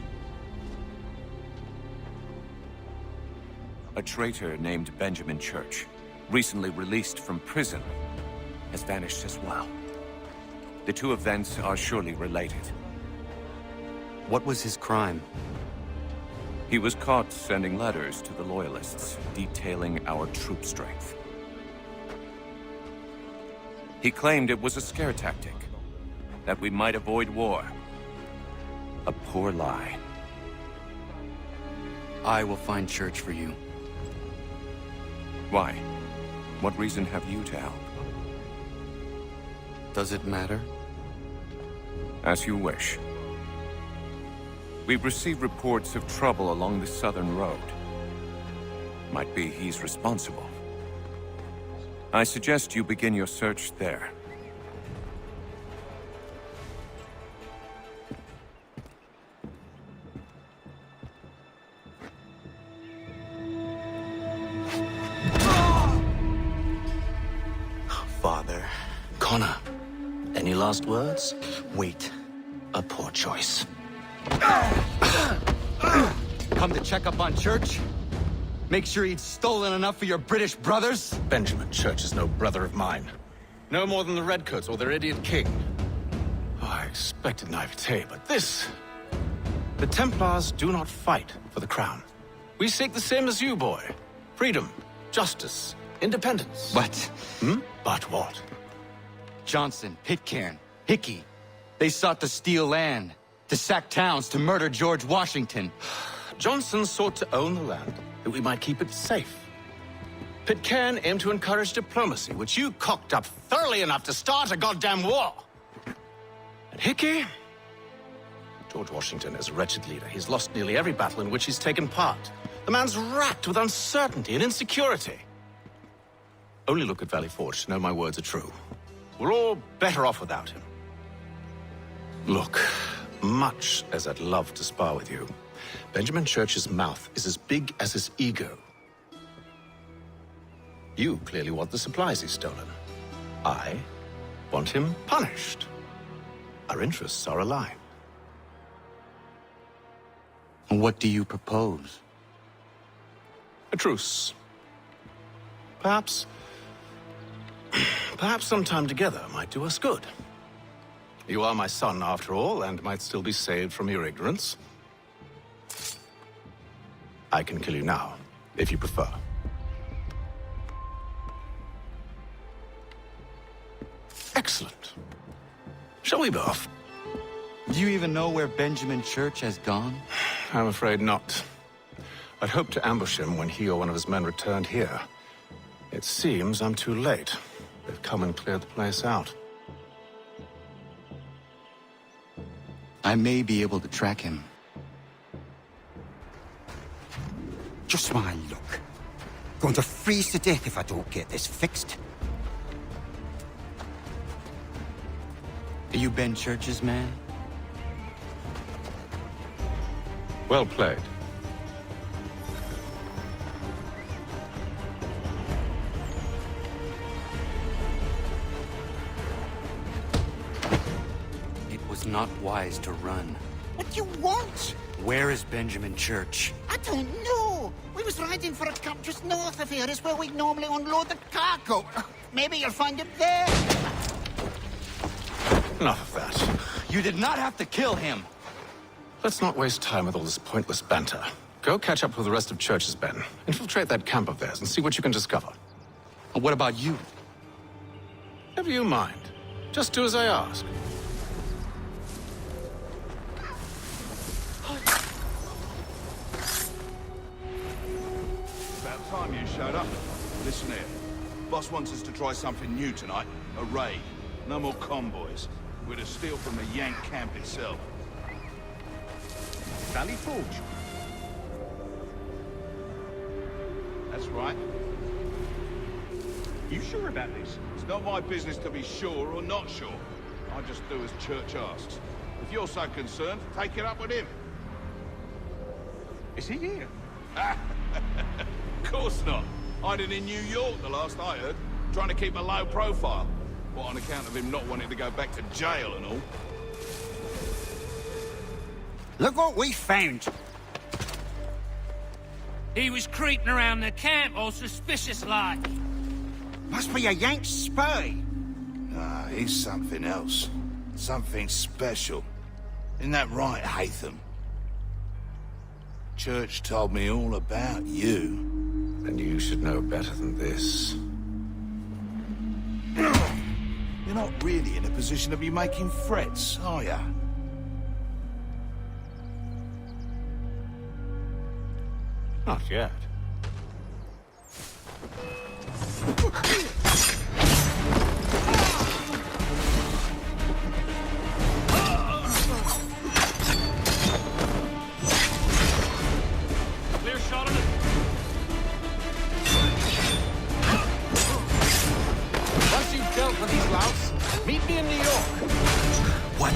A traitor named Benjamin Church, recently released from prison, has vanished as well. The two events are surely related. What was his crime? He was caught sending letters to the Loyalists, detailing our troop strength. He claimed it was a scare tactic, that we might avoid war. A poor lie. I will find Church for you. Why? What reason have you to help? Does it matter? As you wish. We've received reports of trouble along the southern road. Might be he's responsible. I suggest you begin your search there. Father. Connor, any last words? Wait. A poor choice. Come to check up on Church? Make sure he'd stolen enough for your British brothers? Benjamin Church is no brother of mine. No more than the Redcoats or their idiot king. Oh, I expected naivete, but this... The Templars do not fight for the crown. We seek the same as you, boy. Freedom, justice, independence. But... But what? Johnson, Pitcairn, Hickey. They sought to steal land, to sack towns, to murder George Washington. Johnson sought to own the land, that we might keep it safe. Pitcairn aimed to encourage diplomacy, which you cocked up thoroughly enough to start a goddamn war. And Hickey? George Washington is a wretched leader. He's lost nearly every battle in which he's taken part. The man's racked with uncertainty and insecurity. Only look at Valley Forge to know my words are true. We're all better off without him. Look, much as I'd love to spar with you, Benjamin Church's mouth is as big as his ego. You clearly want the supplies he's stolen. I want him punished. Our interests are aligned. What do you propose? A truce. Perhaps some time together might do us good. You are my son, after all, and might still be saved from your ignorance. I can kill you now, if you prefer. Excellent. Shall we be off? Do you even know where Benjamin Church has gone? I'm afraid not. I'd hoped to ambush him when he or one of his men returned here. It seems I'm too late. They've come and cleared the place out. I may be able to track him. Just my luck. Going to freeze to death if I don't get this fixed. Are you Ben Church's man? Well played. It was not wise to run. What do you want? Where is Benjamin Church? I don't know. We was riding for a camp just north of here. It's where we normally unload the cargo. Maybe you'll find it there. Enough of that. You did not have to kill him. Let's not waste time with all this pointless banter. Go catch up with the rest of Church's men. Infiltrate that camp of theirs and see what you can discover. And what about you? Never you mind. Just do as I ask. About time you showed up. Listen here. Boss wants us to try something new tonight. A raid. No more convoys. We're to steal from the Yank camp itself. Valley Forge. That's right. You sure about this? It's not my business to be sure or not sure. I just do as Church asks. If you're so concerned, take it up with him. Is he here? Of course not. Hiding in New York, the last I heard. Trying to keep a low profile. What, on account of him not wanting to go back to jail and all? Look what we found. He was creeping around the camp all suspicious-like. Must be a Yank spy. Ah, he's something else. Something special. Isn't that right, Hatham? Church told me all about you. Then you should know better than this. You're not really in a position to be making threats, are you? Not yet. Clear shot on it. Once you've dealt with these louts, meet me in New York. What?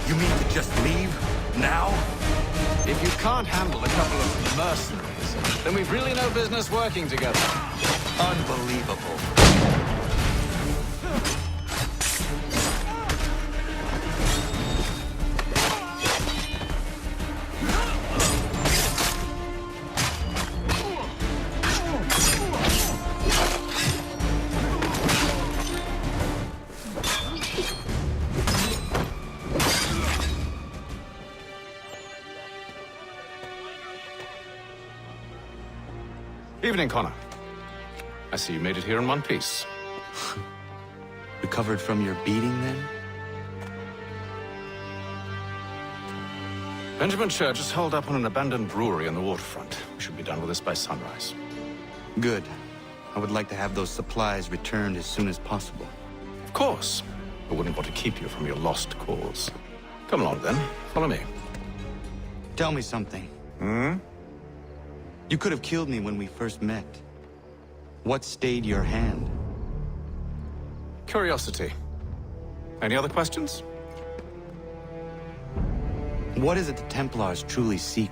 You mean to just leave? Now? If you can't handle a couple of mercenaries, then we've really no business working together. Unbelievable. Evening, Connor. I see you made it here in one piece. Recovered from your beating, then? Benjamin Church is holed up on an abandoned brewery on the waterfront. We should be done with this by sunrise. Good. I would like to have those supplies returned as soon as possible. Of course. I wouldn't want to keep you from your lost cause. Come along, then. Follow me. Tell me something. Hmm? You could have killed me when we first met. What stayed your hand? Curiosity. Any other questions? What is it the Templars truly seek?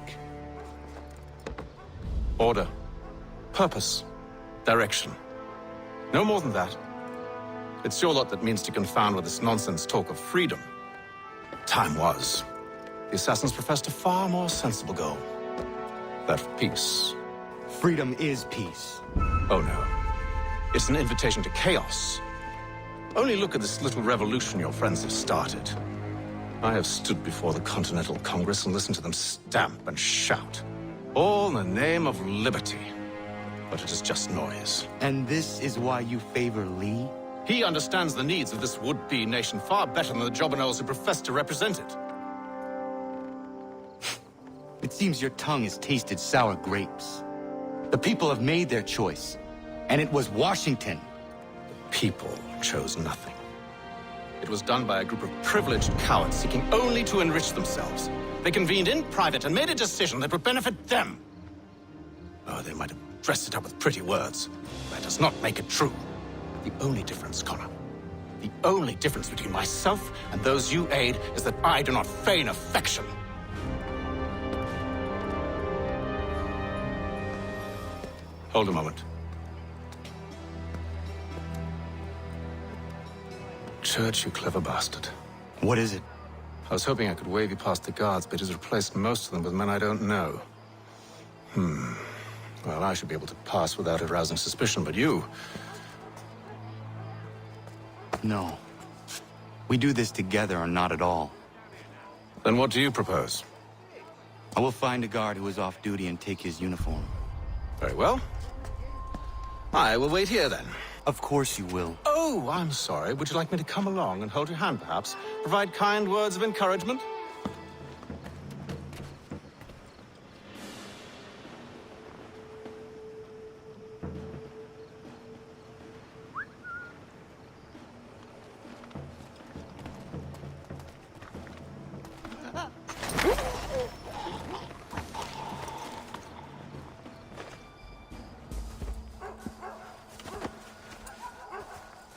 Order. Purpose. Direction. No more than that. It's your lot that means to confound with this nonsense talk of freedom. Time was. The assassins professed a far more sensible goal. That of peace. Freedom is peace. Oh no. It's an invitation to chaos. Only look at this little revolution your friends have started. I have stood before the Continental Congress and listened to them stamp and shout. All in the name of liberty. But it is just noise. And this is why you favor Lee? He understands the needs of this would-be nation far better than the jobberknolls who profess to represent it. It seems your tongue has tasted sour grapes. The people have made their choice, and it was Washington. The people chose nothing. It was done by a group of privileged cowards seeking only to enrich themselves. They convened in private and made a decision that would benefit them. Oh, they might have dressed it up with pretty words. That does not make it true. The only difference, Connor, the only difference between myself and those you aid is that I do not feign affection. Hold a moment. Church, you clever bastard. What is it? I was hoping I could wave you past the guards, but he's replaced most of them with men I don't know. Well, I should be able to pass without arousing suspicion, but you... No. We do this together or not at all. Then what do you propose? I will find a guard who is off duty and take his uniform. Very well. I will wait here, then. Of course you will. Oh, I'm sorry. Would you like me to come along and hold your hand, perhaps? Provide kind words of encouragement?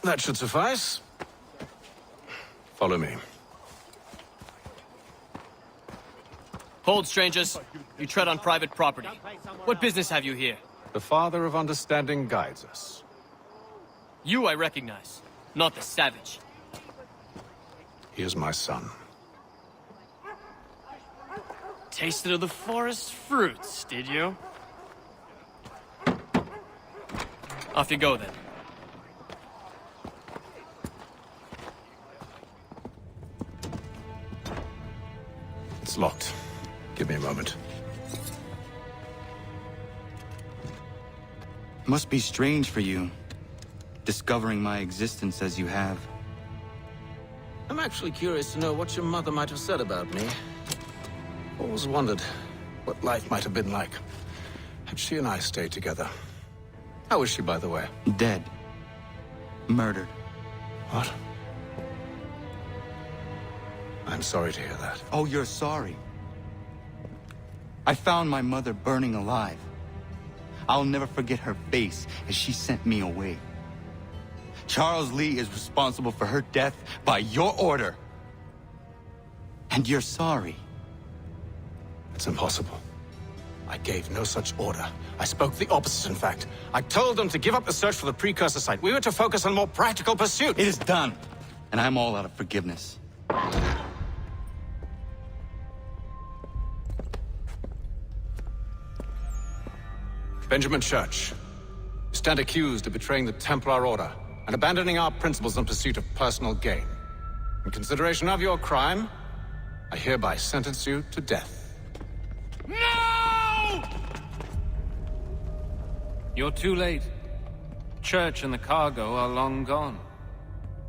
That should suffice. Follow me. Hold, strangers. You tread on private property. What business have you here? The Father of Understanding guides us. You I recognize, not the savage. He is my son. Tasted of the forest fruits, did you? Off you go, then. It's locked. Give me a moment. Must be strange for you, discovering my existence as you have. I'm actually curious to know what your mother might have said about me. Always wondered what life might have been like had she and I stayed together. How is she, by the way? Dead. Murdered. What? I'm sorry to hear that. Oh, you're sorry. I found my mother burning alive. I'll never forget her face as she sent me away. Charles Lee is responsible for her death by your order. And you're sorry. It's impossible. I gave no such order. I spoke the opposite, in fact. I told them to give up the search for the precursor site. We were to focus on more practical pursuit. It is done. And I'm all out of forgiveness. Benjamin Church, you stand accused of betraying the Templar Order and abandoning our principles in pursuit of personal gain. In consideration of your crime, I hereby sentence you to death. No! You're too late. Church and the cargo are long gone.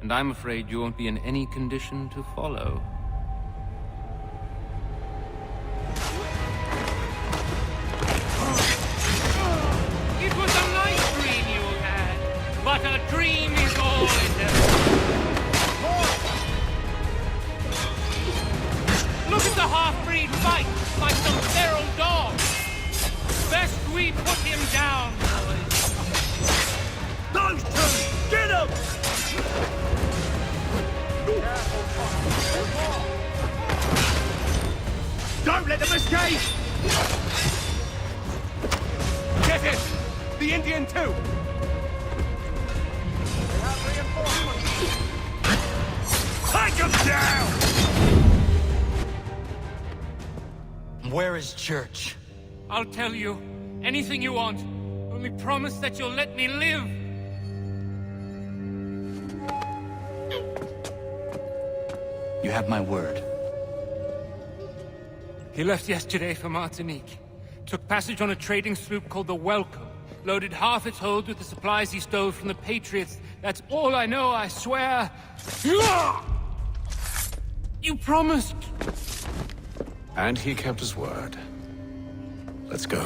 And I'm afraid you won't be in any condition to follow. It was a nice dream you had, but a dream is all it ever. Look at the half-breed fight like some feral dog. Best we put him down, boys. Those two, get him! Don't let them escape! Get him! The Indian too! Take him down! Where is Church? I'll tell you. Anything you want. Only promise that you'll let me live. You have my word. He left yesterday for Martinique. Took passage on a trading sloop called the Welcome. Loaded half its hold with the supplies he stole from the Patriots. That's all I know, I swear. You promised. And he kept his word. Let's go.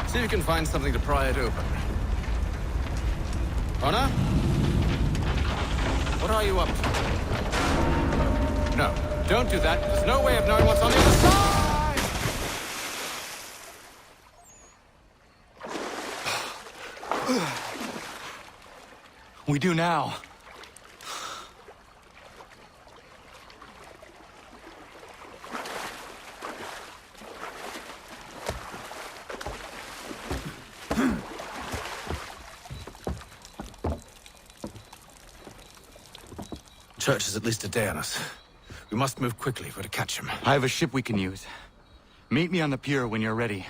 See if you can find something to pry it open. Honor? What are you up to? No, don't do that. There's no way of knowing what's on the other side! We do now. Church is at least a day on us. We must move quickly if we're to catch him. I have a ship we can use. Meet me on the pier when you're ready.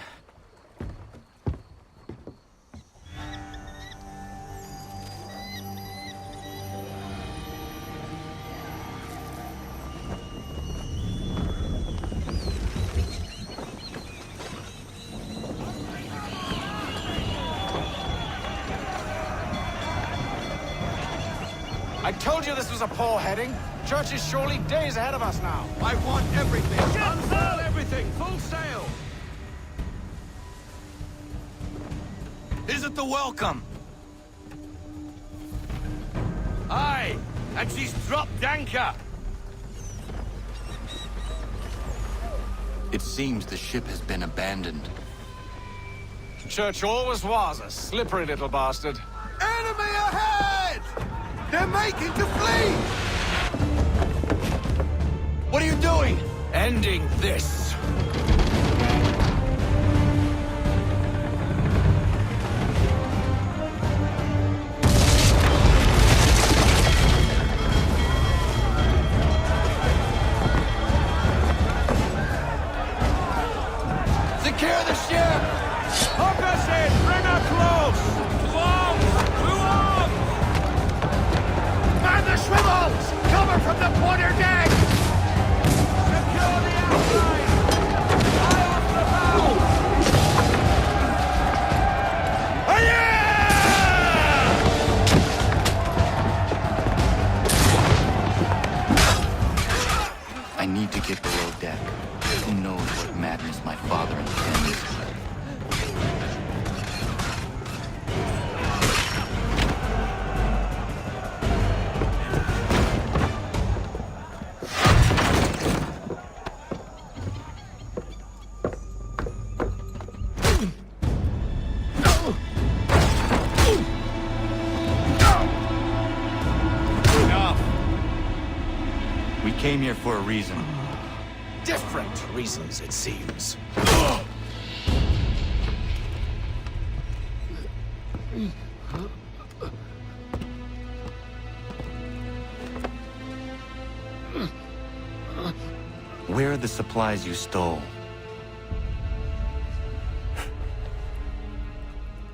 I told you this was a poor heading. Church is surely days ahead of us now. I want everything. Unfurl everything. Full sail. Isn't the welcome? Aye, and she's dropped anchor. It seems the ship has been abandoned. Church always was a slippery little bastard. Enemy ahead! They're making to flee! What are you doing? Ending this. Secure the ship! Hook us in! Bring her close! To arms! To arms! Man the swivels! Cover from the quarter deck! Secure the outside! Eye off the bow! I need to get below deck. Who knows what madness my father intends? We came here for a reason. Different reasons, it seems. Where are the supplies you stole?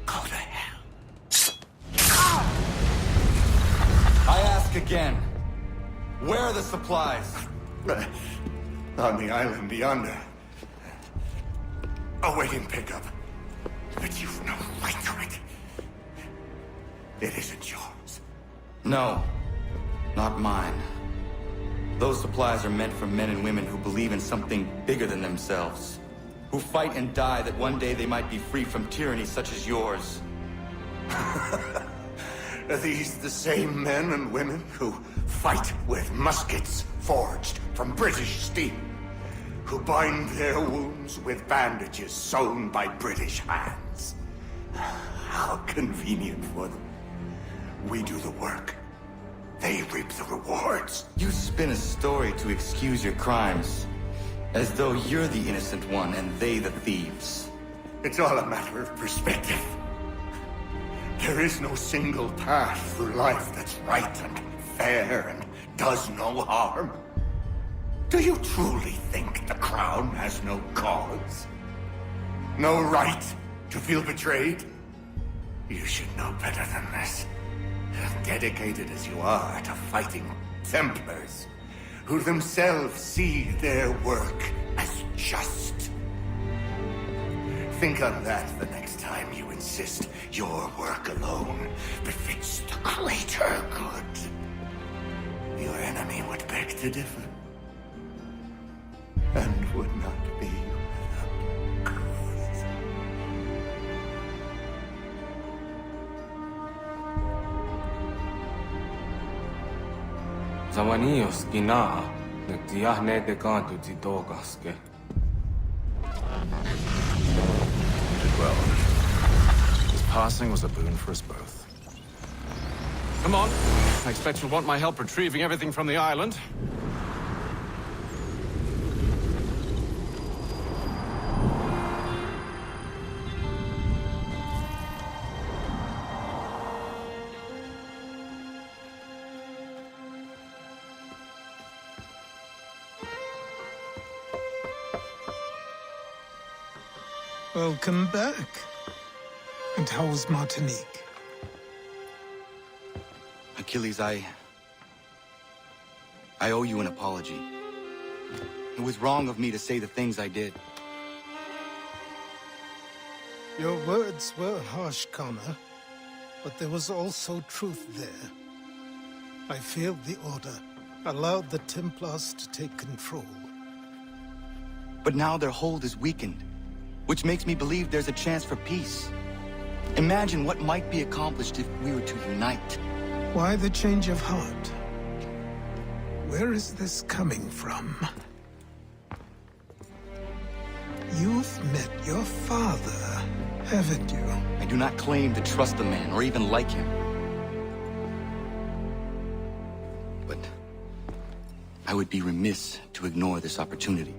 Go to hell. I ask again. Where are the supplies? On the island yonder. Awaiting pickup. But you've no right to it. It isn't yours. No, not mine. Those supplies are meant for men and women who believe in something bigger than themselves. Who fight and die that one day they might be free from tyranny such as yours. Are these the same men and women who fight with muskets forged from British steel? Who bind their wounds with bandages sewn by British hands? How convenient for them. We do the work. They reap the rewards. You spin a story to excuse your crimes. As though you're the innocent one and they the thieves. It's all a matter of perspective. There is no single path through life that's right and fair and does no harm. Do you truly think the Crown has no cause? No right to feel betrayed? You should know better than this. Dedicated as you are to fighting Templars, who themselves see their work as just. Think on that the next time you insist your work alone befits the greater good. Your enemy would beg to differ, and would not be without cause. Zawanios gina, nagtiyahne de kanto zitogaske. Did well. His passing was a boon for us both. Come on. I expect you'll want my help retrieving everything from the island. Welcome back. And how was Martinique? Achilles, I owe you an apology. It was wrong of me to say the things I did. Your words were harsh, Connor, but there was also truth there. I failed the Order, allowed the Templars to take control. But now their hold is weakened, which makes me believe there's a chance for peace. Imagine what might be accomplished if we were to unite. Why the change of heart? Where is this coming from? You've met your father, haven't you? I do not claim to trust the man or even like him. But I would be remiss to ignore this opportunity.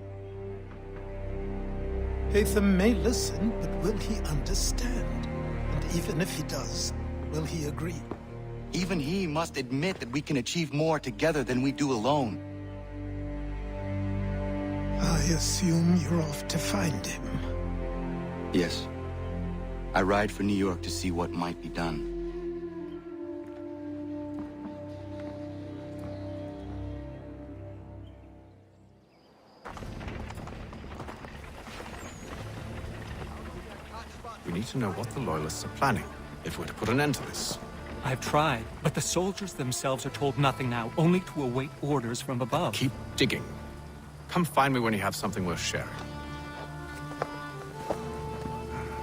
Hatham may listen, but will he understand? And even if he does, will he agree? Even he must admit that we can achieve more together than we do alone. I assume you're off to find him. Yes. I ride for New York to see what might be done. We need to know what the Loyalists are planning, if we're to put an end to this. I've tried, but the soldiers themselves are told nothing now, only to await orders from above. Keep digging. Come find me when you have something worth sharing.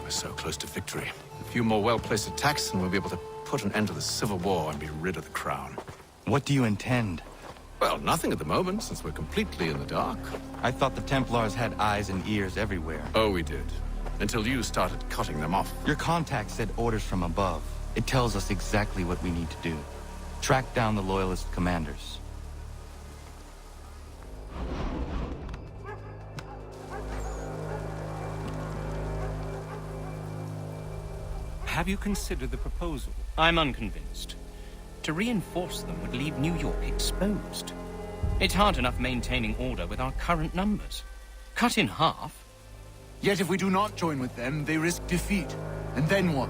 We're so close to victory. A few more well-placed attacks and we'll be able to put an end to the Civil War and be rid of the Crown. What do you intend? Well, nothing at the moment, since we're completely in the dark. I thought the Templars had eyes and ears everywhere. Oh, we did. Until you started cutting them off. Your contact said orders from above. It tells us exactly what we need to do. Track down the Loyalist commanders. Have you considered the proposal? I'm unconvinced. To reinforce them would leave New York exposed. It's hard enough maintaining order with our current numbers. Cut in half. Yet if we do not join with them, they risk defeat. And then what?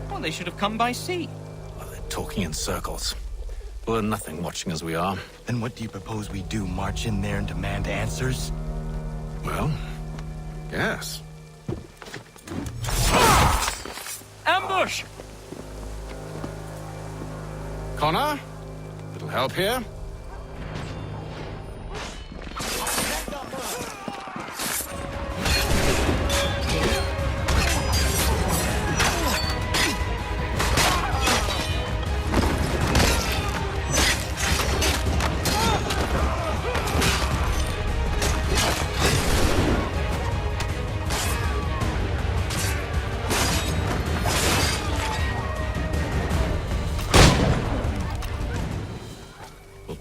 Well, they should have come by sea. Well, they're talking in circles. We'll learn nothing watching as we are. Then what do you propose we do? March in there and demand answers? Well, yes. Ambush! Connor? Little help here?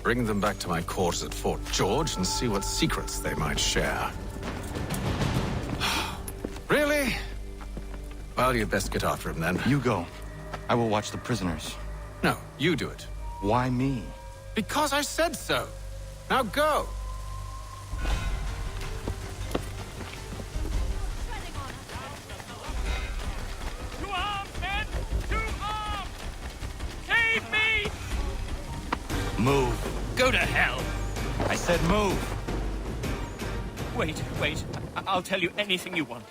Bring them back to my quarters at Fort George and see what secrets they might share. Really? Well, you'd best get after him then. You go. I will watch the prisoners. No, you do it. Why me? Because I said so. Now go. To arms, men! To arms! Save me! Move. Go to hell! I said move! Wait. I'll tell you anything you want.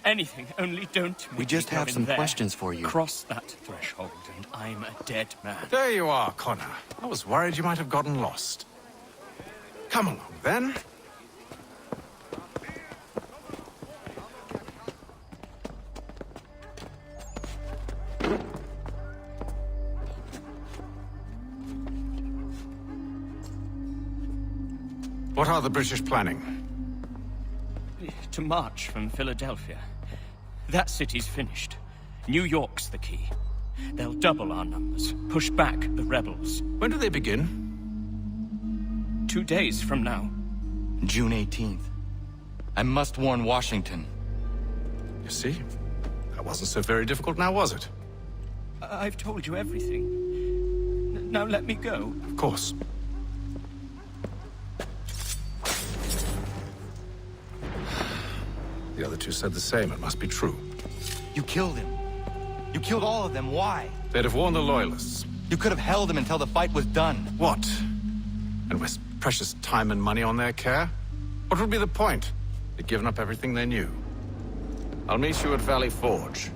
Anything, only don't make We just me go have in some there. questions for you. Cross that threshold, and I'm a dead man. There you are, Connor. I was worried you might have gotten lost. Come along, then. What are the British planning? To march from Philadelphia. That city's finished. New York's the key. They'll double our numbers, push back the rebels. When do they begin? 2 days from now. June 18th. I must warn Washington. You see? That wasn't so very difficult now, was it? I've told you everything. Now let me go. Of course. The other two said the same. It must be true. You killed him. You killed all of them. Why? They'd have warned the Loyalists. You could have held him until the fight was done. What? And waste precious time and money on their care? What would be the point? They'd given up everything they knew. I'll meet you at Valley Forge.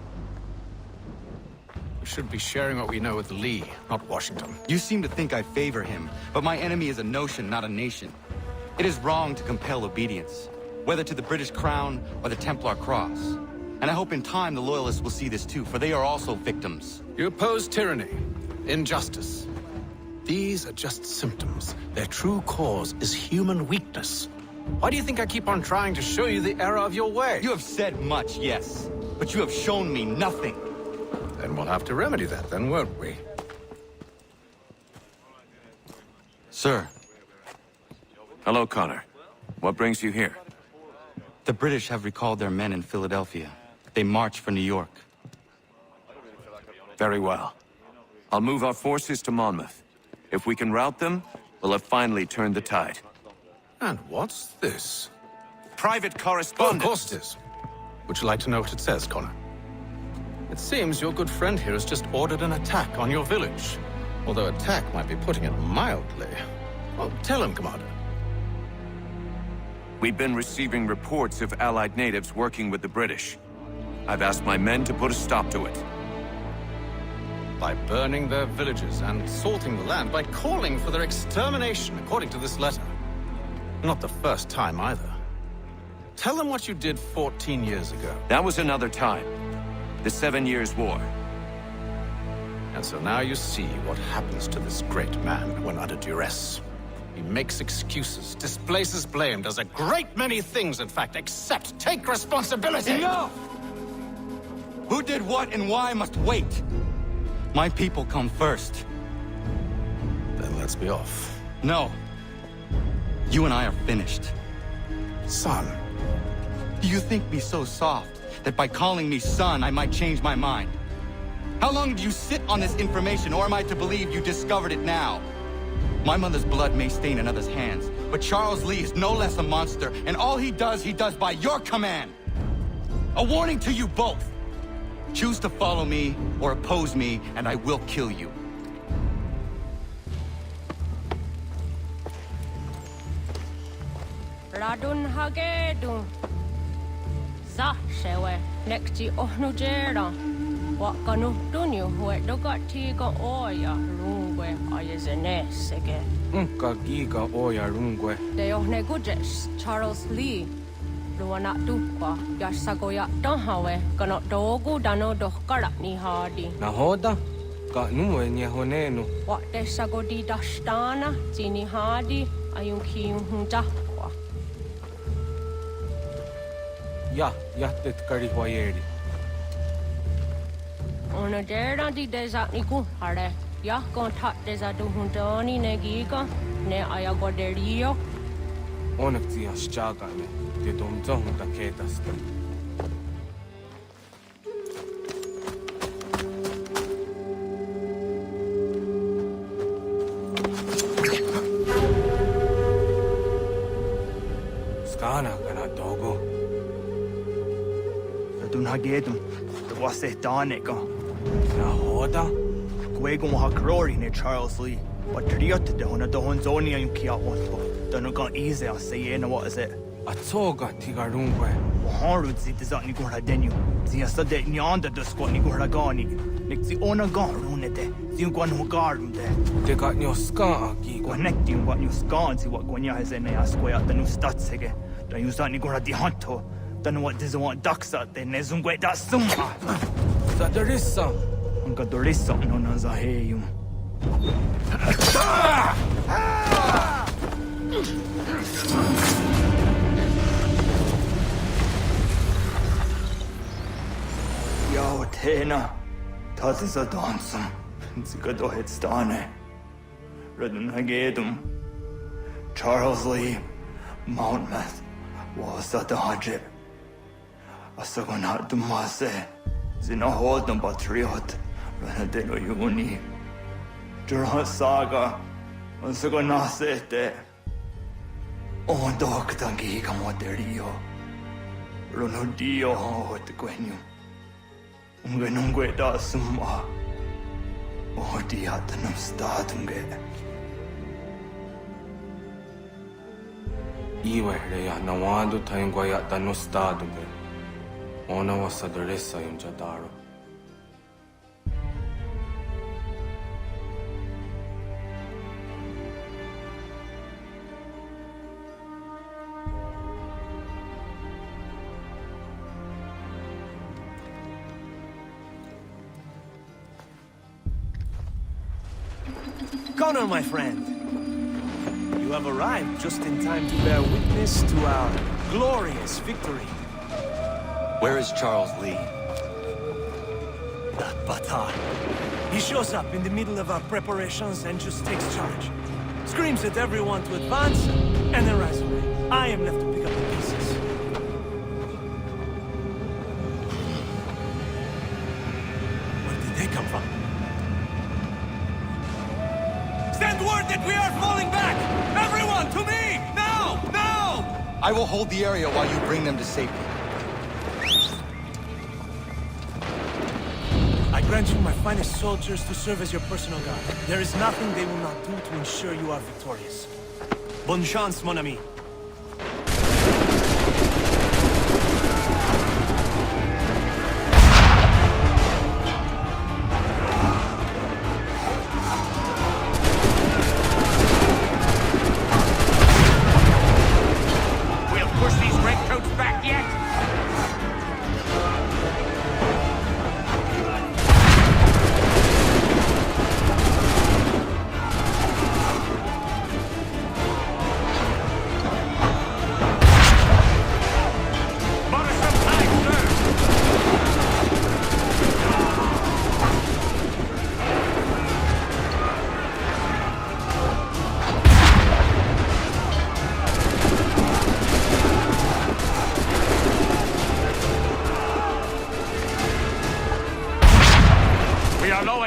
We should be sharing what we know with Lee, not Washington. You seem to think I favor him, but my enemy is a notion, not a nation. It is wrong to compel obedience, whether to the British Crown or the Templar Cross. And I hope in time the Loyalists will see this too, for they are also victims. You oppose tyranny, injustice. These are just symptoms. Their true cause is human weakness. Why do you think I keep on trying to show you the error of your way? You have said much, yes, but you have shown me nothing. Then we'll have to remedy that, then, won't we? Sir. Hello, Connor. What brings you here? The British have recalled their men in Philadelphia. They march for New York. Very well. I'll move our forces to Monmouth. If we can rout them, we'll have finally turned the tide. And what's this? Private Oh, correspondence. of course it is. Would you like to know what it says, Connor? It seems your good friend here has just ordered an attack on your village. Although attack might be putting it mildly. Well, tell him, Commander. We've been receiving reports of Allied natives working with the British. I've asked my men to put a stop to it. By burning their villages and salting the land, by calling for their extermination, according to this letter. Not the first time, either. Tell them what you did 14 years ago. That was another time. The 7 Years' War. And so now you see what happens to this great man when under duress. He makes excuses, displaces blame, does a great many things, in fact, except take responsibility! Enough! Who did what and why must wait. My people come first. Then let's be off. No. You and I are finished. Son. Do you think me so soft that by calling me son, I might change my mind? How long do you sit on this information, or am I to believe you discovered it now? My mother's blood may stain another's hands, but Charles Lee is no less a monster, and all he does by your command. A warning to you both. Choose to follow me or oppose me, and I will kill you. Ratonhnhaké dun. Za shewe nekti ohnujera. Wakanu dunyu huedoka tiga oya rungwe ayezenesege. Unka giga oya rungwe. De ohne gujes Charles Lee. Luana dukwa yasagoya donhawe kano dogu dano dohkara ni hadi. Nahoda ka numwe nye honenu. Wa de sagodi dashtana tini hadi ayunki hunjakwa. Ja tet kari hoyeri. Ona dera di desa niku hare. Ya kontak desa duhuntoni negiga ne ayagoderio. Onak tia shchagane. Te domzong ta ketasta. Skana kana dogo. Ratonhnhaké dum. Wase Danica. Nahoda? Gwego Hakrori ne Charles Lee. But Triot de Hona Dohonzoni and Kia Otto. Donogon easy, I say, what is it? Atsoga tigarungwe. Harud zit is at Nigura Denu. The Asade Nyanda the squat Nigura Gani. Nick the owner garunete. The Guan Garden there. They got your scar, connecting what you scan see what Guanya has in a square at the new stats again. Don't use that Nigura di Hunto. Don't what does want ducks at the Nezungwe that summa. That there is some. And got there is something on us. I hear you. Yo, Tena. Das ist a dansum. Sie geht doch jetzt da, ne? Ratonhnhaké dum. Charles Lee. Monmouth. Was that the Hajib? Asagonat dumase. Zinahod dum patriot. Ranadeno Yuni. Durhan Saga. Asagonasete. On dog tangi kamoterio. Ronodio hot gwenyu. Ungenungwe da summa. Oh, dia tanam statunge. Iwe ya nawando taingwa ya tanostado be. Ona wasadresa yunjadaro. Connor, my friend. You have arrived just in time to bear witness to our glorious victory. Where is Charles Lee? That batard. He shows up in the middle of our preparations and just takes charge. Screams at everyone to advance, and then rides away. I am left to pick up the pieces. Where did they come from? Send word that we are falling back! Everyone, to me! Now! Now! I will hold the area while you bring them to safety. I grant you my finest soldiers to serve as your personal guard. There is nothing they will not do to ensure you are victorious. Bonne chance, mon ami. We'll push these redcoats back yet?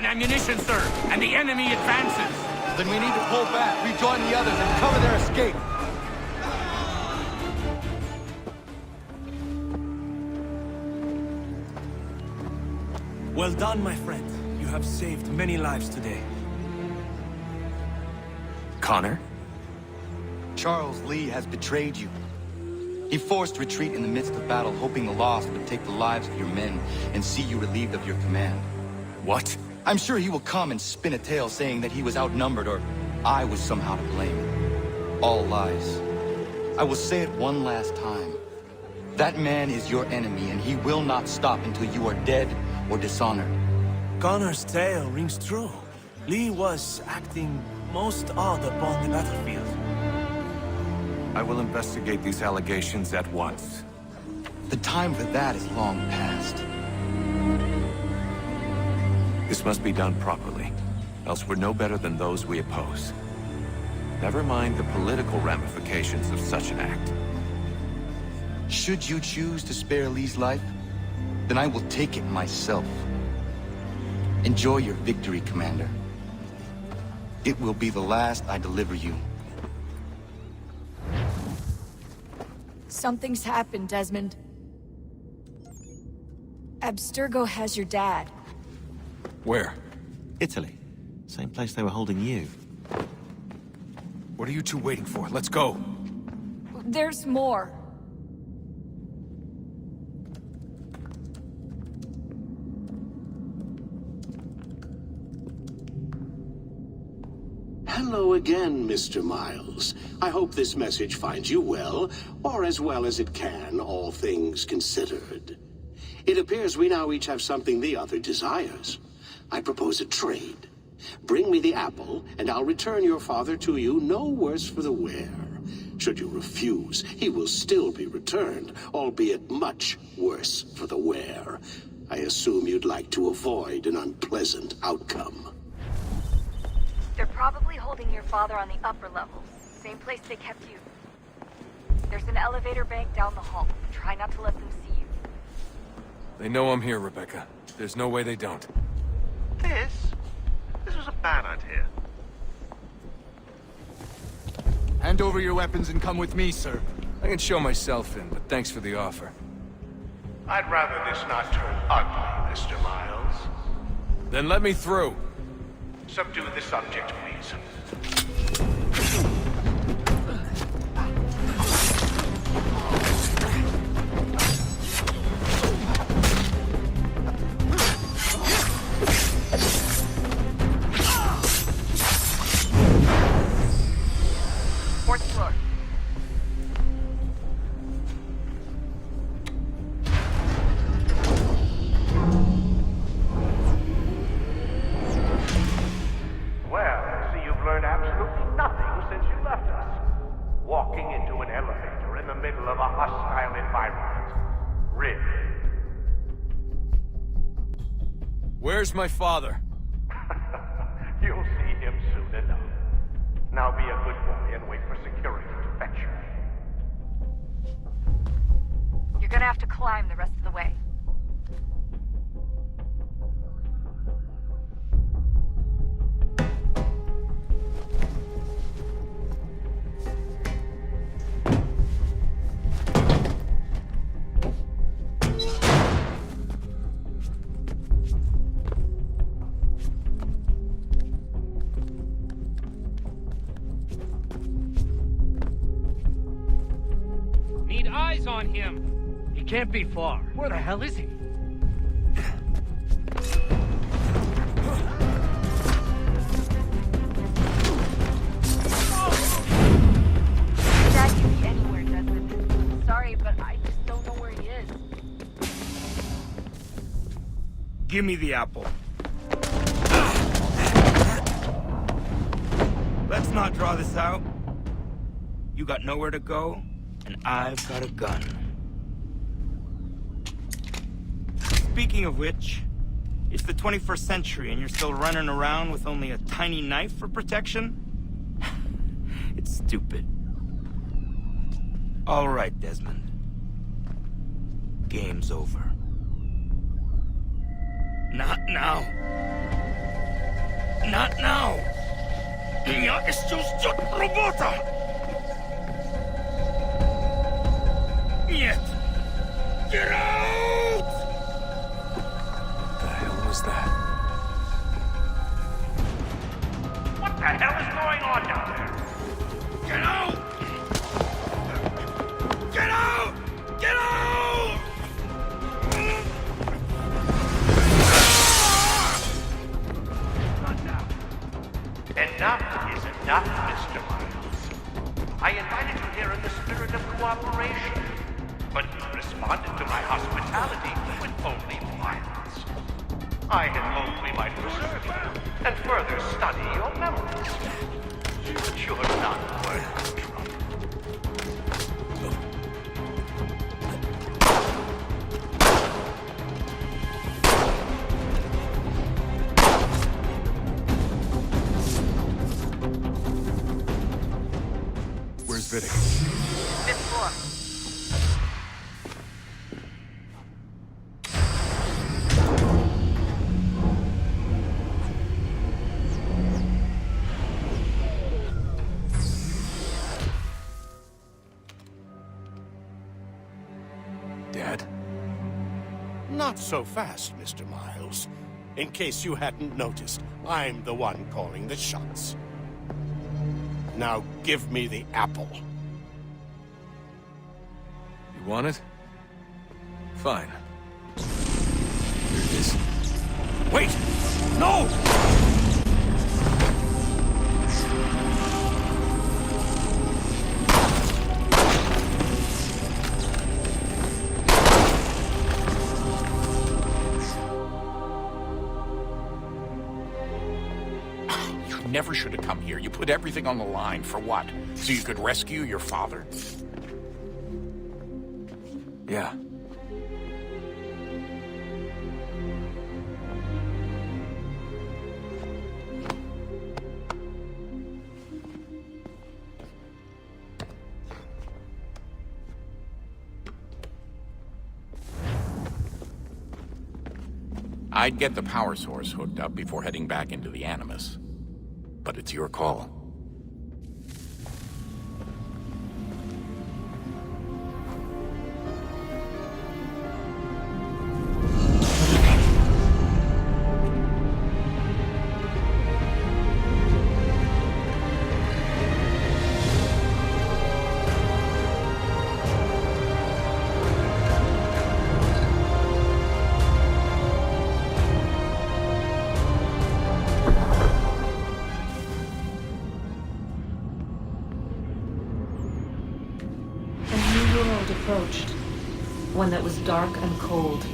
Ammunition, sir, and the enemy advances. Then we need to pull back, rejoin the others, and cover their escape. Well done, my friend. You have saved many lives today. Connor? Charles Lee has betrayed you. He forced retreat in the midst of battle, hoping the loss would take the lives of your men and see you relieved of your command. What? I'm sure he will come and spin a tale saying that he was outnumbered or I was somehow to blame. All lies. I will say it one last time. That man is your enemy, and he will not stop until you are dead or dishonored. Connor's tale rings true. Lee was acting most odd upon the battlefield. I will investigate these allegations at once. The time for that is long past. This must be done properly, else we're no better than those we oppose. Never mind the political ramifications of such an act. Should you choose to spare Lee's life, then I will take it myself. Enjoy your victory, Commander. It will be the last I deliver you. Something's happened, Desmond. Abstergo has your dad. Where? Italy. Same place they were holding you. What are you two waiting for? Let's go. There's more. Hello again, Mr. Miles. I hope this message finds you well, or as well as it can, all things considered. It appears we now each have something the other desires. I propose a trade. Bring me the apple, and I'll return your father to you no worse for the wear. Should you refuse, he will still be returned, albeit much worse for the wear. I assume you'd like to avoid an unpleasant outcome. They're probably holding your father on the upper levels, same place they kept you. There's an elevator bank down the hall. Try not to let them see you. They know I'm here, Rebecca. There's no way they don't. This was a bad idea. Hand over your weapons and come with me, sir. I can show myself in, but thanks for the offer. I'd rather this not turn ugly, Mr. Miles. Then let me through. Subdue the subject, please. Fourth floor. Well, I see you've learned Where's my father? You'll see him soon enough. Now be a good boy and wait for security to fetch you. You're gonna have to climb the rest of the way. Need eyes on him. He can't be far. Where the hell is he? Dad could be anywhere, Desmond. Sorry, but I just don't know where he is. Give me the apple. Let's not draw this out. You got nowhere to go, and I've got a gun. Speaking of which, it's the 21st century and you're still running around with only a tiny knife for protection? It's stupid. All right, Desmond. Game's over. Not now. Not now. Я еще ждет работа. Нет. Get out! What the hell was that? What the hell is going on down there? Get out! Get out! Get out! Enough is enough, Mr. Miles. I invited you here in the spirit of cooperation, but you responded to my hospitality with only violence. I had hoped we might preserve you and further study your memories. But you're not worth the trouble. Where's Vidic? Fifth floor. Dad? Not so fast, Mr. Miles. In case you hadn't noticed, I'm the one calling the shots. Now give me the apple. You want it? Fine. Here it is. Wait! No! You never should have come here. You put everything on the line. For what? So you could rescue your father? Yeah. I'd get the power source hooked up before heading back into the Animus. But it's your call. Approached, one that was dark and cold.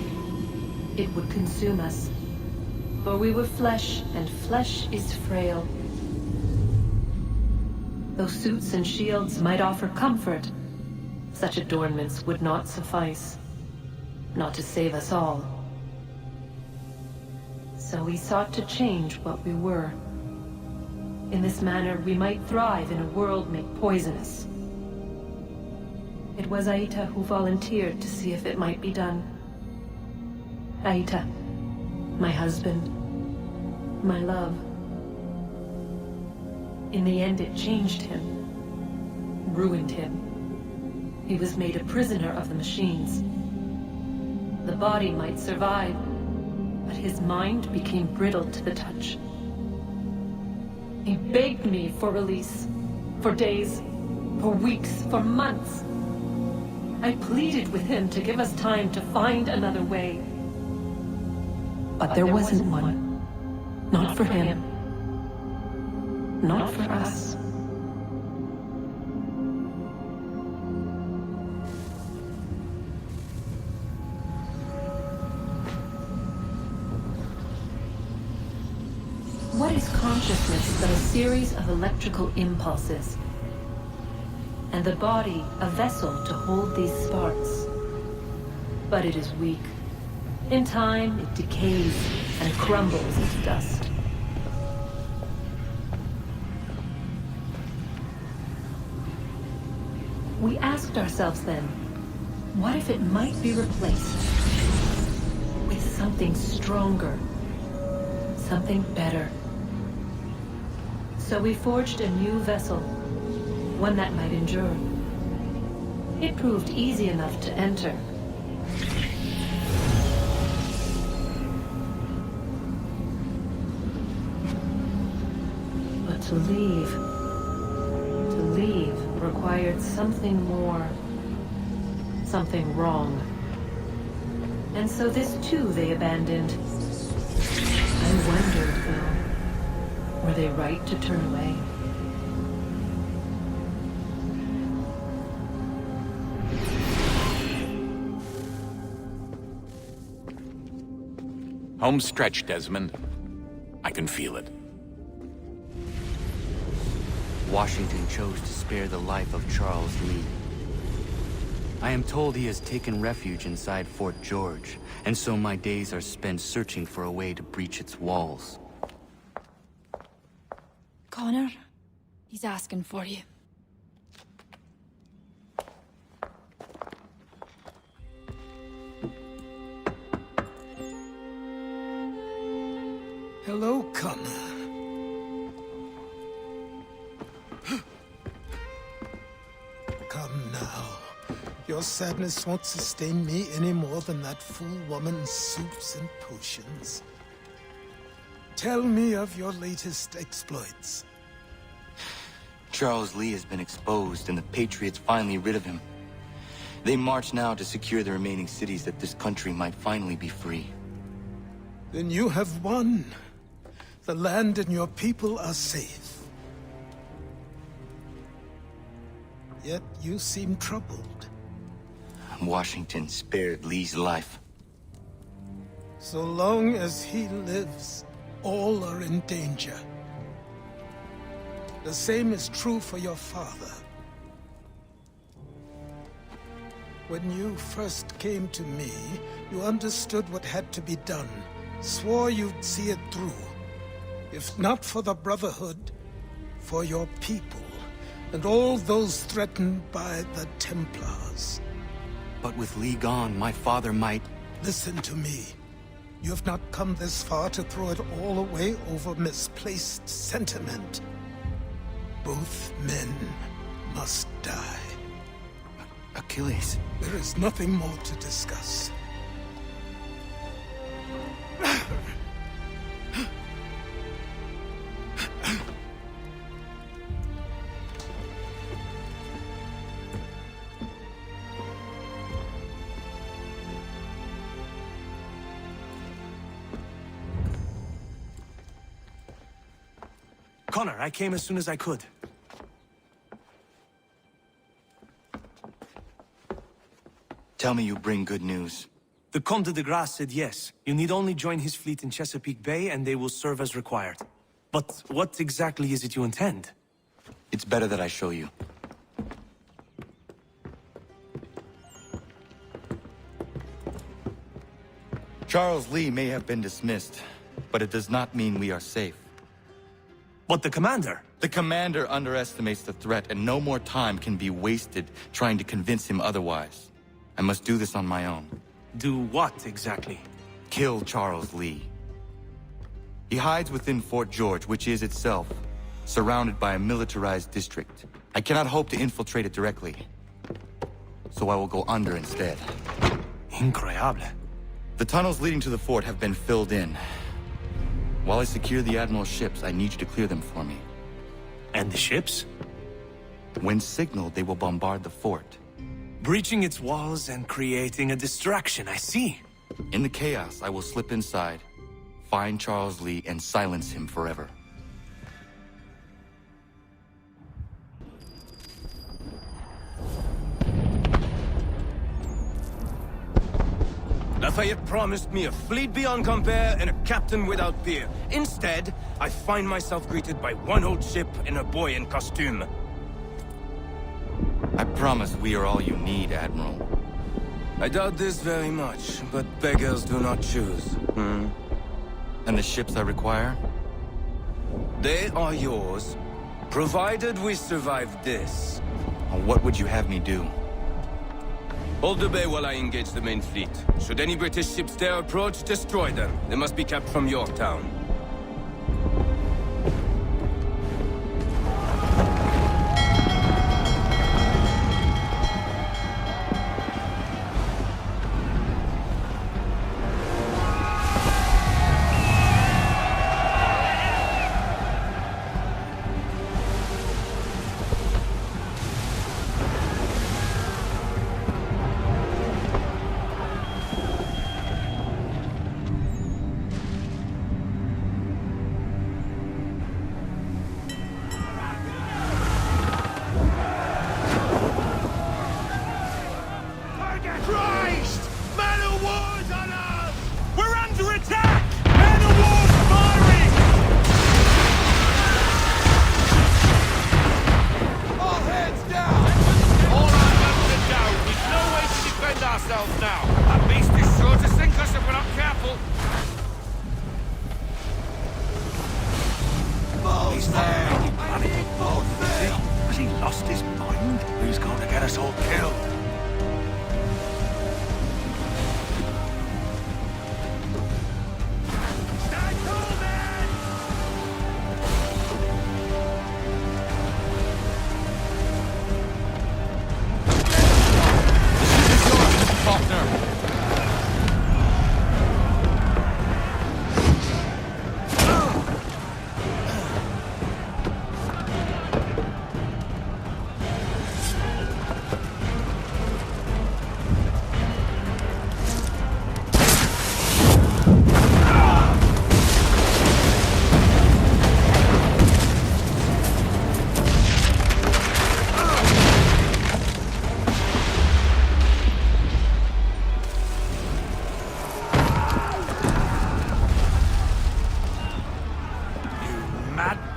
It would consume us, for we were flesh, and flesh is frail. Though suits and shields might offer comfort, such adornments would not suffice, not to save us all. So we sought to change what we were. In this manner, we might thrive in a world made poisonous. It was Aita who volunteered to see if it might be done. Aita, my husband, my love. In the end, it changed him, ruined him. He was made a prisoner of the machines. The body might survive, but his mind became brittle to the touch. He begged me for release, for days, for weeks, for months. I pleaded with him to give us time to find another way. But there wasn't one. Not for him. Not for us. What is consciousness but a series of electrical impulses? And the body a vessel to hold these sparks. But it is weak. In time, it decays and crumbles into dust. We asked ourselves then, what if it might be replaced with something stronger, something better? So we forged a new vessel, one that might endure. It proved easy enough to enter. But to leave required something more, something wrong. And so this too they abandoned. I wondered, though, were they right to turn away? Home stretch, Desmond. I can feel it. Washington chose to spare the life of Charles Lee. I am told he has taken refuge inside Fort George, and so my days are spent searching for a way to breach its walls. Connor, he's asking for you. Hello, Connor. Come now. Your sadness won't sustain me any more than that fool woman's soups and potions. Tell me of your latest exploits. Charles Lee has been exposed, and the Patriots finally rid of him. They march now to secure the remaining cities that this country might finally be free. Then you have won. The land and your people are safe. Yet you seem troubled. Washington spared Lee's life. So long as he lives, all are in danger. The same is true for your father. When you first came to me, you understood what had to be done, swore you'd see it through. If not for the Brotherhood, for your people, and all those threatened by the Templars. But with Lee gone, my father might... Listen to me. You have not come this far to throw it all away over misplaced sentiment. Both men must die. Achilles. There is nothing more to discuss. Connor, I came as soon as I could. Tell me you bring good news. The Comte de Grasse said yes. You need only join his fleet in Chesapeake Bay and they will serve as required. But what exactly is it you intend? It's better that I show you. Charles Lee may have been dismissed, but it does not mean we are safe. But the commander? The commander underestimates the threat, and no more time can be wasted trying to convince him otherwise. I must do this on my own. Do what, exactly? Kill Charles Lee. He hides within Fort George, which is itself surrounded by a militarized district. I cannot hope to infiltrate it directly, so I will go under instead. Incroyable. The tunnels leading to the fort have been filled in. While I secure the Admiral's ships, I need you to clear them for me. And the ships? When signaled, they will bombard the fort. Breaching its walls and creating a distraction, I see. In the chaos, I will slip inside, find Charles Lee, and silence him forever. Lafayette promised me a fleet beyond compare and a captain without peer. Instead, I find myself greeted by one old ship and a boy in costume. I promise we are all you need, Admiral. I doubt this very much, but beggars do not choose. And the ships I require? They are yours, provided we survive this. What would you have me do? Hold the bay while I engage the main fleet. Should any British ships dare approach, destroy them. They must be kept from Yorktown.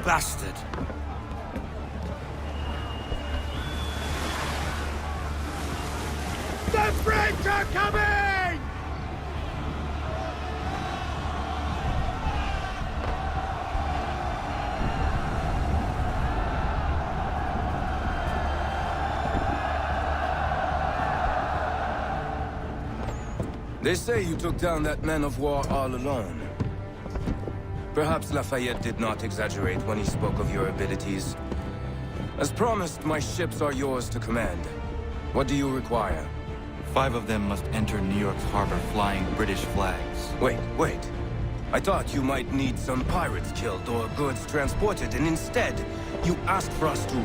Bastard. The French are coming! They say you took down that man of war all alone. Perhaps Lafayette did not exaggerate when he spoke of your abilities. As promised, my ships are yours to command. What do you require? 5 of them must enter New York's harbor flying British flags. Wait. I thought you might need some pirates killed or goods transported, and instead, you asked for us to,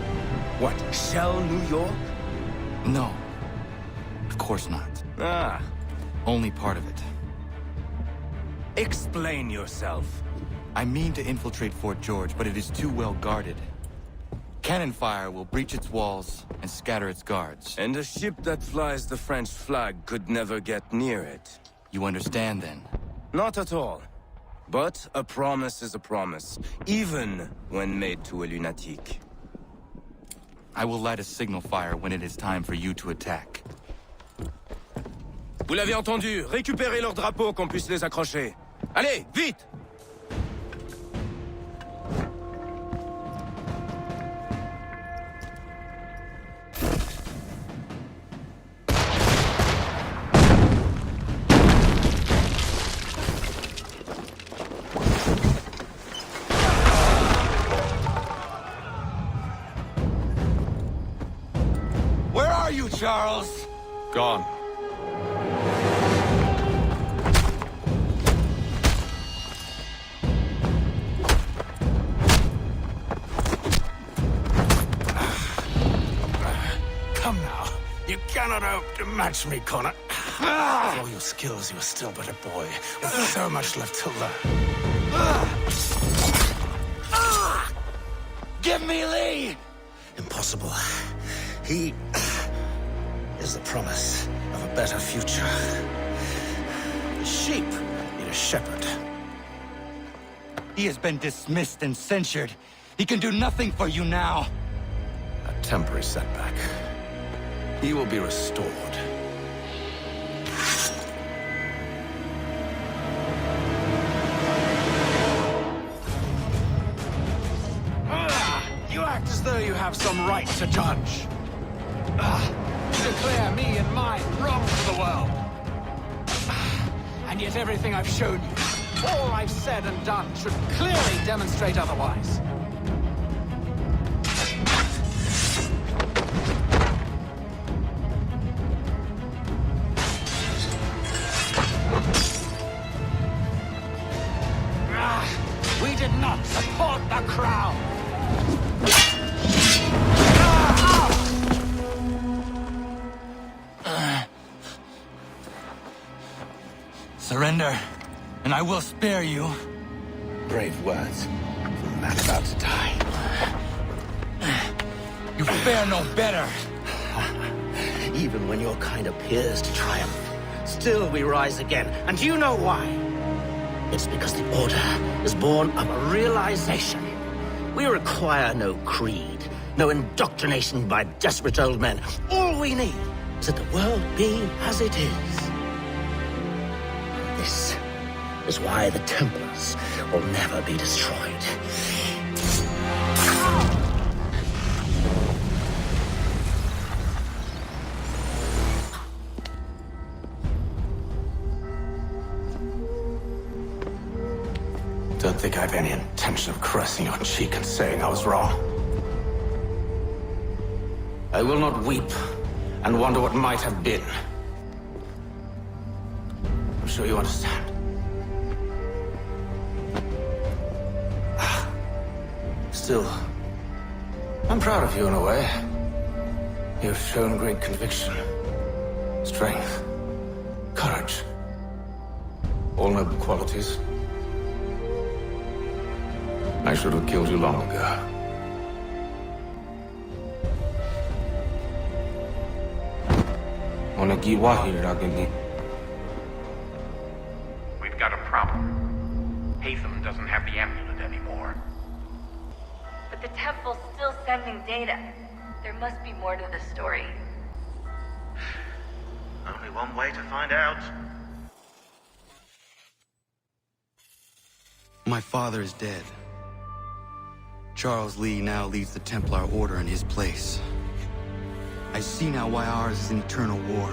what, shell New York? No. Of course not. Ah. Only part of it. Explain yourself. I mean to infiltrate Fort George, but it is too well guarded. Cannon fire will breach its walls and scatter its guards. And a ship that flies the French flag could never get near it. You understand, then? Not at all. But a promise is a promise, even when made to a lunatic. I will light a signal fire when it is time for you to attack. Vous l'avez entendu, récupérez leurs drapeaux qu'on puisse les accrocher. Allez, vite! Charles? Gone. Come now. You cannot hope to match me, Connor. With all your skills, you are still but a boy, with so much left to learn. Give me Lee! Impossible. He is the promise of a better future. The sheep need a shepherd. He has been dismissed and censured. He can do nothing for you now. A temporary setback. He will be restored. You act as though you have some right to judge. Declare me and mine wrong for the world. And yet everything I've shown you, all I've said and done, should clearly demonstrate otherwise. We did not support the crowd. Surrender, and I will spare you. Brave words from a man about to die. You fare no better. Even when your kind appears to triumph, still we rise again. And you know why? It's because the Order is born of a realization. We require no creed, no indoctrination by desperate old men. All we need is that the world be as it is. This is why the Templars will never be destroyed. Don't think I have any intention of caressing your cheek and saying I was wrong. I will not weep and wonder what might have been. I'm sure you understand. Still, I'm proud of you in a way. You've shown great conviction, strength, courage. All noble qualities. I should have killed you long ago. We've got a problem. Haytham doesn't have the amulet anymore. But the temple's still sending data. There must be more to the story. Only one way to find out. My father is dead. Charles Lee now leads the Templar Order in his place. I see now why ours is an eternal war.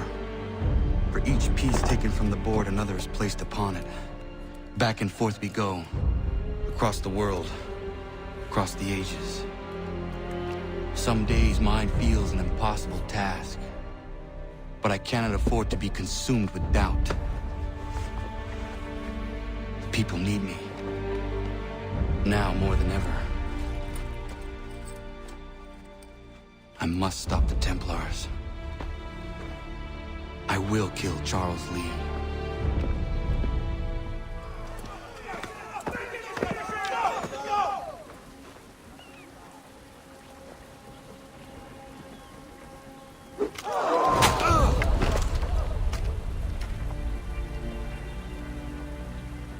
For each piece taken from the board, another is placed upon it. Back and forth we go. Across the world. Across the ages. Some days mine feels an impossible task. But I cannot afford to be consumed with doubt. The people need me. Now more than ever. I must stop the Templars. I will kill Charles Lee.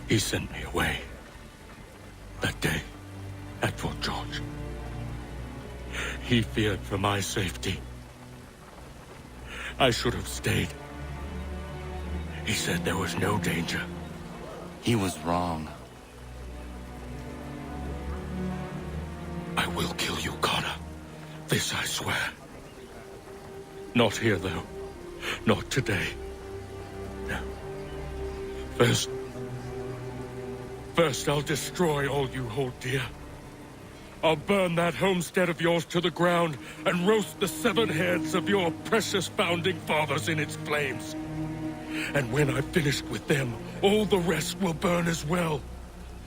He sent me away. That day, at Fort George. He feared for my safety. I should have stayed. He said there was no danger. He was wrong. I will kill you, Connor. This I swear. Not here, though. Not today. No. First I'll destroy all you hold dear. I'll burn that homestead of yours to the ground and roast the severed heads of your precious founding fathers in its flames. And when I've finished with them, all the rest will burn as well.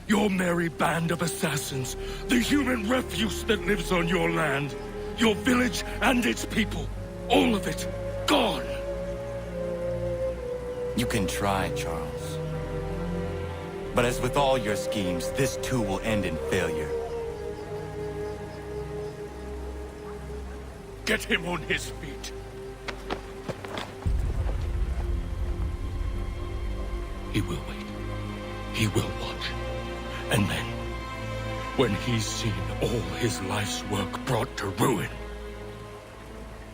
Your merry band of assassins, the human refuse that lives on your land, your village and its people, all of it, gone. You can try, Charles. But as with all your schemes, this too will end in failure. Get him on his feet. He will wait. He will watch. And then, when he's seen all his life's work brought to ruin,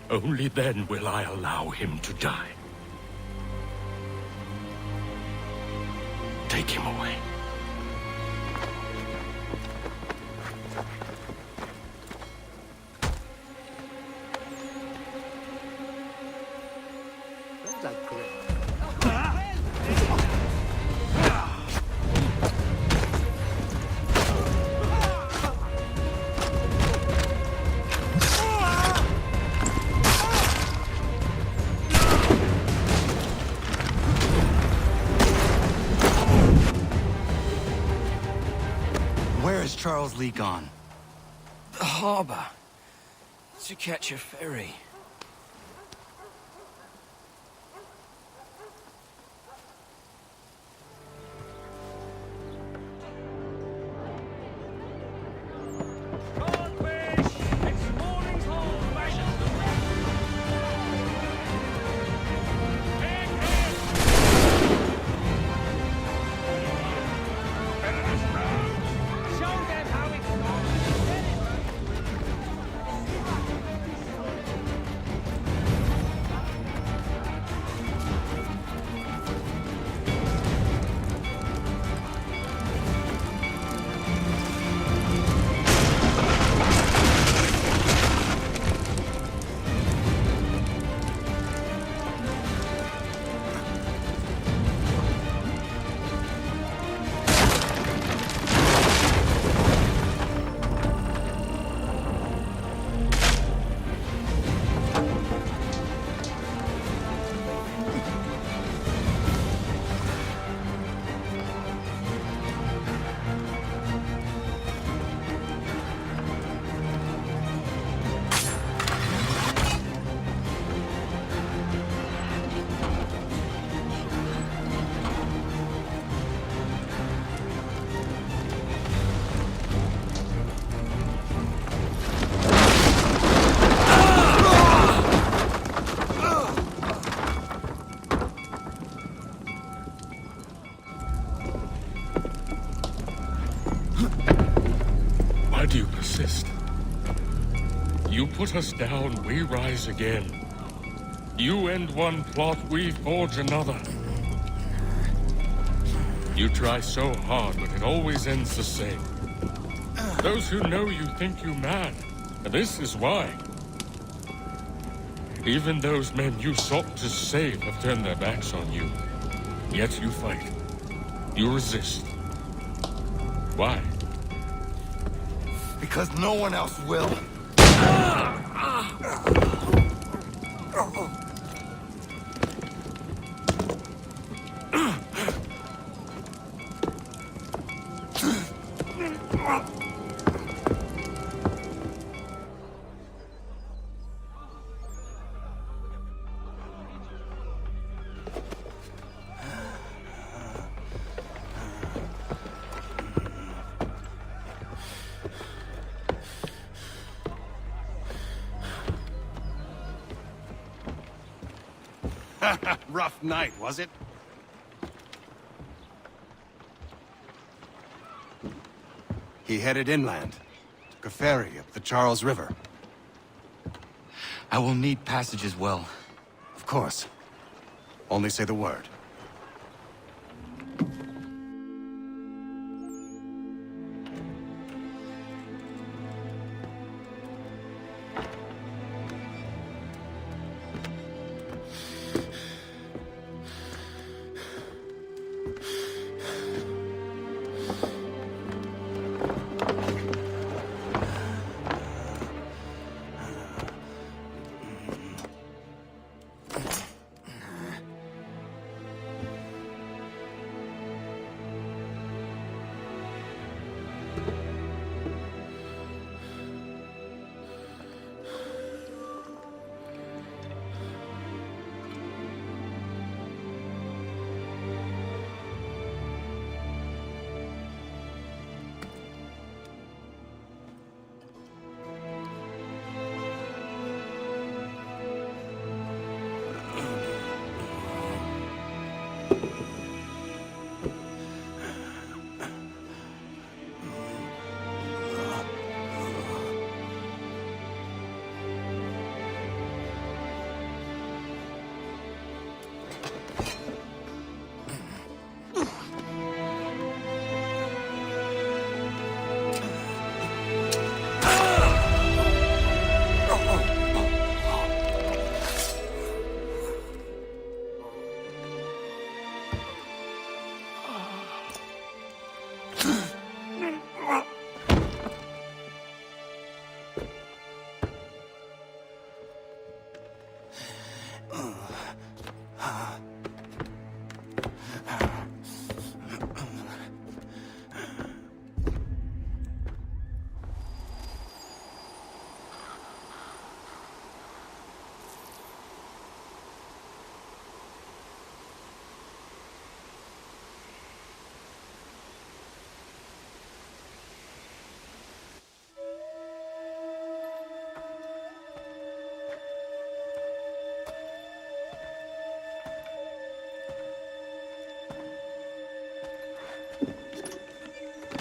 only then will I allow him to die. Take him away. Charles Lee gone? The harbor. To catch a ferry. Why do you persist? You put us down, we rise again. You end one plot, we forge another. You try so hard, but it always ends the same. Those who know you think you mad, and this is why. Even those men you sought to save have turned their backs on you. Yet you fight. You resist. Why? Because no one else will. Rough night, was it? He headed inland. Took a ferry up the Charles River. I will need passage as well. Of course. Only say the word.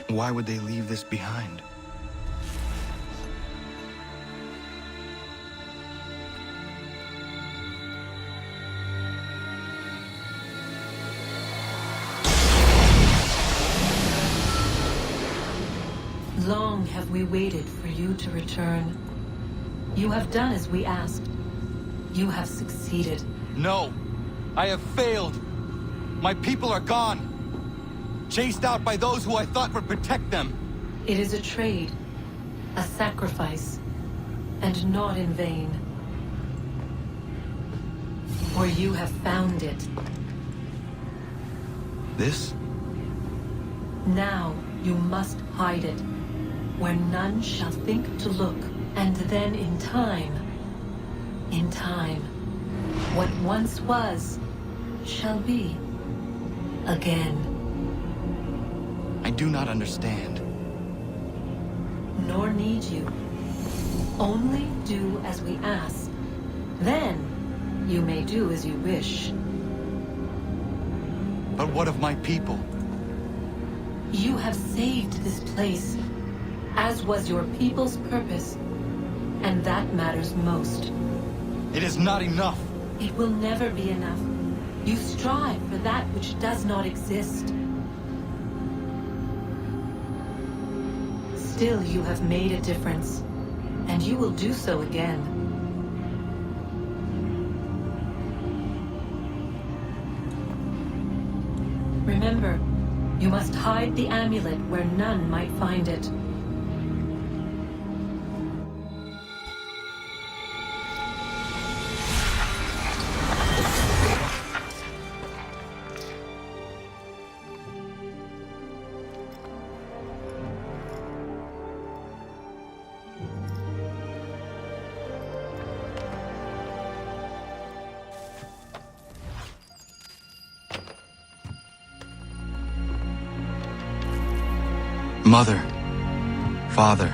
Why would they leave this behind? Long have we waited for you to return. You have done as we asked. You have succeeded. No! I have failed! My people are gone! Chased out by those who I thought would protect them! It is a trade, a sacrifice, and not in vain. For you have found it. This? Now you must hide it, where none shall think to look, and then in time, what once was, shall be again. I do not understand. Nor need you. Only do as we ask. Then, you may do as you wish. But what of my people? You have saved this place, as was your people's purpose. And that matters most. It is not enough. It will never be enough. You strive for that which does not exist. Still, you have made a difference, and you will do so again. Remember, you must hide the amulet where none might find it. Mother, Father,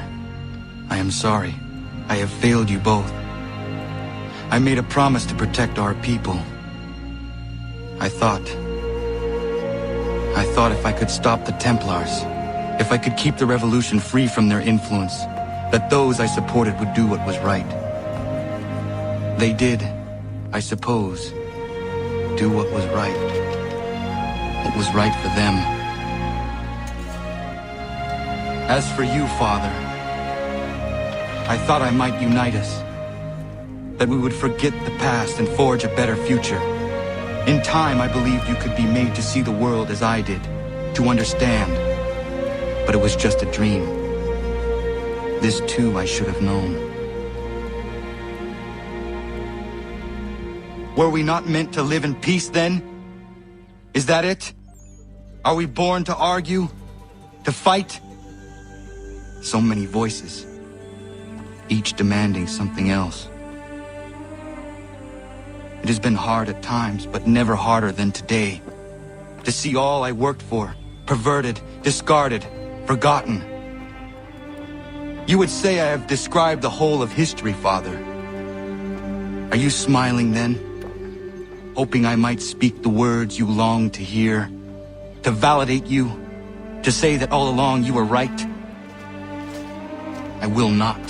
I am sorry. I have failed you both. I made a promise to protect our people. I thought if I could stop the Templars, if I could keep the revolution free from their influence, that those I supported would do what was right. They did, I suppose, do what was right. What was right for them. As for you, Father, I thought I might unite us, that we would forget the past and forge a better future. In time, I believed you could be made to see the world as I did, to understand. But it was just a dream. This too I should have known. Were we not meant to live in peace then? Is that it? Are we born to argue? To fight? So many voices, each demanding something else. It has been hard at times, but never harder than today. To see all I worked for, perverted, discarded, forgotten. You would say I have described the whole of history, Father. Are you smiling then? Hoping I might speak the words you long to hear? To validate you? To say that all along you were right? I will not.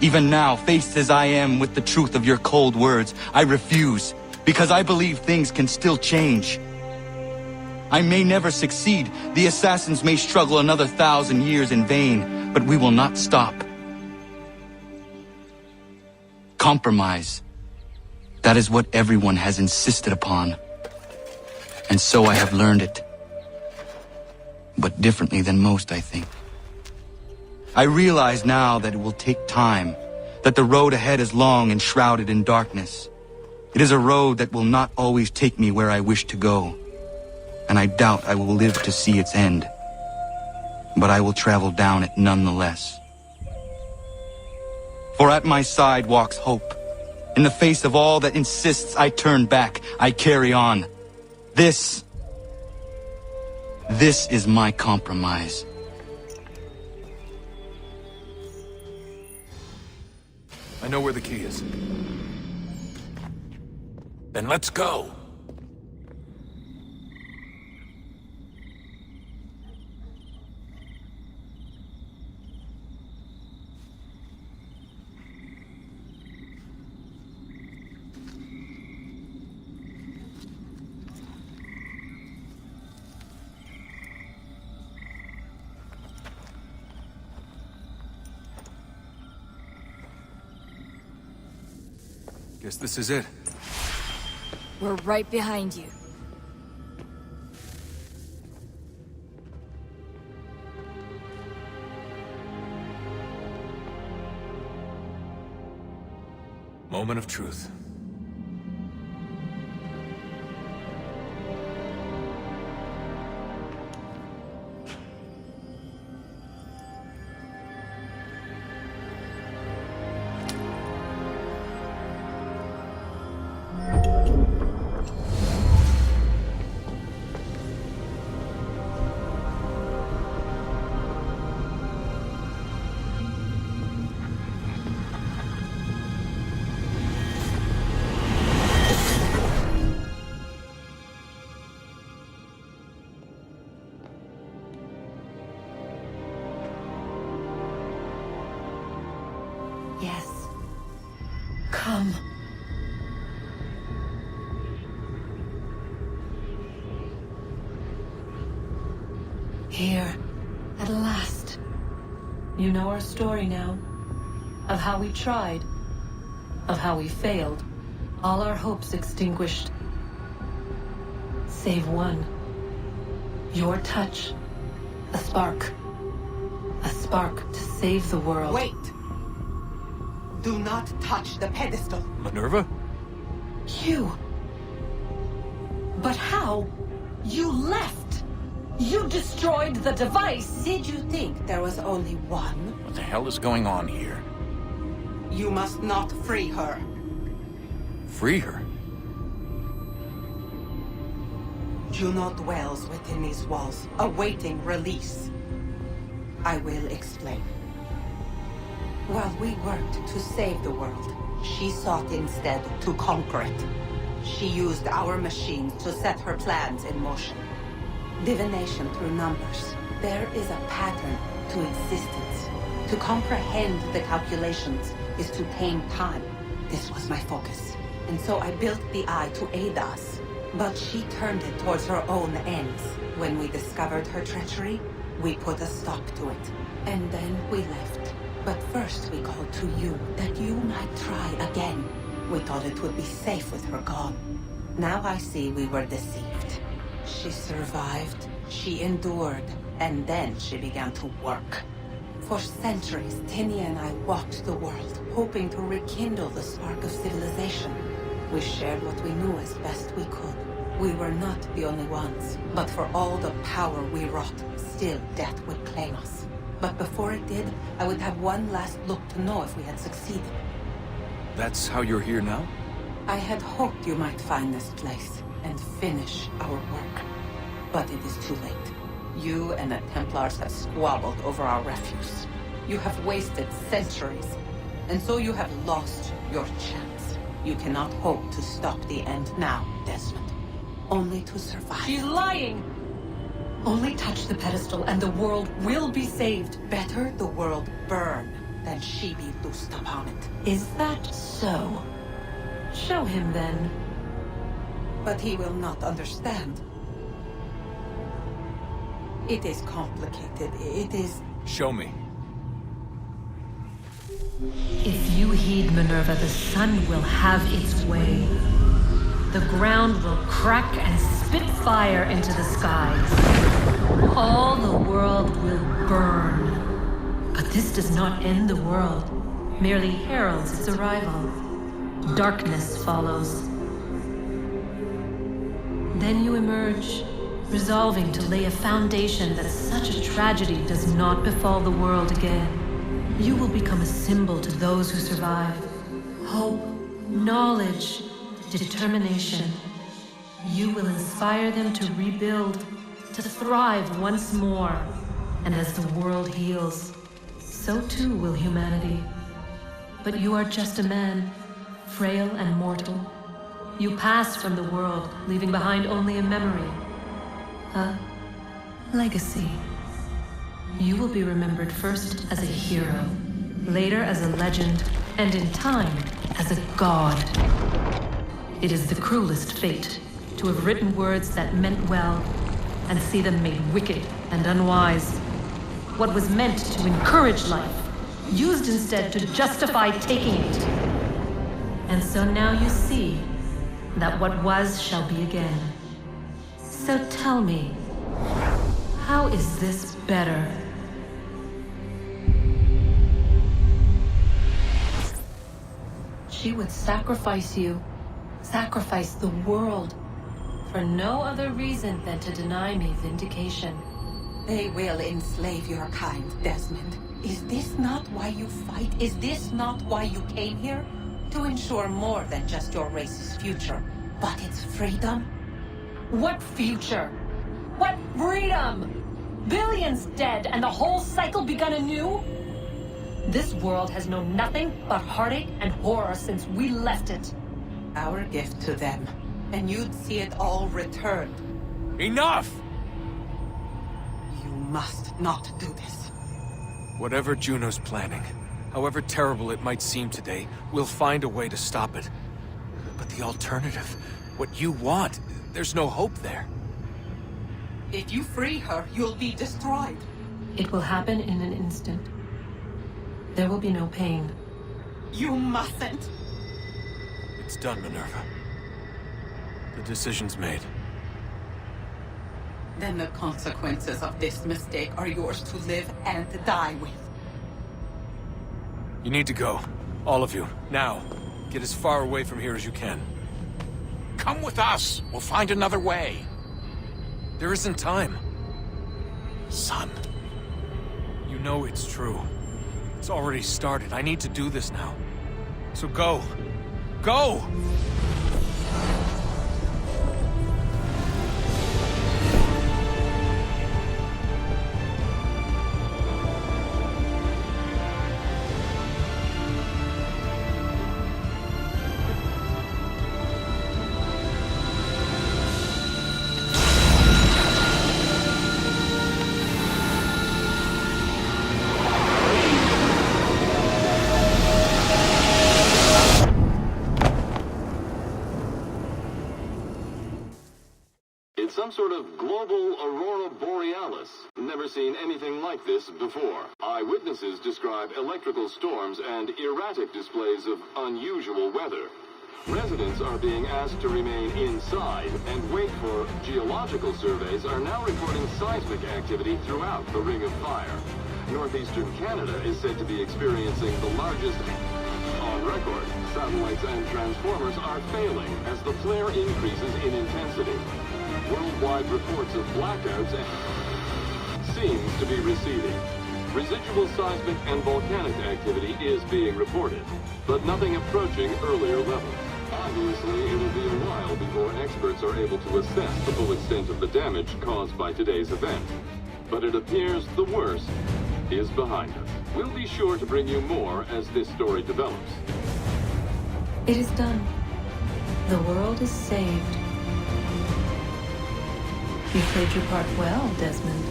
Even now, faced as I am with the truth of your cold words, I refuse, because I believe things can still change. I may never succeed. The assassins may struggle another 1,000 years in vain, but we will not stop. Compromise. That is what everyone has insisted upon. And so I have learned it. But differently than most, I think. I realize now that it will take time, that the road ahead is long and shrouded in darkness. It is a road that will not always take me where I wish to go, and I doubt I will live to see its end. But I will travel down it nonetheless. For at my side walks hope. In the face of all that insists I turn back, I carry on. This is my compromise. I know where the key is. Then let's go. Guess this is it. We're right behind you. Moment of truth. Yes. Come. Here, at last. You know our story now. Of how we tried. Of how we failed. All our hopes extinguished. Save one. Your touch. A spark. A spark to save the world. Wait! Do not touch the pedestal. Minerva? You. But how? You left. You destroyed the device. Did you think there was only one? What the hell is going on here? You must not free her. Free her? Juno dwells within these walls, awaiting release. I will explain. While we worked to save the world, she sought instead to conquer it. She used our machines to set her plans in motion. Divination through numbers. There is a pattern to existence. To comprehend the calculations is to tame time. This was my focus. And so I built the eye to aid us. But she turned it towards her own ends. When we discovered her treachery, we put a stop to it. And then we left. But first we called to you, that you might try again. We thought it would be safe with her gone. Now I see we were deceived. She survived, she endured, and then she began to work. For centuries, Tinny and I walked the world, hoping to rekindle the spark of civilization. We shared what we knew as best we could. We were not the only ones, but for all the power we wrought, still death would claim us. But before it did, I would have one last look to know if we had succeeded. That's how you're here now? I had hoped you might find this place and finish our work. But it is too late. You and the Templars have squabbled over our refuse. You have wasted centuries, and so you have lost your chance. You cannot hope to stop the end now, Desmond. Only to survive. She's lying! Only touch the pedestal and the world will be saved. Better the world burn than she be loosed upon it. Is that so? Show him then. But he will not understand. It is complicated. It is... Show me. If you heed Minerva, the sun will have its way. The ground will crack and spit fire into the skies. All the world will burn. But this does not end the world, merely heralds its arrival. Darkness follows. Then you emerge, resolving to lay a foundation that such a tragedy does not befall the world again. You will become a symbol to those who survive. Hope, knowledge, determination. You will inspire them to rebuild, to thrive once more. And as the world heals, so too will humanity. But you are just a man, frail and mortal. You pass from the world, leaving behind only a memory. A legacy. You will be remembered first as a hero, later as a legend, and in time, as a god. It is the cruelest fate to have written words that meant well, and see them made wicked and unwise. What was meant to encourage life, used instead to justify taking it. And so now you see that what was shall be again. So tell me, how is this better? She would sacrifice you, sacrifice the world, for no other reason than to deny me vindication. They will enslave your kind, Desmond. Is this not why you fight? Is this not why you came here? To ensure more than just your race's future, but its freedom? What future? What freedom? Billions dead and the whole cycle begun anew? This world has known nothing but heartache and horror since we left it. Our gift to them, and you'd see it all returned. Enough! You must not do this. Whatever Juno's planning, however terrible it might seem today, we'll find a way to stop it. But the alternative, what you want, there's no hope there. If you free her, you'll be destroyed. It will happen in an instant. There will be no pain. You mustn't. It's done, Minerva. The decision's made. Then the consequences of this mistake are yours to live and die with. You need to go. All of you. Now. Get as far away from here as you can. Come with us. We'll find another way. There isn't time. Son. You know it's true. It's already started. I need to do this now. So go. Go! Some sort of global aurora borealis. Never seen anything like this before. Eyewitnesses describe electrical storms and erratic displays of unusual weather. Residents are being asked to remain inside and wait for geological surveys are now reporting seismic activity throughout the Ring of Fire. Northeastern Canada is said to be experiencing the largest on record. Satellites and transformers are failing as the flare increases in intensity. Worldwide reports of blackouts seems to be receding. Residual seismic and volcanic activity is being reported, but nothing approaching earlier levels. Obviously, it'll be a while before experts are able to assess the full extent of the damage caused by today's event. But it appears the worst is behind us. We'll be sure to bring you more as this story develops. It is done. The world is saved. You played your part well, Desmond.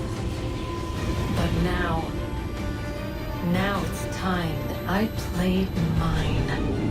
But now it's time that I played mine.